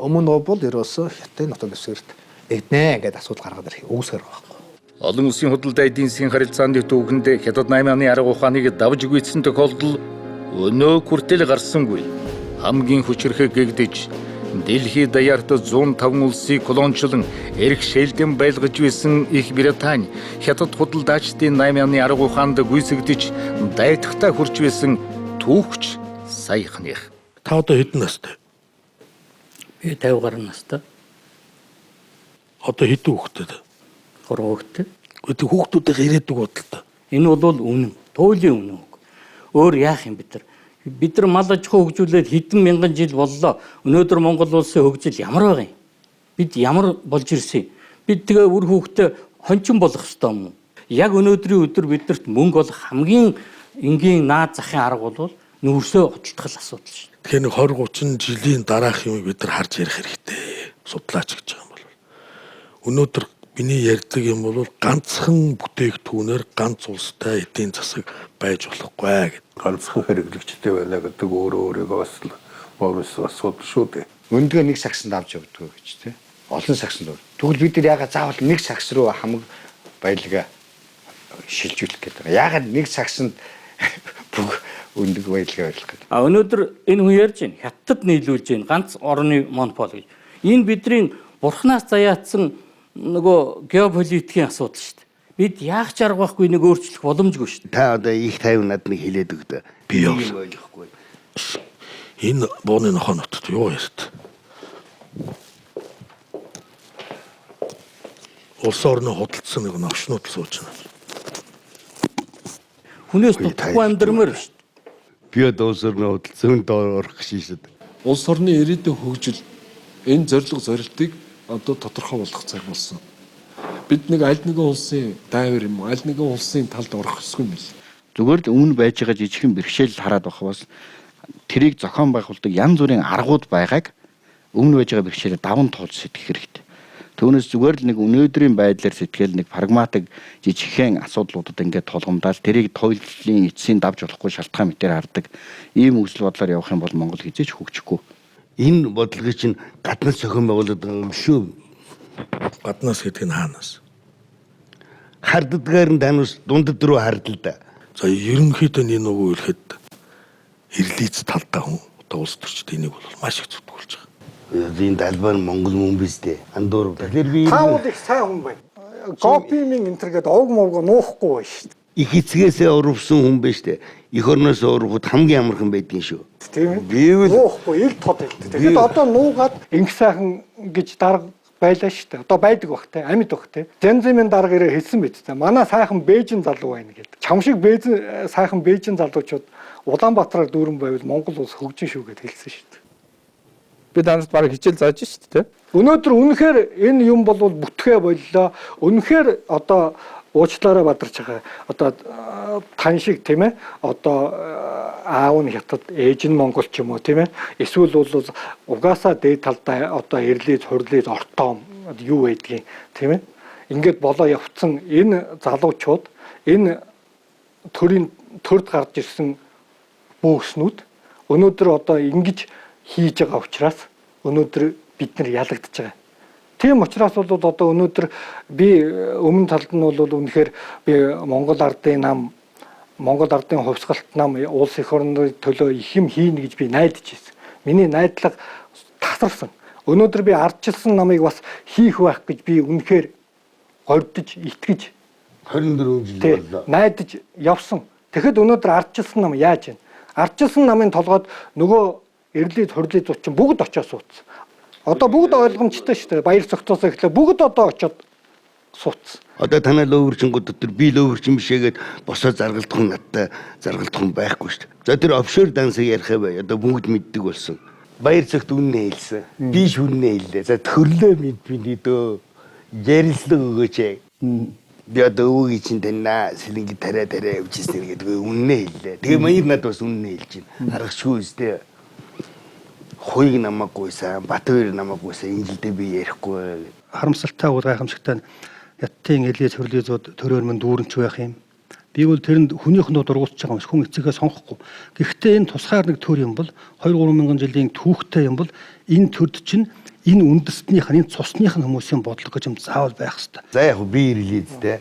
өмнө бол ерөөсөө хятадын нутаг дэвсгэрт нэгднэ гэдэг асуудал гаргаад ирэх үүсгэр байгаа. Олон улсын худалдаа эдийн засгийн харилцааны түүхэнд Хятад 8 оны арга ухааныг давж гүйцсэн тохиолдол өнөө хүртэл гарсангүй. Хамгийн хүчрэхэг гэгдэж Дэлхий даяарт 105 улсыг колоничлон эрх шээлдэн байлгаж байсан Их Британи Хятад худалдаачдын 8 оны арга ухаанд гүйцэгдэж дайтагтаа хүрч байсан түүхч саяхных. Та одоо хэдэн настай? Би 50 гаруй настай. Одоо хэдэн хүүхэдтэй? 3 хүүхэдтэй. Гэхдээ хүүхдүүдээ ирээдүг бодлоо. Энэ бол үнэн. Туйлын үнэн. Өөр яах юм бид нар? Бид нар мал аж ахуй хөгжүүлээд хэдэн мянган жил боллоо. Өнөөдөр Монгол улсын хөгжил ямар байгаа юм? Бид ямар болж ирсэн? Бид тэгээ үр хүүхдээ хончин болох ёстой юм уу? Яг өнөөдрийн өдөр бидэрт мөнгө олох хамгийн энгийн наад захын арга бол нүүрсөө хөдөлтгөл асуудал шүү дээ. Тэгэхээр нэг 20-30 жилийн дараах юм бид нар харж ярих хэрэгтэй. Судлаач гэж байгаа юм бол. Өнөөдөр миний ярьдаг юм бол ганцхан бүтээгдэхүүнээр ганц улстай эдийн засаг байж болохгүй гэдэг. Ганцхан хэрэглэгчтэй байна гэдэг өөрийгөө бас бомс асуудал шүү дээ. Өндгөө нэг сагсанд авч явдаг гэж тий. Олон сагсанд. Тэгвэл бид нар ягаад заавал нэг сагс руу хамаг баялгаа шилжүүлэх гэдэг. Ягаад нэг сагсанд бүх өндөг баялгаа байлгах гэдэг. Өнөөдөр энэ хүн ярьж байна. Хятад нийлүүлж байна. Ганц орны монопол гэж. Энэ бидний бурхнаас заяатсан нөгөө геополитикийн асуудал шүү дээ. Бид яах ч арга байхгүй нэг өөрчлөх боломжгүй шүү дээ. Та одоо их тайван надад хэлээд өгдөө. Би ойлгохгүй. Энэ бооны нохоо нутагт юу ярьд? Улс орны худалдсан нэг новшнууд сууж байна. Хүнээс дутхгүй амьдрмаар шүү дээ. Би одоо улс орны худалдсан доор орох шийшэд. Улс орны ирээдүйн хөгжил энэ зорилго зорилтыг одоо тодорхой болгох цаг болсон. Бид нэг аль нэгэн улсын дайвар юм, аль нэгэн улсын талд орох ёсгүй юм бэл. Зүгээр л өмнө байж байгаа жижигхэн бэрхшээл хараад байх бас тэрийг зохион байгуулдаг янз бүрийн аргууд байгааг өмнө байж байгаа бэрхшээлээ даван туулж сэтгэх хэрэгтэй. Түүнээс зүгээр л нэг өнөөдрийн байдлаар сэтгэл нэг прагматик жижигхэн асуудлуудад ингээд тулгамдаад тэрийг тойллын эцсийн давж болохгүй шалтгаан мэтээр хардаг ийм үйл бодлоор явах юм бол Монгол хизээч хөгжихгүй. Энэ бодлогыг чинь гаднаас зохион байгуулдаг юм шүү. Гаднаас гэдэг нь хаанаас? Харддгаар нь танаас дундад руу хардл да. За ерөнхийдөө энэ нөгөө хэлэхэд ирлиц талдаа хүн одоо улс төрчд энийг бол маш их зүтгүүлж байгаа. Энэ талбай нь Монгол мөн биз дээ. Андуур. Тэгэхээр би та бол их сайн хүн байна. Копимын энтергээд овг мовг нуухгүй байна шүү дээ. Их эцгээсээ урвсан хүн байна шүү дээ. Их орноос урвахад хамгийн амархан байдгийн шүү. Тийм ээ. Би бол нуухгүй ил тод байдаг. Тэгэхэд одоо нуугаад инх сайхан гэж дарга байлаа шүү дээ. Одоо байдаг бах те, амьд бах те. Зэнзэмийн дарга ирээ хэлсэн байт те. Манай сайхан Бээжин залуу байна гэдэг. Чам шиг сайхан Бээжин залуучууд Улаанбаатараар дүүрэн байвал Монгол улс хөгжин шүү гэд хэлсэн шүү дээ. Би данаас бараг хичээл зааж шүү дээ. Өнөөдөр үнэхээр энэ юм бол бүтгэ боллоо. Үнэхээр одоо уучлаарай бадарч байгаа. Одоо тань шиг тийм ээ. Одоо аав нь Хятад, ээж нь Монгол ч юм уу тийм ээ. Эсвэл бол угаасаа дээд талдаа одоо эрлээс, хурлээс ортоо юу байдгийг тийм ээ. Ингээд болоо явцсан энэ залуучууд энэ төрд гарч ирсэн бөөснүүд өнөөдөр одоо ингэж хийж байгаа учраас өнөөдөр бид нар ялагдчихж байгаа. Тийм учраас бол одоо өнөөдөр би өмнө талд нь бол үнэхээр би Монгол ардын хувьсгалт нам улс эх орны төлөө их юм хийнэ гэж би найдаж байсан. Миний найдлага тасарсан. Өнөөдөр би ардчилсан намыг бас хийх байх гэж би үнэхээр гордож, итгэж 24 жил боллоо. Найдаж явсан. Тэгэхэд өнөөдөр ардчилсан нам яаж вэ? Ардчилсан намын толгойд нөгөө эрлээд хурлын зуучин бүгд очиж суудсан. Одоо бүгд ойлгомжтой шүү дээ. Баяр цогцоос эхлээ бүгд одоо очиод суудсан. Одоо танай лөөвөрчингүүд дотор би лөөвөрчин бишээгээд босоо заргалдах хүн надтай заргалдах хүн байхгүй шүү дээ. За тэр офшор дансыг ярих бай. Одоо бүгд мэддэг болсон. Баяр цогт үннээ хэлсэн. Би шүннээ хэллээ. За төрлөө мэд биний дөө. Ярилцлага өгөөч. Би одоо өвөгийн чинь таньнаа сэлэнги тарай явчихсан гэдэг үннээ хэллээ. Тэгээ маяг надад бас үннээ хэлж байна. Аргагүй үстэй. хуйг намааггүйсэн, Батбаяр намааггүйсэн энэ жилдээ би ярихгүй. Харамсалтай уу гайхамшигтай яттын элиз хөрлөзүүд төрөөрмөн дүүрэнч байх юм. Би бол тэрэнд хүнийхнөө дургуутж байгаа юм шиг хүн эцэгээ сонгохгүй. Гэхдээ энэ тусгаар нэг төр юм бол 2-3 мянган жилийн түүхтэй юм бол энэ төрд чинь энэ үндэстнийх нь энэ цусных нь хүмүүсийн бодлого гэж юм заавал байх хэрэгтэй. За яг би ирлээдтэй.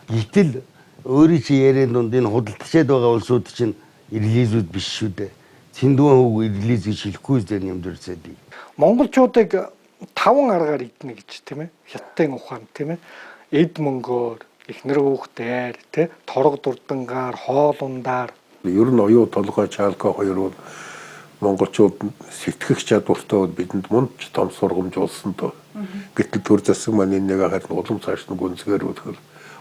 Гэтэл өөрийн чи яриад дунд энэ худалдачаад байгаа улсууд чинь ирлизүүд биш шүү дээ. Цэндүүн хөг ирлиз гэж хэлэхгүй зэрэг юм дурцаад. Монголчуудыг 5 аргаар идэнэ гэж тийм ээ. Хятадын ухаан тийм ээ. Эд мөнгөөр, эхнэр хүүхдээр, тий, торог дурдангаар, хоол ундаар. Ер нь оюу толгой чаалка хоёр бол монголчууд сэтгэх чадвартай бидэнд мунд том сургамж болсон тоо. Гэтэл төр засаг маань нэг харин улам цааш нь гүнзгээр өдгөл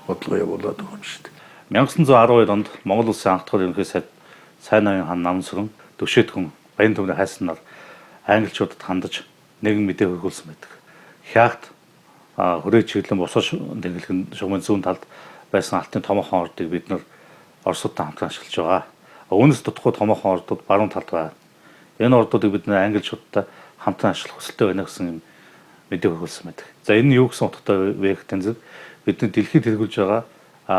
бодлого явуулаад байгаа юм шүү дээ. 1912 онд Монгол улсын анх дахь ерөнхий сайд Сайн ноён хаан Намсран Төвшөтгөн Баян төвний хайснаар англичуудад хандаж нэгэн мэдээ хөргүүлсэн байдаг. Хягт хүрээ чиглэн босоош тэнглэгэн шугамын зүүн талд байсан алтын томоохон ордыг бид нар Оросуудтай хамтран ашиглаж байгаа. Үүнээс дутхгүй томоохон ордууд баруун талд байгаа. Энэ ордуудыг бид нар англичуудтай хамтран ашиглах хүсэлтэй байна гэсэн мэдээ хөргүүлсэн байдаг. За энэ нь юу гэсэн утгатай вэ гэхтэн зэрэг бидний дэлхийд хэрэгжилж байгаа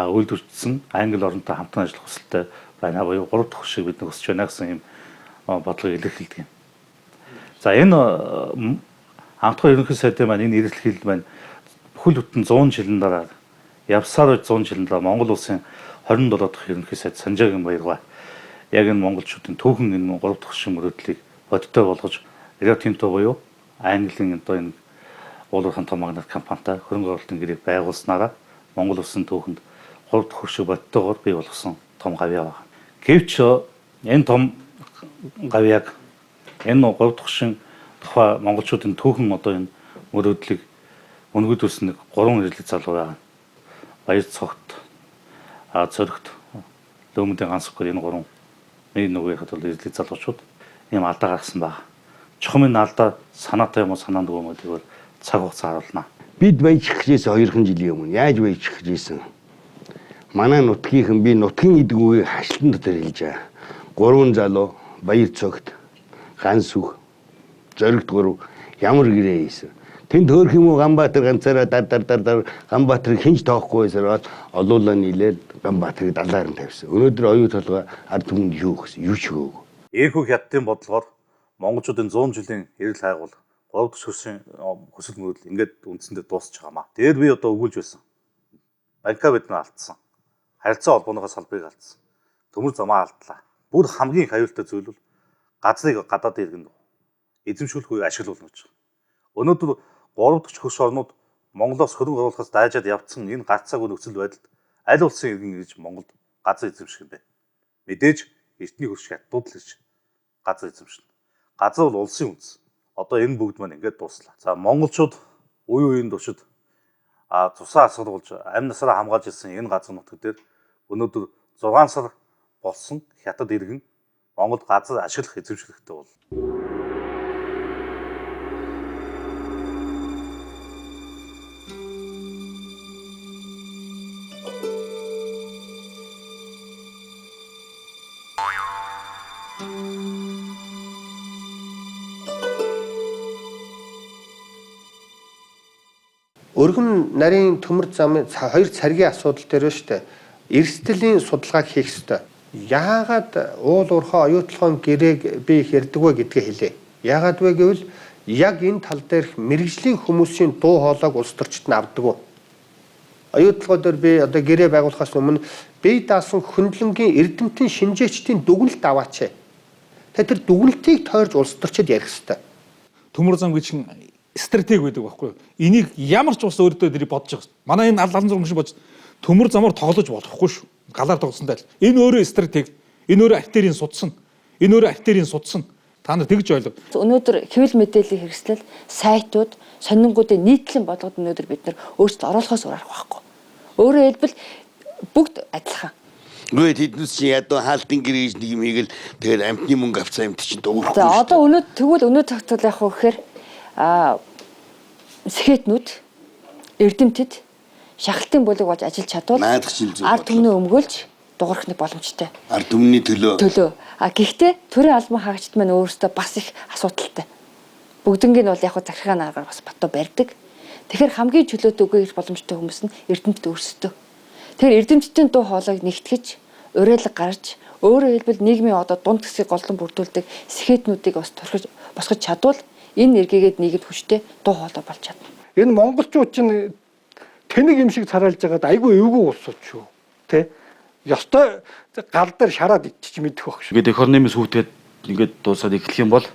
үйлдвэрчсэн англи оронтой хамтран ажиллах хүсэлтэй байна буюу 3 дахь шиг бид нар хүсэж байна гэсэн юм бодлогыг илэрхийлдэг юм. За энэ анх дахь ерөнхий сайдын маань энэ эрэлхийлэл маань бүхэл бүтэн 100 жилийн дараа явсаар 100 жилийн дараа Монгол улсын 27 дахь ерөнхий сайд Санжаагийн Баяргаа яг энэ монголчуудын түүхэн энэ 3 дахь шин мөрөөдлийг бодтой болгож Rio Tinto буюу Английн одоо энэ уулуурхан том магнат компанитай хөрөнгө оруулалтын гэрээ байгуулснараа Монгол улсын түүхэнд 3 дахь хөршиг бодтойгоор бий болгосон том гавьяа байна. Гэвч энэ том гавьяаг энэ 3 дахь шин тухай монголчуудын түүхэн одоо энэ мөрөөдлийг өнгөдүүлсэн нэг 3 ирлэг залуу байна. Баяр цогт, цоригт, Лөөмөдийн ганцхан энэ 3 нэг нүгээрхэд бол ирлэг залуучууд ийм алдаа гаргасан байна. Чухамын алдаа санаатай юм уу санаандгүй юм уу тэгвэл цаг хугацаа харуулна. Бид баяжих гэжсэн 2 жилийн өмнө яаж баяжих гэжсэн? Манай нутгийнхан би нутгийн гэдэг үгийг хашлтан дотор хэлж байгаа. 3 залуу баяр цогт, ганц сүх, зоригт 3 ямар гэрээ хийсэн. Тэнд хөөх юм уу Ганбаатар ганцаараа дар Ганбаатарыг хинж тоохгүй байсаар олуулаа нийлээд Ганбаатарыг далаар нь тавьсан. Өнөөдөр оюу толгой ард түмэнд юу гэсэн юу ч өгөөгүй. Eerхүү хятадын бодлогоор монголчуудын 100 жилийн эрэл хайгуул 3 дахь шүршийн хүсэл мөрөөдөл ингээд үндсэндээ дуусч байгаамаа. Дээр би одоо өгүүлж байсан. Банка бид нар алдсан. Харилцаа холбооныхоо салбарыг алдсан. Төмөр замаа алдлаа. Бүр хамгийн аюултай зүйл бол газрыг гадаад иргэн эзэмшүүлэх үе ашиглуулна гэж. Өнөөдөр 3 дахь хөрш орнууд Монголоос хөрөнгө оруулахаас дайжаад явцсан энэ гацаагүй нөхцөл байдалд аль улсын иргэн гэж Монголд газар эзэмших юм бэ? Мэдээж эртний хөрш хятадууд л гэж газар эзэмшнэ. Газар бол улсын үндэс. Одоо энэ бүгд маань ингээд дууслаа. За монголчууд үе үеийн туршид цусаа асгалуулж амь насаараа хамгаалж ирсэн энэ газар нутаг дээр өнөөдөр 6 сар болсон хятад иргэн Монголд газар ашиглах эзэмшлэхтэй бол. Өргөн нарийн төмөр замын 2 царгийн асуудал дээр шүү дээ. Эрсдэлийн судалгааг хийх ёстой. Яагаад уул уурхай оюутлогын гэрээг би хэрдэг вэ гэдгээ хэлье. Яагаад вэ гэвэл яг энэ тал дээрх мэрэгжлийн хүмүүсийн дуу хоолойг улс төрчид нь авдаг уу? Оюутлогоор би одоо гэрээ байгуулахаас өмнө бие даасан хөндлөнгийн эрдэмтэн шинжээчдийн дүгнэлт аваач. Тэр дүгнэлтийг тойрж улс төрчид ярих ёстой. Төмөр зам гэж стратеги байдаг байхгүй юу? Энийг ямар ч ус өөртөө дэрийг бодож байгаа. Манай энэ 76 шиг бодож төмөр замаар тоглож болохгүй шүү. Галаар тоглосонтой л. Энэ өөрөө стратеги. Энэ өөрөө артерийн судсан. Энэ өөрөө артерийн судсан. Та нар тэгж ойлго. Өнөөдөр хэвлэл мэдээллийн хэрэгслэл сайтууд, сонингуудын нийтлэн бодлогод өнөөдөр бид нар өөрсдөө оруулахаас өөр арга байхгүй. Өөрөөр хэлбэл бүгд адилхан. Гүйт хэднээс чи ядуу хаалтын гэрээж нэг юм хийгээл тэгээд амтны мөнгө авцаа юмт чинь дуурахгүй. За одоо өнөө цагтвал яг хөө гэхээр сэхэтнүүд эрдэмтэд шахалтын бүлэг болж ажиллаж чадвал ард түмнээ өмгөөлж дуурахны боломжтой. Ард түмний төлөө. Гэхдээ төрийн албан хаагчид маань өөрсдөө бас их асуудалтай. Бүгднийг нь бол яг захиргааны аргаар бас баттуу барьдаг. Тэгэхээр хамгийн чөлөөт үгүй их боломжтой хүмүүс нь эрдэмтэд өөрсдөө. Тэгэхээр эрдэмтдийн дуу хоолойг нэгтгэж, уриалга гаргаж, өөрөөр хэлбэл нийгмийн одоо дунд хэсгийг голлон бүрдүүлдэг сэхэтнүүдийг бас турхиж босгож чадвал энэ эргээгээд нийгэд хүчтэй дуу хоолой болж чадна. Энэ монголчууд чинь тэнэг юм шиг царайлж байгаад айгүй эвгүй улсууд шүү. Тэ? Ёстой гал дээр шараад ичиж мэдэх байх шүү. Ингээд эх орны нэмэс хүүтгээд ингээд дуусаад эхлэх юм бол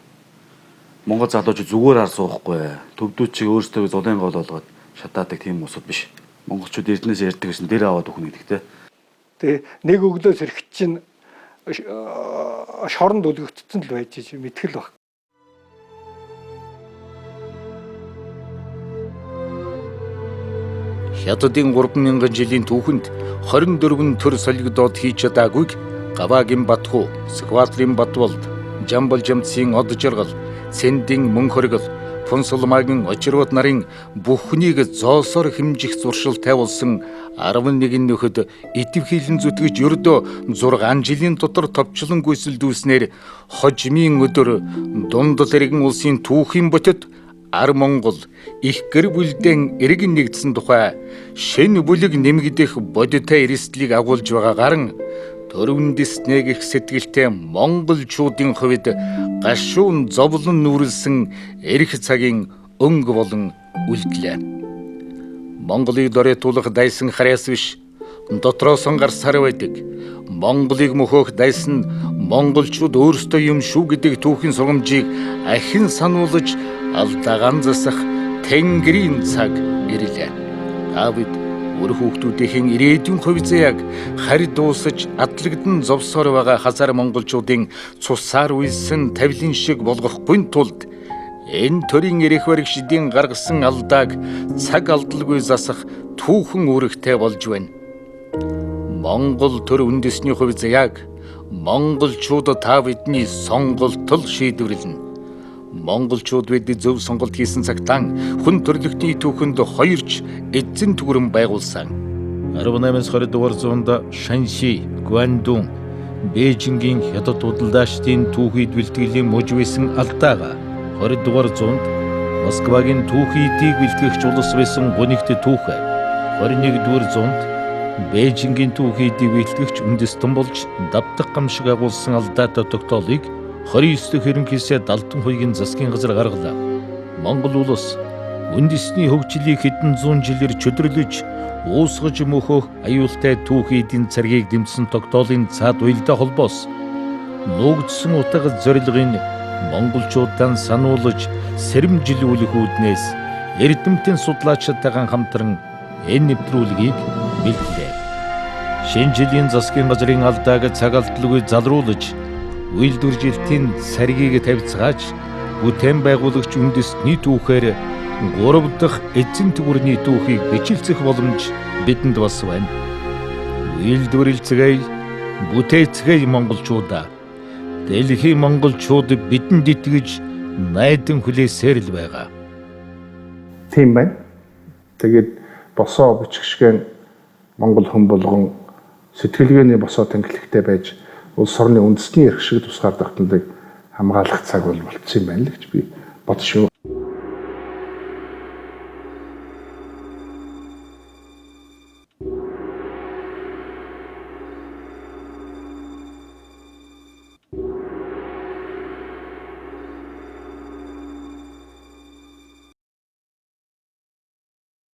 Монгол залуучууд зүгээр ар суухгүй. Төвдүүд чиг өөрсдөө зулын гол болгоод шатаадаг тийм усуд биш. Монголчууд эрдэнэс ярьдаг гэсэн дээр аваад өгнө гэдэг те. Тэгээ нэг өглөөс ирэхэд чинь шоронд өлгөгдсөн л байж мэдгэл баг. Хятадын 3000 жилийн түүхэнд 24 төр солигдоод хийж чадаагүйг Гаваагийн Батхуу, Скватрийн Батболд, Жамбал Жамцын од жаргал, Сэндийн мөн хоригл, Фунсулмаагийн очирууд нарын бүхнийг зоосоор хэмжих зуршил тавилсан 11 нөхөд идэвхийлэн зүтгэж ердөө 6 жилийн дотор товчлон гүйцэлдүүлснээр хожимын өдөр дунд тэрэгэн улсын түүхийн ботод Ар Монгол их гэр бүлдэн эргэн нэгдсэн тухай шин бүлэг нэмэгдэх бодиттой эрсдлийг агуулж байгаагаар төрөвндэснэ гэх сэтгэлтэй монголчуудын хувьд гашуун зовлон нүрэлсэн эрх цагийн өнгө болон үлдлээ. Монголыг дөрэтүүлэх дайсан хараас биш дотроос гарсаар байдаг. Монголыг мөхөх дайсан монголчууд өөрсдөө юм шүү гэдэг түүхийн сургамжийг ахин сануулж алдаагаан засах тэнгэрийн цаг ирлээ. Авид өөр хүүхдүүдийн ирээдүйн хувь заяаг харь дуусаж адлагдсан зовсоор байгаа хазар монголчуудын цусаар үйлсэн тавилын шиг болгохгүй тулд энэ төрийн эрх баригчдын гаргасан алдааг цаг алдалгүй засах түүхэн үүрэгтэй болж байна. Монгол төр үндэсний хувь заяаг монголчууд та бидний сонголтол шийдвэрлэнэ. Монголчууд бид зөв сонголт хийсэн цагтаа хүн төрлөختний түүхэнд хоёрч эзэн түгрэн байгуулсан. 18-20 дугаар зуунд Шанши, Гуандун, Бээжингийн хятад худалдаачдын түүхийд бэлтгэлийн мужи байсан алдаага 20 дугаар зуунд Москвагийн түүхийдийг бэлтгэгч улс байсан гунигт түүхэ 21 дугаар зуунд Бээжингийн түүхийдийг бэлтгэгч үндэстэн болж давтах гамшиг агуулсан алдаатай тогтоолыг 29 дэх ерөнхийдөө Далдан хуйгийн засгийн газар гаргалаа. Монгол улс үндэсний хөгжлийг хэдэн зуун жилээр чөдөрлөж уусгаж мөхөх аюултай түүхийдийн царгийг дэмжсэн тогтоолын цаад уялдаа холбоос нуугдсан утга зорилгын монголчуудаа сануулж сэрэмжилүүлэх үүднээс эрдэмтэн судлаачдтайгаа хамтран энэ нэвтрүүлгийг бэлтлээ. Шинэ жилийн засгийн газрын алдааг цаг алдалгүй залруулж үйлдвэржилтийн царгийг тавьцгааж бүтээн байгуулагч үндэстний түүхээр 3 дахь эзэн түвэрний түүхийг бичлцэх боломж бидэнд бас байна. Үйлдвэрлэлцгээе, бүтээцгээе монголчуудаа. Дэлхийн монголчууд бидэнд итгэж найдан хүлээсээр л байгаа. Тийм байна. Тэгээд босоо бичгшгэн монгол хүн болгон сэтгэлгээний босоо тэнглэгтэй байж улс орны үндэсний эрх шиг тусгаар тогтнолыг хамгаалах цаг бол болцсон юм байна л гэж би бодсон шүү.